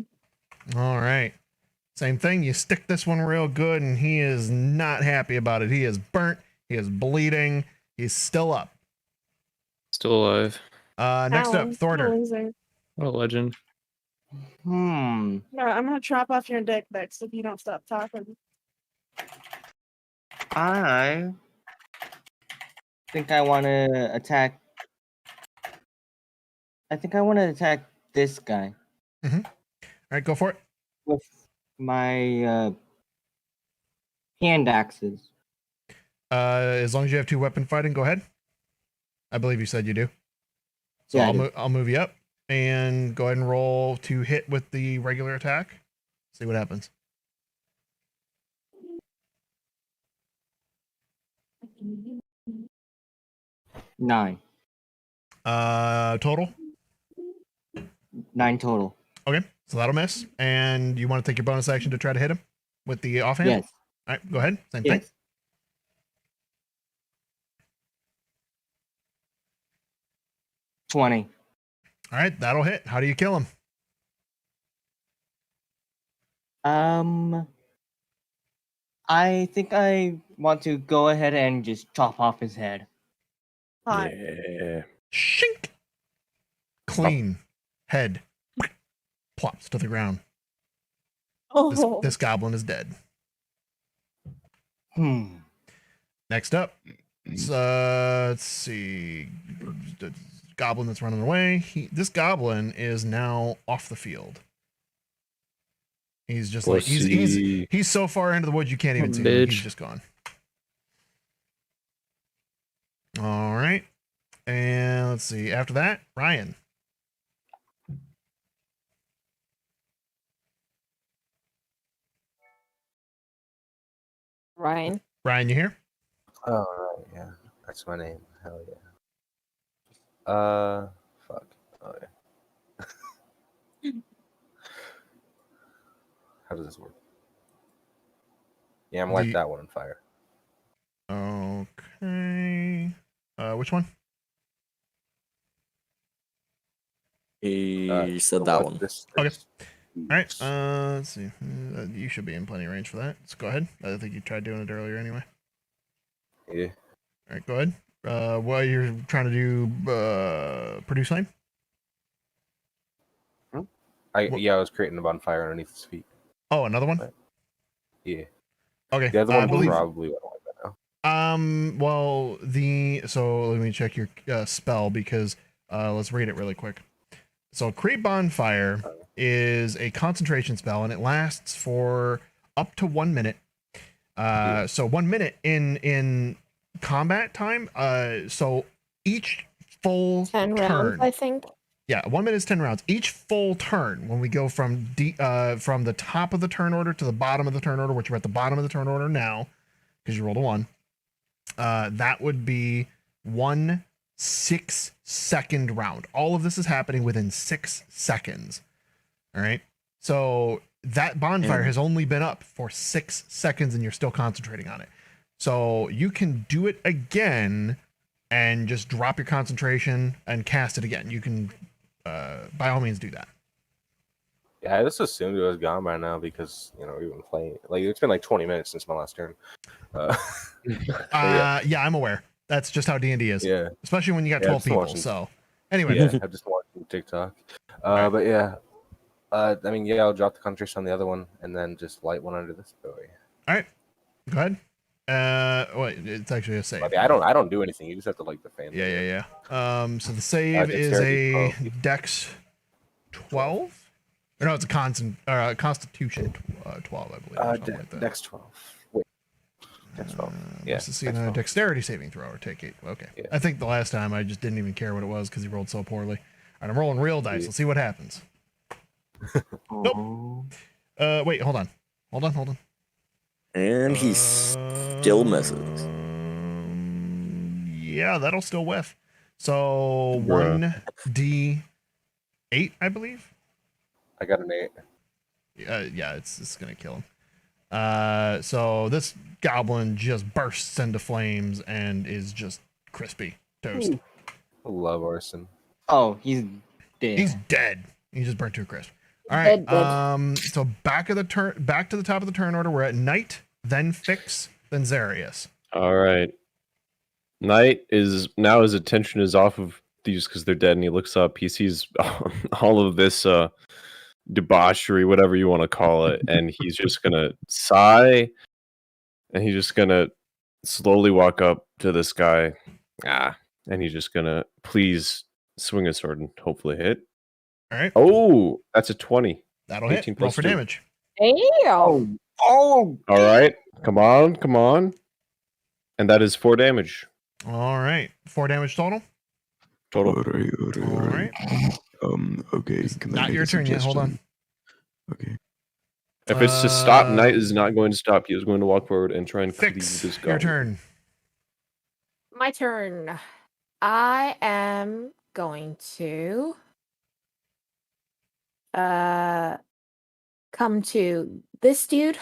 All right. Same thing. You stick this one real good, and he is not happy about it. He is burnt. He is bleeding. He's still up. Still alive. Next up, Thorder. What a legend. No, I'm gonna chop off your dick next if you don't stop talking. I think I want to attack. I think I want to attack this guy. All right, go for it. With my hand axes. As long as you have 2 weapon fighting, go ahead. I believe you said you do. So Yeah, I'll move you up and go ahead and roll to hit with the regular attack. See what happens. Nine. Total? 9 total. Okay, so that'll miss. And you want to take your bonus action to try to hit him with the offhand? Yes. All right, go ahead. Same Yes. thing. $20. All right, that'll hit. How do you kill him? I think I want to go ahead and just chop off his head. Hot. Yeah. Shink. Clean head plops to the ground. Oh. This goblin is dead. Next up, let's see. The goblin that's running away. This goblin is now off the field. He's just like he's so far into the woods you can't even see him. He's just gone. All right, and let's see. After that, Ryan. Ryan. Ryan, you here? Oh, right, yeah. That's my name. Hell yeah. Fuck. Oh, yeah. How does this work? Yeah, I'm light that one on fire. Okay. Which one? He said that one. Okay. All right. Let's see. You should be in plenty of range for that. Let's go ahead. I think you tried doing it earlier anyway. Yeah. All right. Go ahead. While you're trying to do produce flame. I was creating a bonfire underneath his feet. Oh, another one. But, yeah. Okay. The other one probably what I like that now. Well, so let me check your spell because let's read it really quick. So create bonfire is a concentration spell and it lasts for up to 1 minute. So 1 minute in combat time. So each full 10 turn, rounds, I think. Yeah, 1 minute is 10 rounds. Each full turn, when we go from the top of the turn order to the bottom of the turn order, which we're at the bottom of the turn order now, because you rolled a 1, that would be 1 6-second round. All of this is happening within 6 seconds. All right. So that bonfire has only been up for 6 seconds and you're still concentrating on it. So you can do it again and just drop your concentration and cast it again. You can, by all means, do that. Yeah, I just assumed it was gone by now because, we've been playing. Like, it's been like 20 minutes since my last turn. Yeah, I'm aware. That's just how D&D is. Yeah. Especially when you got 12 people. So, anyway. Yeah, I'm just watching TikTok. But yeah. I'll drop the concentration on the other one and then just light one under this boy. All right. Go ahead. Wait, it's actually a save. I don't do anything. You just have to light the fan. Yeah. So the save is a Dex 12. Or no, it's a Constitution 12, I believe. Like Dex 12. Wait. Dex 12. Yeah. This is a dexterity saving throw or take 8. Okay. Yeah. I think the last time I just didn't even care what it was because he rolled so poorly. All right, I'm rolling real dice. Let's see what happens. Nope. Wait, hold on. And he still misses. Yeah, that'll still whiff. So 1d8, I believe. I got an 8. Yeah, it's gonna kill him. So this goblin just bursts into flames and is just crispy toast. I love arson. Oh, he's dead. He's dead. He just burnt to a crisp. All right. So back to the top of the turn order. We're at Knight, then Fix, then Zarius. All right. Knight is now his attention is off of these because they're dead, and he looks up. He sees all of this debauchery, whatever you want to call it, and he's just gonna sigh, and he's just gonna slowly walk up to this guy, and he's just gonna please swing a sword and hopefully hit. All right. Oh, that's a 20. That'll hit. Roll for 2. damage. Damn. Oh. All right. Come on. And that is 4 damage. All right. 4 damage total. All right. Okay. Not your turn yet. Hold on. Okay. If it's to stop, Knight is not going to stop. He is going to walk forward and try and Fix this guy. your turn. My turn. I am going to come to this dude.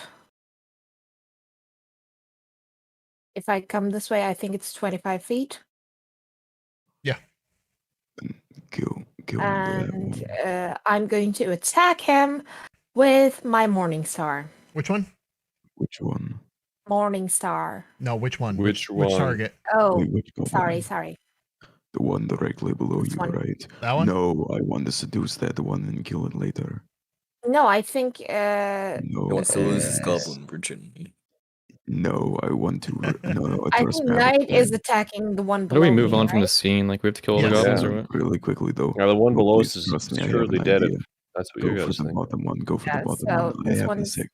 If I come this way, I think it's 25 feet. Yeah. Kill and I'm going to attack him with my Morning Star. Which one? Which one? Morning Star. No, which one? Which Which one? target? Oh, Wait, which goblin? sorry. The one directly below This you, one. right? That one? No, I want to seduce that one and kill it later. No, I think No, He wants to lose his uh, goblin virginity. no, I want to. No, I trust think me. I have a Knight is plan. attacking the one How do we below move me, on from the right? scene? Like, we have to kill all the Yes. goblins Yeah, or what? really quickly though. Now the one Go, below please us is trust me. I have surely an dead. If idea. that's what Go you for guys the think. bottom one. Go for the Yeah, bottom so one. I this have one's this.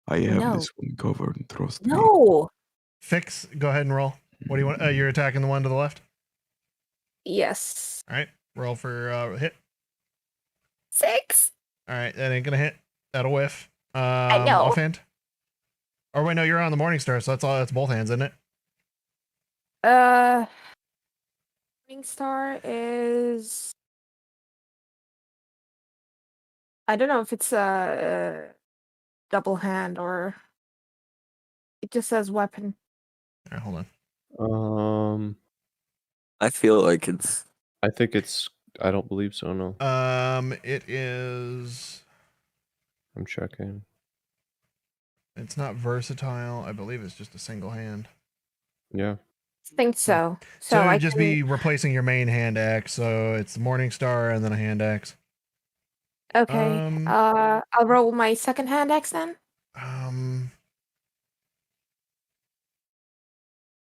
I have no. this one covered. Trust me. No. Fix. Go ahead and roll. What do you want? You're attacking the one to the left. Yes. All right. Roll for hit. 6. All right. That ain't gonna hit. That'll whiff. I know. Offhand. Or wait, no, you're on the Morning Star, so that's all. That's both hands, isn't it? Morning Star is. I don't know if it's a double hand or it just says weapon. All right, hold on. I feel like it's. I think it's. I don't believe so. No. It is. I'm checking. It's not versatile. I believe it's just a single hand. Yeah. I think so. So I it'd just can- be replacing your main hand axe. So it's the Morning Star and then a hand axe. Okay. I'll roll my second hand axe then.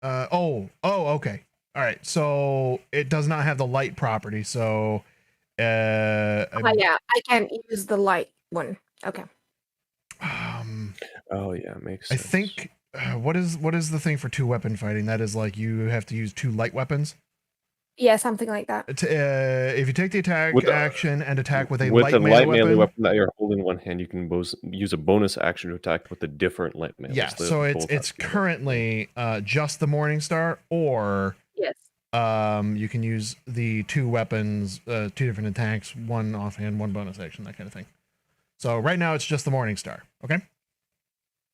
Okay. All right. So it does not have the light property. So, Yeah, I can't use the light one. Okay. Oh yeah, makes I sense. think what is the thing for 2-weapon fighting? That is like you have to use 2 light weapons. Yeah, something like that. If you take the attack With the- action and attack with a With light a melee light melee weapon. weapon that you're holding in one hand, you can use a bonus action to attack with a different light melee. Yeah, so it's currently just the Morning Star, or yes, you can use the 2 weapons, 2 different attacks, 1 offhand, 1 bonus action, that kind of thing. So right now it's just the Morning Star. Okay.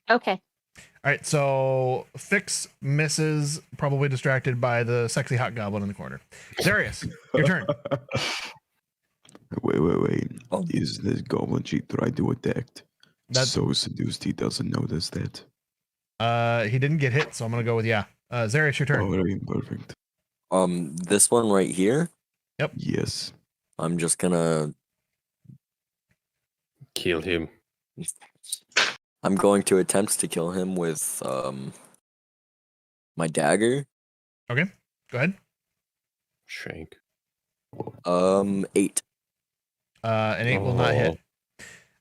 Okay. All right. So Fix misses, probably distracted by the sexy hot goblin in the corner. Darius, your turn. Wait. Is this goblin cheat tried to attack? That's so seduced he doesn't notice that. He didn't get hit, so I'm gonna go with yeah. Zarius, your turn. All right, perfect. This one right here. Yep. Yes. I'm just gonna kill him. I'm going to attempt to kill him with my dagger. Okay, go ahead. Shank. 8. An 8 will not hit.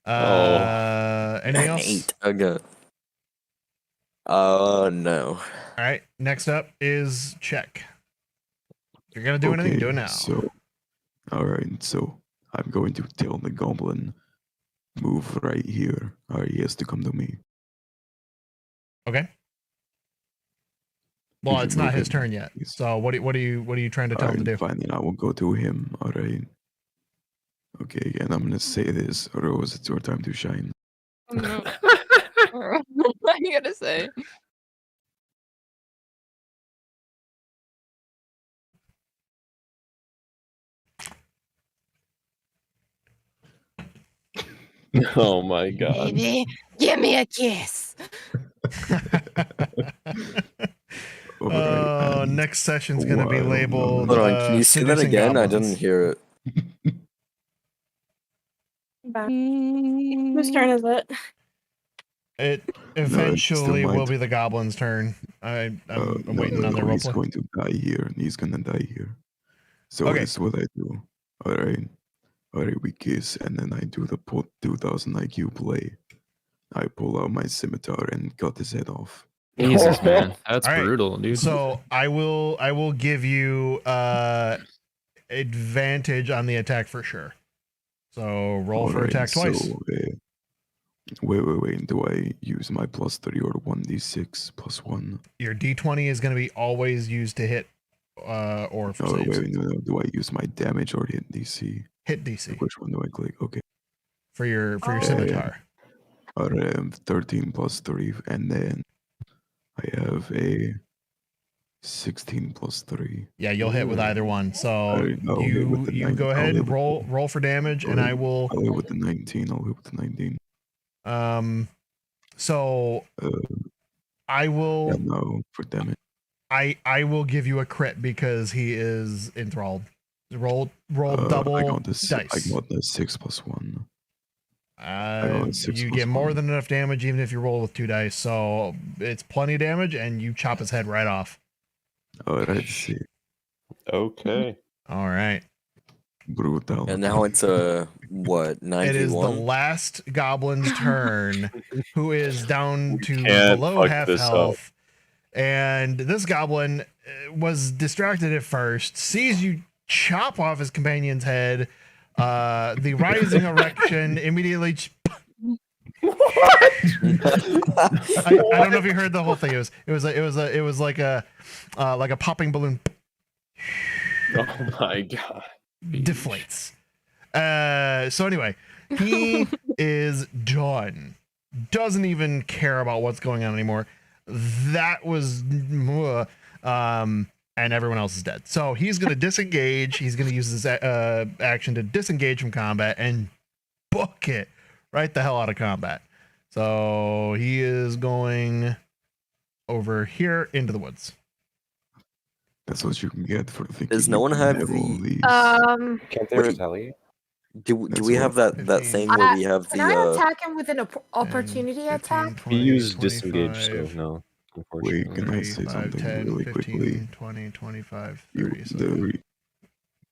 Anything An else? 8. Okay. No. All right. Next up is check. If you're gonna do anything, do it now. So, all right. So I'm going to tell the goblin, move right here, or he has to come to me. Okay. Well, You it's should not move his him, turn yet. please. So what are you trying to tell him to do? Fine, then I will go to him. All right. Okay, and I'm gonna say this, Rose, it's your time to shine. What are you gonna say? Oh my god. Baby, give me a kiss. Next session's gonna be labeled. Hold on, can you say that Seducing again? I Goblins. didn't hear it. Whose turn is it? It eventually will be the goblin's turn. I'm waiting on their roll He's play. going to die here, and he's gonna die here. So Okay. this is what I do. All right, we kiss, and then I do the 2000 IQ play. I pull out my scimitar and cut his head off. Jesus, man, that's All right, brutal, dude. So I will give you advantage on the attack for sure. So roll for Alright, attack twice. So, wait. Do I use my +3 or 1d6 +1? Your d20 is going to be always used to hit or for No, saves. no. Do I use my damage or hit DC? Hit DC. Like, which one do I click? Okay. For your scimitar. Alright, 13 +3, and then I have a 16 +3. Yeah, you'll hit with either one. So I'll hit with the you 9. go I'll ahead hit and with- roll for damage, and I will. I'll hit with the 19. So I will. Yeah, no, for damage. I will give you a crit because he is enthralled. Roll I double got this. I dice. got the 6+1. I got a 6 You plus get more 1. than enough damage even if you roll with 2 dice. So it's plenty of damage, and you chop his head right off. Alright, see. Okay. All right. Brutal. And now it's what, It is the 9v1? last goblin's turn, who is down to can't below fuck half this up. health. And this goblin was distracted at first, sees you chop off his companion's head. The rising erection immediately. I don't know if you heard the whole thing. It was like a popping balloon. Oh my god. Deflates. So anyway, he is done. Doesn't even care about what's going on anymore. That was and everyone else is dead. So he's gonna disengage. He's gonna use his action to disengage from combat and book it right the hell out of combat. So he is going over here into the woods. That's what you can get for thinking. Does no you one can have all the- these. Can't they Wait. retaliate? Do That's we have what- that thing where we have Can I the attack him with an opportunity 15, attack? 20, He used disengage, 25, so no. Wait, Unfortunately. can I 3, say 5, something 10, really 15, quickly? 20, 25, You, 30. So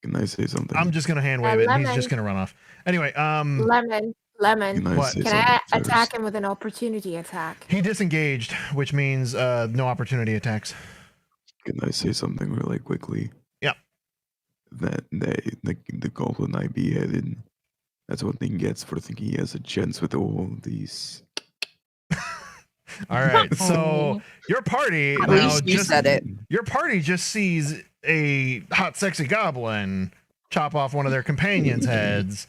can I say something? I'm just gonna hand wave it, and he's Lemon. just gonna run off. Anyway, Lemon. Can I What? say Can something I first? attack him with an opportunity attack? he disengaged, which means no opportunity attacks. Can I say something really quickly? Yeah. That the goblin I beheaded, that's what he gets for thinking he has a chance with all these. All right, so your party At now least you just said it. your party just sees a hot, sexy goblin chop off one of their companions' heads.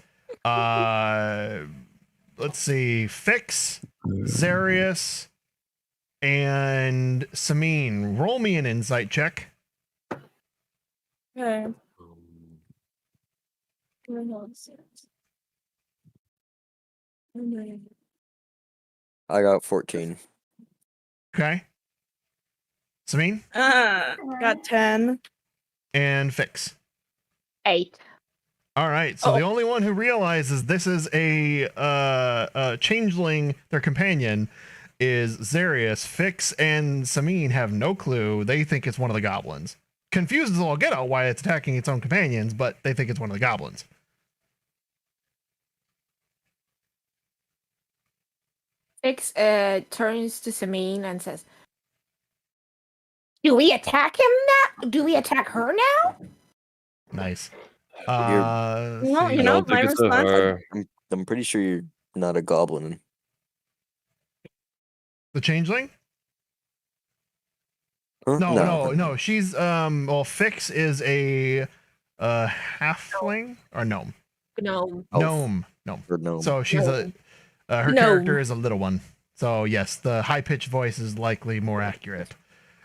Let's see, Fix, Zarius, and Samine. Roll me an insight check. Okay. I got 14. Okay. Samine Got 10. and Fix. 8. All right. So the only one who realizes this is a changeling, their companion, is Zarius. Fix and Samine have no clue. They think it's one of the goblins. Confused as all get out why it's attacking its own companions, but they think it's one of the goblins. Fix turns to Samine and says, "Do we attack him now? Do we attack her now?" Nice. Well, you I know, don't my think it's a response. her. I'm pretty sure you're not a goblin. The changeling? Huh? No. She's well, Fix is a halfling or gnome. No. Gnome. Or gnome. So she's Gnome. her Gnome. character is a little one. So yes, the high pitched voice is likely more accurate.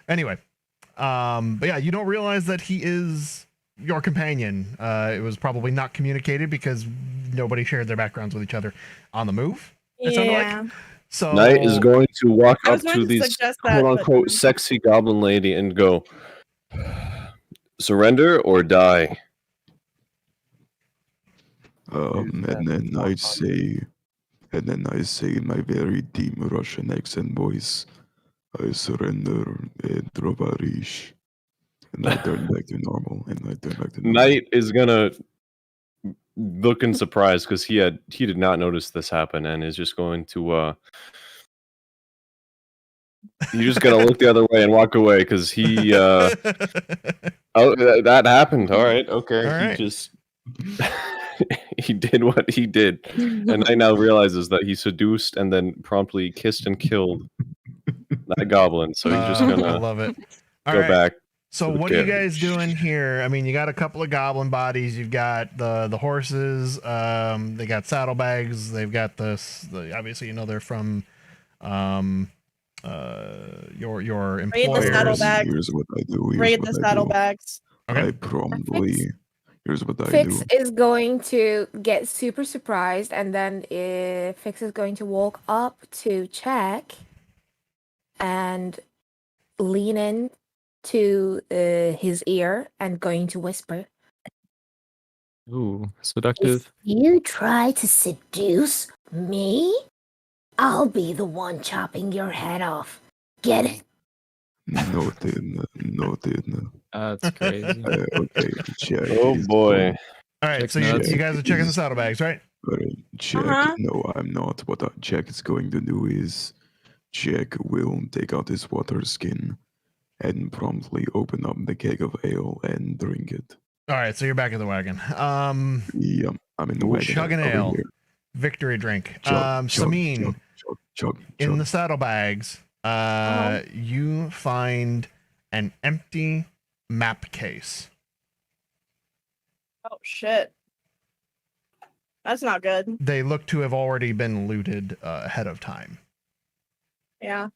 Anyway, but yeah, you don't realize that he is your companion. It was probably not communicated because nobody shared their backgrounds with each other on the move. It sounded like. So Knight is going to walk I up was going to to these suggest that, quote but unquote no. sexy goblin lady and go, surrender or die. And then I say in my very deep Russian accent voice, I surrender, Drovarish. And I turn back to normal. Knight is gonna look in surprise because he did not notice this happen and is just going to he's just gonna look the other way and walk away because he that happened. All right, okay. All right. He just he did what he did, and I now realizes that he seduced and then promptly kissed and killed that goblin. So he's just I gonna love it. All go right. back. So to the what are you carriage. guys doing here? I mean, you got a couple of goblin bodies. You've got the horses. They got saddlebags. They've got this. Obviously, you know they're from your Raid the employers. saddlebags. Here's what I do. Raid the saddlebags. I promptly. Here's what I Fix do. is going to get super surprised, and then Fix is going to walk up to check and lean in to his ear and going to whisper. Ooh, seductive. If you try to seduce me, I'll be the one chopping your head off. Get it? Noted. That's crazy. Okay, check. Oh is boy. going- All right, Check so you nuts. guys are checking the is- saddlebags, right? Check. Uh-huh. No, I'm not. What Jack is going to do is Jack will take out his water skin and promptly open up the keg of ale and drink it. All right, so you're back at the wagon. Yeah, I'm in the wagon. Chugging over ale, here. victory drink. Chug, Sameen, chug. in the saddlebags, you find an empty map case. Oh shit. That's not good. They look to have already been looted ahead of time. Yeah.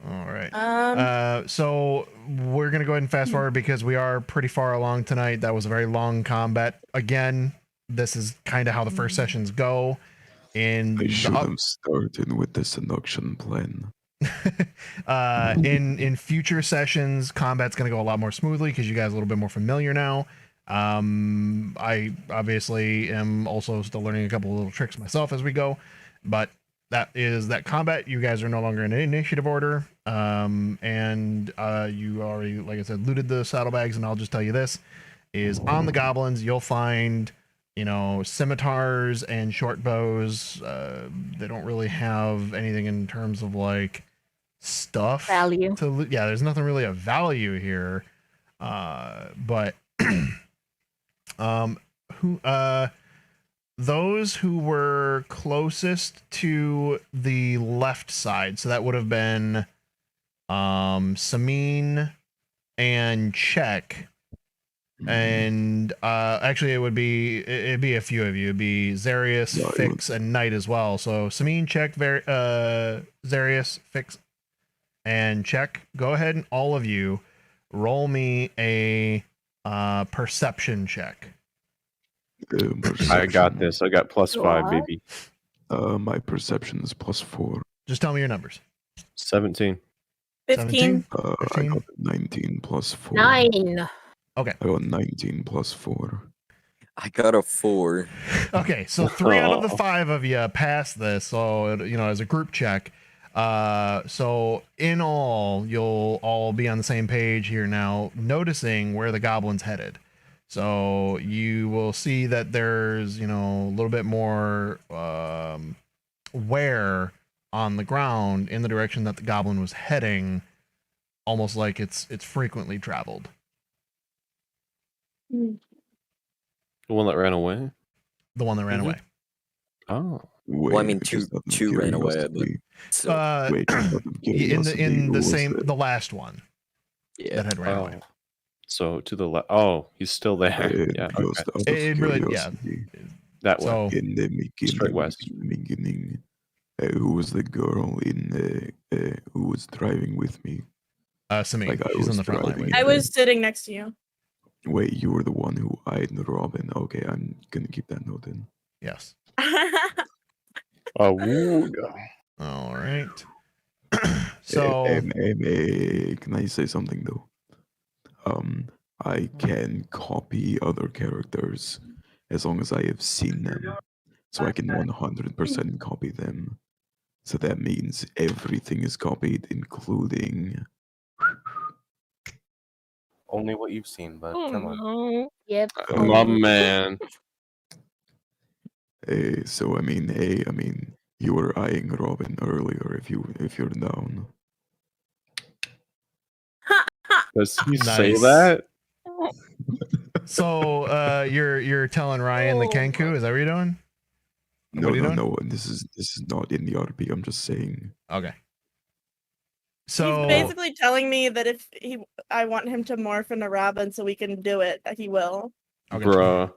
All right. So we're gonna go ahead and fast forward because we are pretty far along tonight. That was a very long combat. Again, this is kind of how the first sessions go. In I should have started with the seduction plan. in future sessions, combat's gonna go a lot more smoothly because you guys are a little bit more familiar now. I obviously am also still learning a couple of little tricks myself as we go, but that is that combat. You guys are no longer in initiative order. And you already, like I said, looted the saddlebags, and I'll just tell you this is on the goblins, you'll find, you know, scimitars and short bows. They don't really have anything in terms of like stuff Value. to loot. Yeah, there's nothing really of value here. But those who were closest to the left side, so that would have been Sameen and Check, and actually it'd be a few of you. It'd be Zarius, Fix, and Knight as well. So Sameen, Check, Zarius, Fix, and Check. Go ahead and all of you roll me a perception check. I got this. I got +5, baby. My perception is +4. Just tell me your numbers. 17. 15. I got 19 +4. 9. Okay. I got 19 +4. I got a 4. Okay, so 3 out of the 5 of you passed this. So, you know, as a group check. So in all, you'll all be on the same page here now, noticing where the goblin's headed. So you will see that there's, you know, a little bit more wear on the ground in the direction that the goblin was heading, almost like it's frequently traveled. The one that ran away? The one that ran away. Oh. Well, I mean, two ran away. But, so. In the last one. Yeah. That had ran away. So to the left. Oh, he's still there. Yeah. Okay. It really, yeah. That So, way. In the Straight west. beginning, who was the girl in who was driving with me? Sameen. Like She's in the front line. I was sitting next to you. Wait, you were the one who eyed Robin. Okay, I'm gonna keep that note in. Yes. All right. So, can I say something though? I can copy other characters as long as I have seen them, so I can 100% copy them. So that means everything is copied, including Only what you've seen, but come on. Yep. My man. So I mean, you were eyeing Robin earlier. If you're down. Does he say Nice. that? So you're telling Ryan the Kenku? Is that what you're doing? No, What are you doing? no. This is not in the RP. I'm just saying. Okay. So He's basically telling me that if I want him to morph into Robin so we can do it, he will. Okay. Bruh.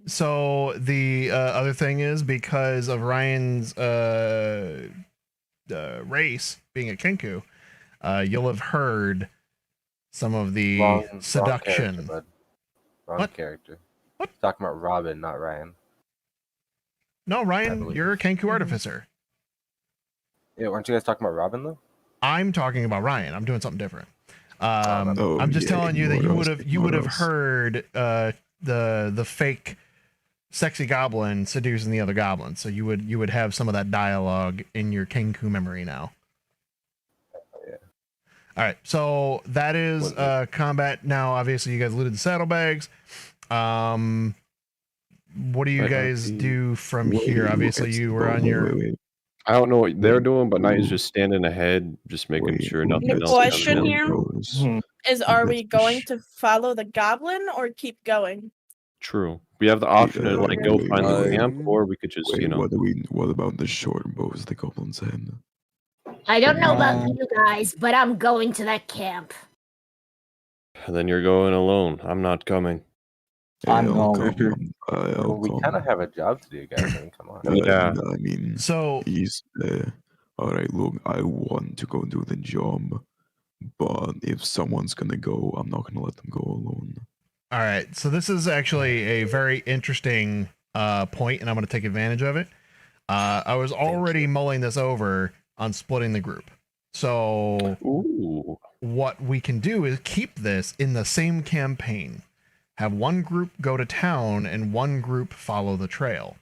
So the other thing is, because of Ryan's race being a Kenku, you'll have heard some of the seduction. Wrong character. What? Talking about Robin, not Ryan. No, Ryan, you're a Kenku artificer. Yeah, weren't you guys talking about Robin though? I'm talking about Ryan. I'm doing something different. Oh, I'm just yeah, telling you that ignore you would have us. heard the fake sexy goblin seducing the other goblins. So you would have some of that dialogue in your Kenku memory now. Yeah. All right, so that is combat. Now, obviously, you guys looted the saddlebags. What do you guys do from here? Obviously, you were on your. I don't know what they're doing, but Knight is Ooh. just standing ahead, just making sure nothing The else question comes in. here Hmm. is: Are we going to follow the goblin or keep going? True. We have the option to like go wait, find the wait, camp, or we could just, wait, you know. what about the short bows the goblins had? I don't know about Uh, you guys, but I'm going to that camp. And then you're going alone. I'm not coming. I'm I'll going. come. I'll Well, we come. kind of have a job to do, guys. I mean, come on. Yeah. I mean, So he's all right. Look, I want to go do the job, but if someone's gonna go, I'm not gonna let them go alone. all right, so this is actually a very interesting point, and I'm going to take advantage of it. I was already mulling this over on splitting the group. So Ooh. what we can do is keep this in the same campaign. Have one group go to town and one group follow the trail.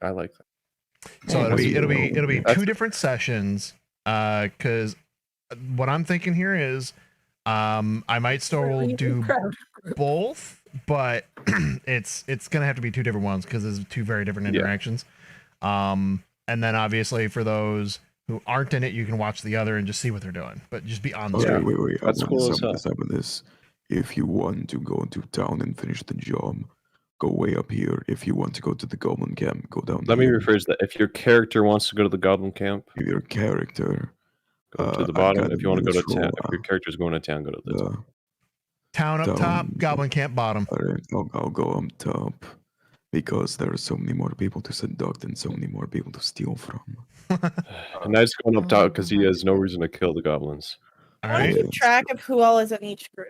I like that. So it'll be That's- two different sessions. Because what I'm thinking here is, I might still do both, but it's gonna have to be two different ones because there's two very different Yeah. interactions. And then obviously for those who aren't in it, you can watch the other and just see what they're doing, but just be on the Okay, screen. wait. That's cool as hell. This. If you want to go to town and finish the job, go way up here. If you want to go to the goblin camp, go down Let me here. rephrase that. If your character wants to go to the goblin camp, If your character, go to the I bottom. got If you want to go to this town, roll, if your character's going to town, go to the top. Town up top, Down. goblin camp bottom. All right, I'll go up top because there are so many more people to seduct and so many more people to steal from. And Knight's going up top because he has no reason to kill the goblins. All I want right. to keep track of who all is in each group.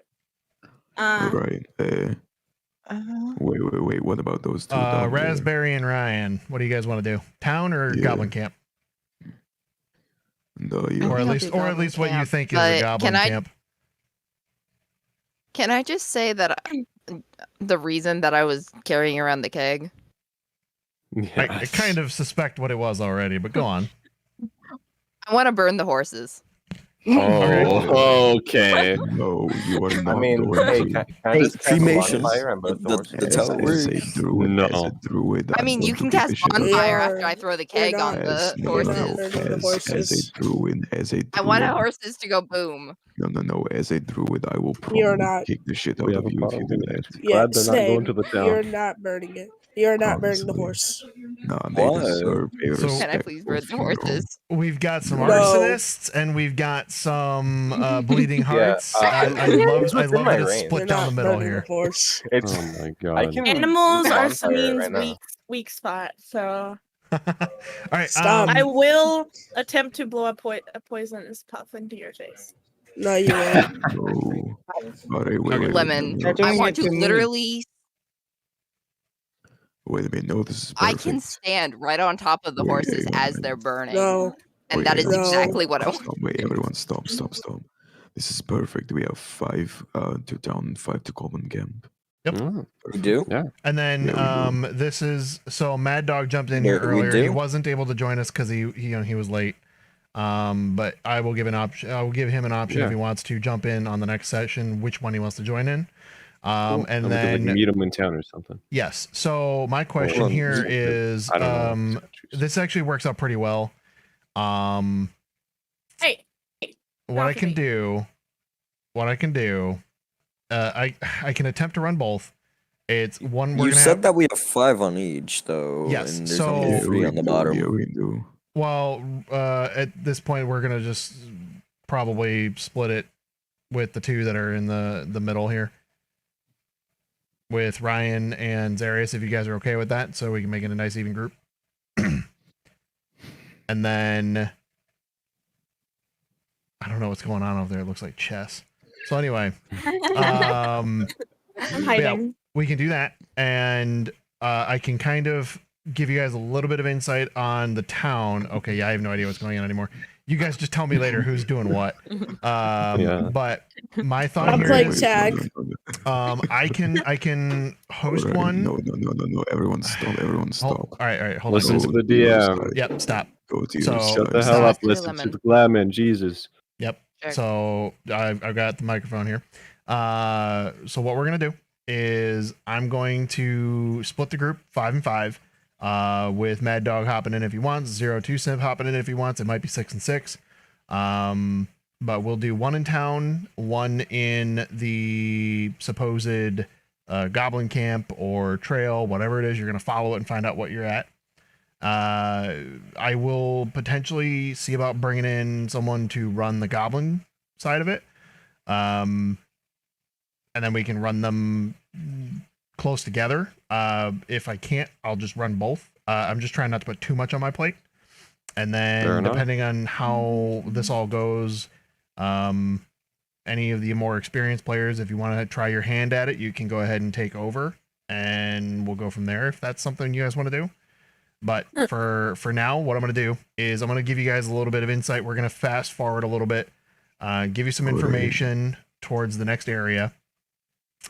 Right. Wait. What about those two? down there? Raspberry and Ryan. What do you guys want to do? Town or Yeah. goblin camp? No, you. Or at I'll least, do or at goblin least what you camp, think is a but goblin camp. Can I just say that the reason that I was carrying around the keg? I kind of suspect what it was already, but go on. I want to burn the horses. Oh, okay. No, you are not I mean, going hey, to. can I just cast a cremation. bonfire on both the horses? That's how it As a works. druid, No. as a druid, I I'm mean, going you to can beat cast the shit out of bonfire you. after I throw the keg not- on the No, horses. as a druid, I want our horses to go boom. No. As a druid, I will You're probably not. kick the shit We out have of a you if you problem. do that. Yeah, Glad they're not going same. to the town. You're not burning it. You're not burning the Honestly. horse. Nah, they Why? deserve a So- Can I please burn the respectful funeral. horses? We've got some No. arsonists and we've got some bleeding hearts. I love it's within that my it's range. split You're down not the middle burning here. the horse. It's Oh my I god. can Animals are bonfire it Samin's right now. weak spot, so All right. Stop. I will attempt to blow a poisonous puff into your face. No, you won't. No. Alright, wait. Lemon. They're I doing want it to to me. literally. Wait a minute. No, this is I perfect. can stand right on top of the Wait, horses hang as on. they're burning, No. and Wait, that is everyone No. exactly what I want. Stop. Wait, everyone, stop. This is perfect. We have 5 to town, 5 to goblin camp. Mm, We do? yeah. And then Yeah, we this is so Mad Dog jumped in here We earlier. He do? wasn't able to join us because he was late. But I will give an option. I will give him an option if Yeah. he wants to jump in on the next session, which one he wants to join in. And we could, like, then meet him in town or something. yes. So my question Well, here something. is, I don't know. this actually works out pretty well. Hey, What I Talk to can me. do, I can attempt to run both. It's one we're You gonna said have. that we have 5 on each, though. Yes, And there's so- only 3 on the bottom. Yeah, we do. Well, at this point, we're gonna just probably split it with the 2 that are in the middle here, with Ryan and Zarius, if you guys are okay with that, so we can make it a nice even group. And then I don't know what's going on over there. It looks like chess. So anyway, I'm yeah, hiding. we can do that, and I can kind of give you guys a little bit of insight on the town. Okay, yeah, I have no idea what's going on anymore. You guys just tell me later who's doing what. Yeah. But my thought I'm here playing is, tag. I can host Alright, one. No. Everyone stop. Everyone stop. All right, hold Listen on. to Go the to your DM. side. Yep, stop. Go to So- your Shut side. the hell Stop. up. Mr. Listen to Lemon. the Glammin. Jesus. Yep. Sure. So I've got the microphone here. So what we're gonna do is I'm going to split the group 5 and 5. With Mad Dog hopping in if he wants, 02 Simp hopping in if he wants. It might be 6 and 6. But we'll do one in town, one in the supposed goblin camp or trail, whatever it is. You're gonna follow it and find out what you're at. I will potentially see about bringing in someone to run the goblin side of it. And then we can run them close together. If I can't, I'll just run both. I'm just trying not to put too much on my plate. And Fair then enough. depending on how this all goes, any of the more experienced players, if you want to try your hand at it, you can go ahead and take over and we'll go from there if that's something you guys want to do. But for now, what I'm going to do is I'm going to give you guys a little bit of insight. We're going to fast forward a little bit, give you some information towards the next area.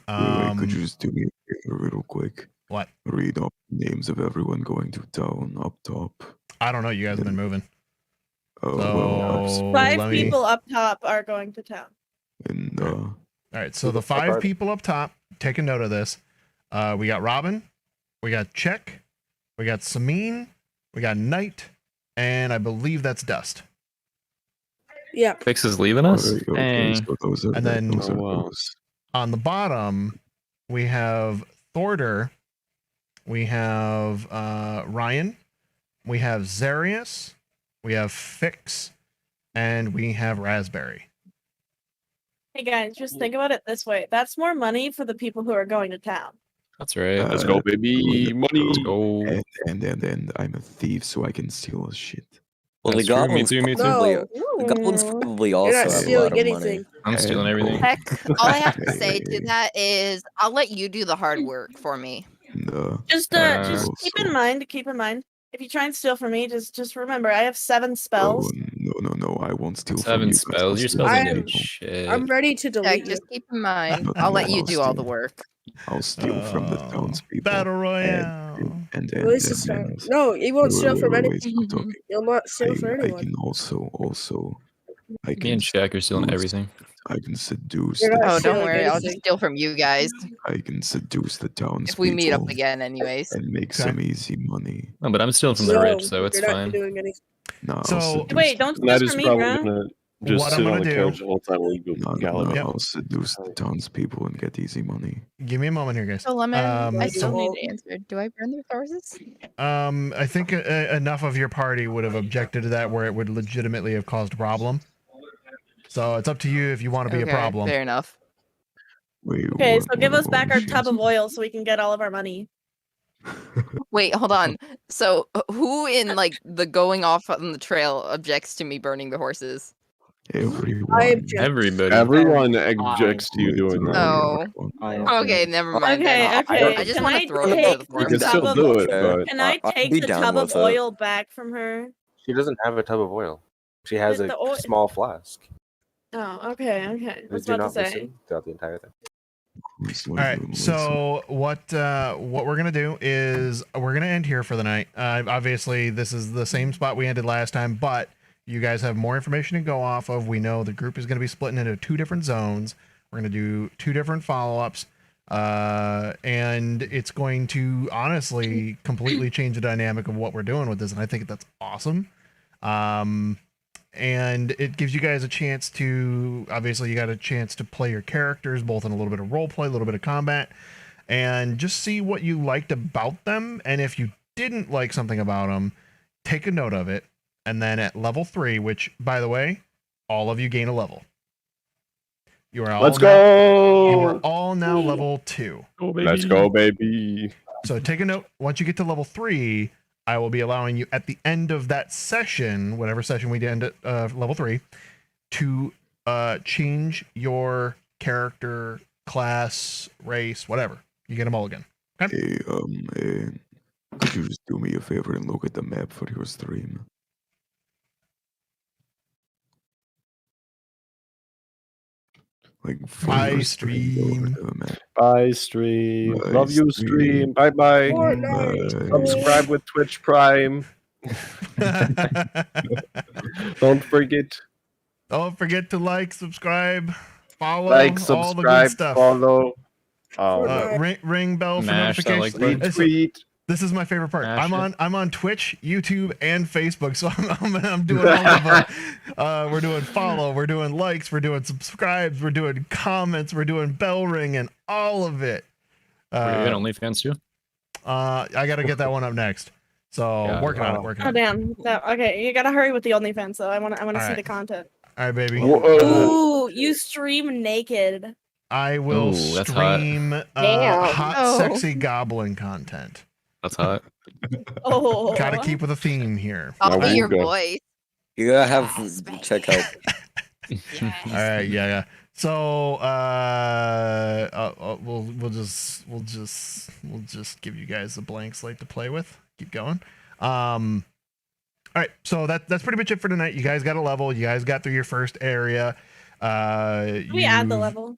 Wait, could you just do me a favor real quick? What? Read off the names of everyone going to town up top. I don't know. You guys have been moving. Oh, So, Five let me- people up top are going to town. And All right, so Who the the fuck 5 are they? people up top, take a note of this. We got Robin, we got Check, we got Samine, we got Knight, and I believe that's Dust. Yep. Fix is leaving us. alright, okay, Dang. so those are And then- those are Oh, wow. those. On the bottom, we have Thorder, we have Ryan, we have Zarius, we have Fix, and we have Raspberry. Hey guys, just think about it this way. That's more money for the people who are going to town. That's right. Let's go, baby. Money. Let's go. And I'm a thief, so I can steal shit. Well, That's the true. Me goblins too, me too. probably, No. the goblins probably also You're not have a lot stealing of anything. money. I'm stealing And everything. Heck, all I have to say to that is I'll let you do the hard work for me. Just Uh, keep in mind, if you try and steal from me, just remember I have 7 Oh, spells. no, I won't steal from 7 you. guys. I'll spells. Your steal spells from ain't doing people. shit. I'm ready to Heck, delete you. just keep in mind. No, I'll let no, you I'll do all the steal. work. I'll steal from the townspeople. Battle And Royale. At least it's not. and No, you won't steal from any. stop talking. You'll not steal from I anyone. can also I Me can and Shaq are stealing seduce- everything. I can seduce You're the not Oh, don't stealing worry. I'll just anything. steal from you guys I can seduce the townspeople if we meet up again, anyways. and make Okay. some easy money. No, but I'm stealing from the No, rich, so it's you're not fine. doing anything. Nah, So- I'll seduce Wait, don't steal That this is from me, probably bro. gonna just What I'm sit on gonna the do- couch the whole time while you go No, gallivant. Yep. I'll seduce the townspeople and get easy money. Give me a moment here, guys. So, Lemon, I still so- need to answer. Do I burn the horses? I think enough of your party would have objected to that where it would legitimately have caused a problem. So it's up to you if you want to be a problem. Fair enough. Wait, Okay, what- so give what- us back our what- tub of oil so we can get all of our money. Wait, hold on. So, who in like the going off on the trail objects to me burning the horses? Everyone. I object. Everybody. Everyone objects to you doing that. Oh. Okay, never mind. then. Okay. I just Can want I to throw it take into the the forest. You can still tub do of- it, but Can I I'd take be the down tub of with it. oil back from her? She doesn't have a tub of oil. She has With a the oil- small flask. Oh, okay. I Did was you about not to say. listen throughout the entire thing? All right. So what we're gonna do is we're gonna end here for the night. Obviously, this is the same spot we ended last time, but you guys have more information to go off of. We know the group is gonna be splitting into 2 different zones. We're gonna do 2 different follow-ups, and it's going to honestly completely change the dynamic of what we're doing with this, and I think that's awesome. And it gives you guys a chance to, obviously you got a chance to play your characters both in a little bit of role play, a little bit of combat, and just see what you liked about them. And if you didn't like something about them, take a note of it. And then at level 3, which by the way, all of you gain a level. You are all let's now, you are go. all now level 2. Go, baby. Let's go, baby. So take a note. Once you get to level 3, I will be allowing you at the end of that session, whatever session we end at level 3, to change your character, class, race, whatever. You get them all again. Okay? Could you just do me a favor and look at the map for your stream? Like for Bye, your stream, go over stream. to the map. Bye, stream. Bye, Love you, stream. Bye bye. Fortnite. Subscribe with Twitch Prime. Don't forget. Don't forget to like, subscribe, follow, Like, all the good subscribe, stuff. follow. Ring bell for Mash that like notifications. button. Retweet. This is my favorite part. Mash I'm on Twitch, YouTube, and Facebook, so I'm doing all of them. We're doing follow, we're doing likes, we're doing subscribes, we're doing comments, we're doing bell ring, and all of it. Are you on OnlyFans too? I got to get that one up next. So Yeah. working on it. Working Oh on it. damn. Okay, you gotta hurry with the OnlyFans though. I want to see Alright. the content. All right, baby. Ooh, you stream naked. I will Ooh, that's hot. stream Damn. hot, Oh. sexy goblin content. That's hot. Oh. Got to keep with a theme here. I'll Now be your we'll go. voice. You gotta have check out. All right, yeah. So we'll just give you guys a blank slate to play with. Keep going. All right, so that's pretty much it for tonight. You guys got a level. You guys got through your first area. We add the you've- level.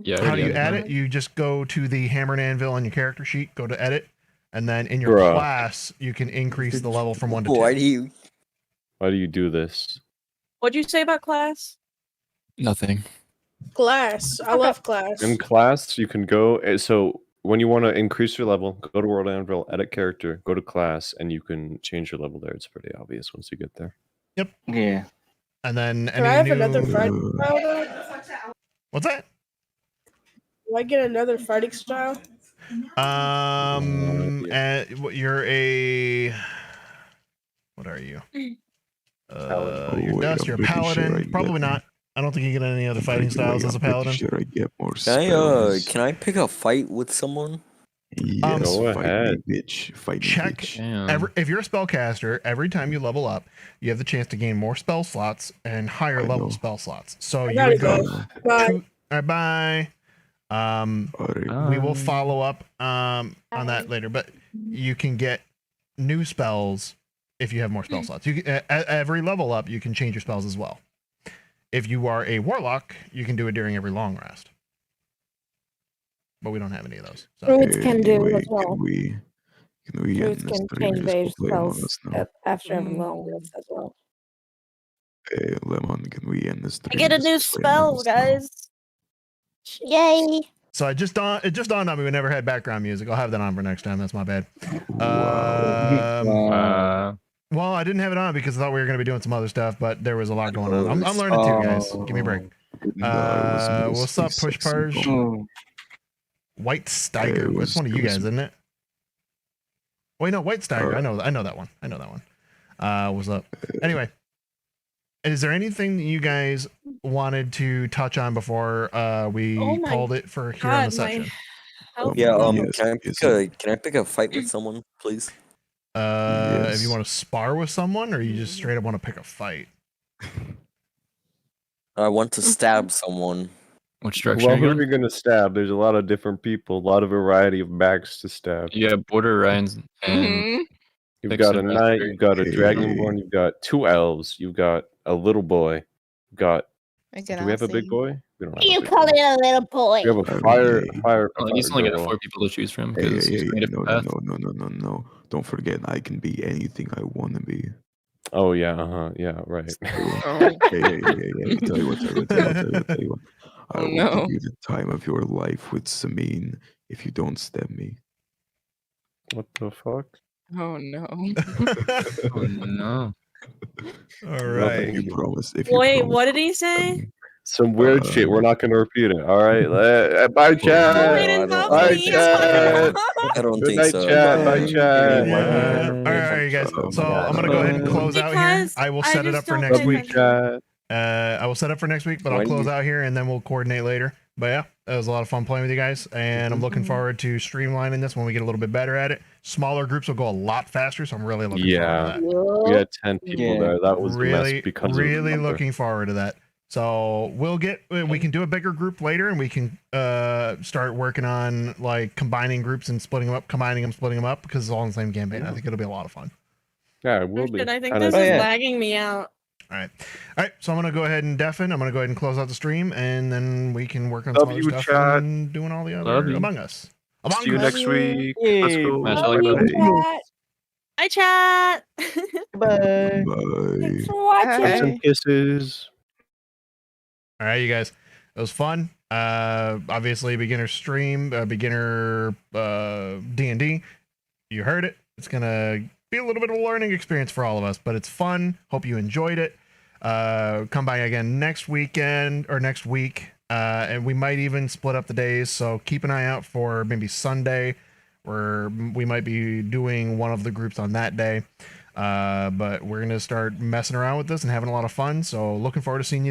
Yeah. How do you add add it? You just go to the hammer and anvil on your character sheet, go to edit, and then in your Bruh. class, you can increase the level from 1 to 2. Why do you? Why do you do this? What'd you say about class? Nothing. Class. I love class. In class, you can go. So when you want to increase your level, go to World Anvil, edit character, go to class, and you can change your level there. It's pretty obvious once you get there. Yeah. And then Can I have any another new- fighting style though? What's that? Do I get another fighting style? You're a. What are you? You're wait, Dust. I'm You're a pretty sure paladin. I Probably get- not. I don't think you get any other fighting By the way, styles as a I'm pretty paladin. Sure, I get more Can I spells. can I pick a fight with someone? Yes, Go fight ahead. me, bitch. Fight me, Check bitch. Damn. if you're a spellcaster, every time you level up, you have the chance to gain more spell slots and higher I level know. spell slots. So I you gotta would go. go. Bye. All right, bye. We will follow up on that later, but you can get new spells if you have more spell slots. You can, at every level up, you can change your spells as well. If you are a warlock, you can do it during every long rest. But we don't have any of those. So. Druids can do Anyway, as well. Can we Druids end this can stream change and just their go play Among spells Us now? after every long rest as well. Hey, Lemon, can we end this I stream? get a and new just play Among spell, Us now? guys. Yay! So it just dawned on me we never had background music. I'll have that on for next time. That's my bad. Well, I didn't have it on because I thought we were going to be doing some other stuff, but there was a lot going on. I'm learning too, guys. Give me a break. What's up, Push Purge? White Steiger. That's one of you guys, isn't it? Wait, no, White Steiger. I know that one. I know that one. What's up? Anyway, is there anything that you guys wanted to touch on before we called it for here on the session? Yeah. Yes, Can I pick a fight with someone, please? If you want to spar with someone, or you just straight up want to pick a fight? I want to stab someone. Which direction Well, are you who going? are you gonna stab? There's a lot of different people, a lot of variety of backs to stab. Yeah, Border Ryan's and Mhm. You've Fix got a and knight, Raspberry. you've got a dragonborn, you've got 2 elves, you've got a little boy, you've got. Do we have a big boy? We don't have You a big call boy. it a little boy? We have a fire. Well, he's only got girl. 4 people to choose from Hey, because he's made no, a path. no. Don't forget, I can be anything I want to be. Oh yeah, yeah, right. Hey. Tell you what. I Oh, will no. give you the time of your life with Samin if you don't stab me. What the fuck? Oh no. Oh no. All right. If you promise. If you Wait, promise what did not he to stab say? me. Some weird shit. We're not gonna repeat it. All right. Bye, chat. Bye, chat. I don't Good think night, so. chat. Bye, chat. All right, you guys. So I'm gonna go ahead and close out here. I will set it up for next Love you, week. chat. I will set up for next week, but I'll close out here and then we'll coordinate later. But yeah, it was a lot of fun playing with you guys, and I'm looking forward to streamlining this when we get a little bit better at it. Smaller groups will go a lot faster, so I'm really looking forward to that. We had 10 people there. That was a mess really, because of the really number. looking forward to that. So we can do a bigger group later, and we can start working on like combining groups and splitting them up, splitting them up, because it's all in the same campaign. I think it'll be a lot of fun. Yeah, it will be. Shit, I think Kinda- this is lagging me out. All right. So I'm gonna go ahead and deafen. I'm gonna go ahead and close out the stream, and then we can work on some Love other you, stuff chat. and doing all the Love other you. Among Us. See you next week. Let's go. Love you, chat. Hi, chat. Bye. Thanks Bye. for watching. Hugs and kisses. All right, you guys. It was fun. Obviously, beginner stream, beginner D&D. You heard it. It's gonna be a little bit of a learning experience for all of us, but it's fun. Hope you enjoyed it. Come by again next weekend or next week, and we might even split up the days. So keep an eye out for maybe Sunday, where we might be doing one of the groups on that day. But we're gonna start messing around with this and having a lot of fun. So looking forward to seeing you.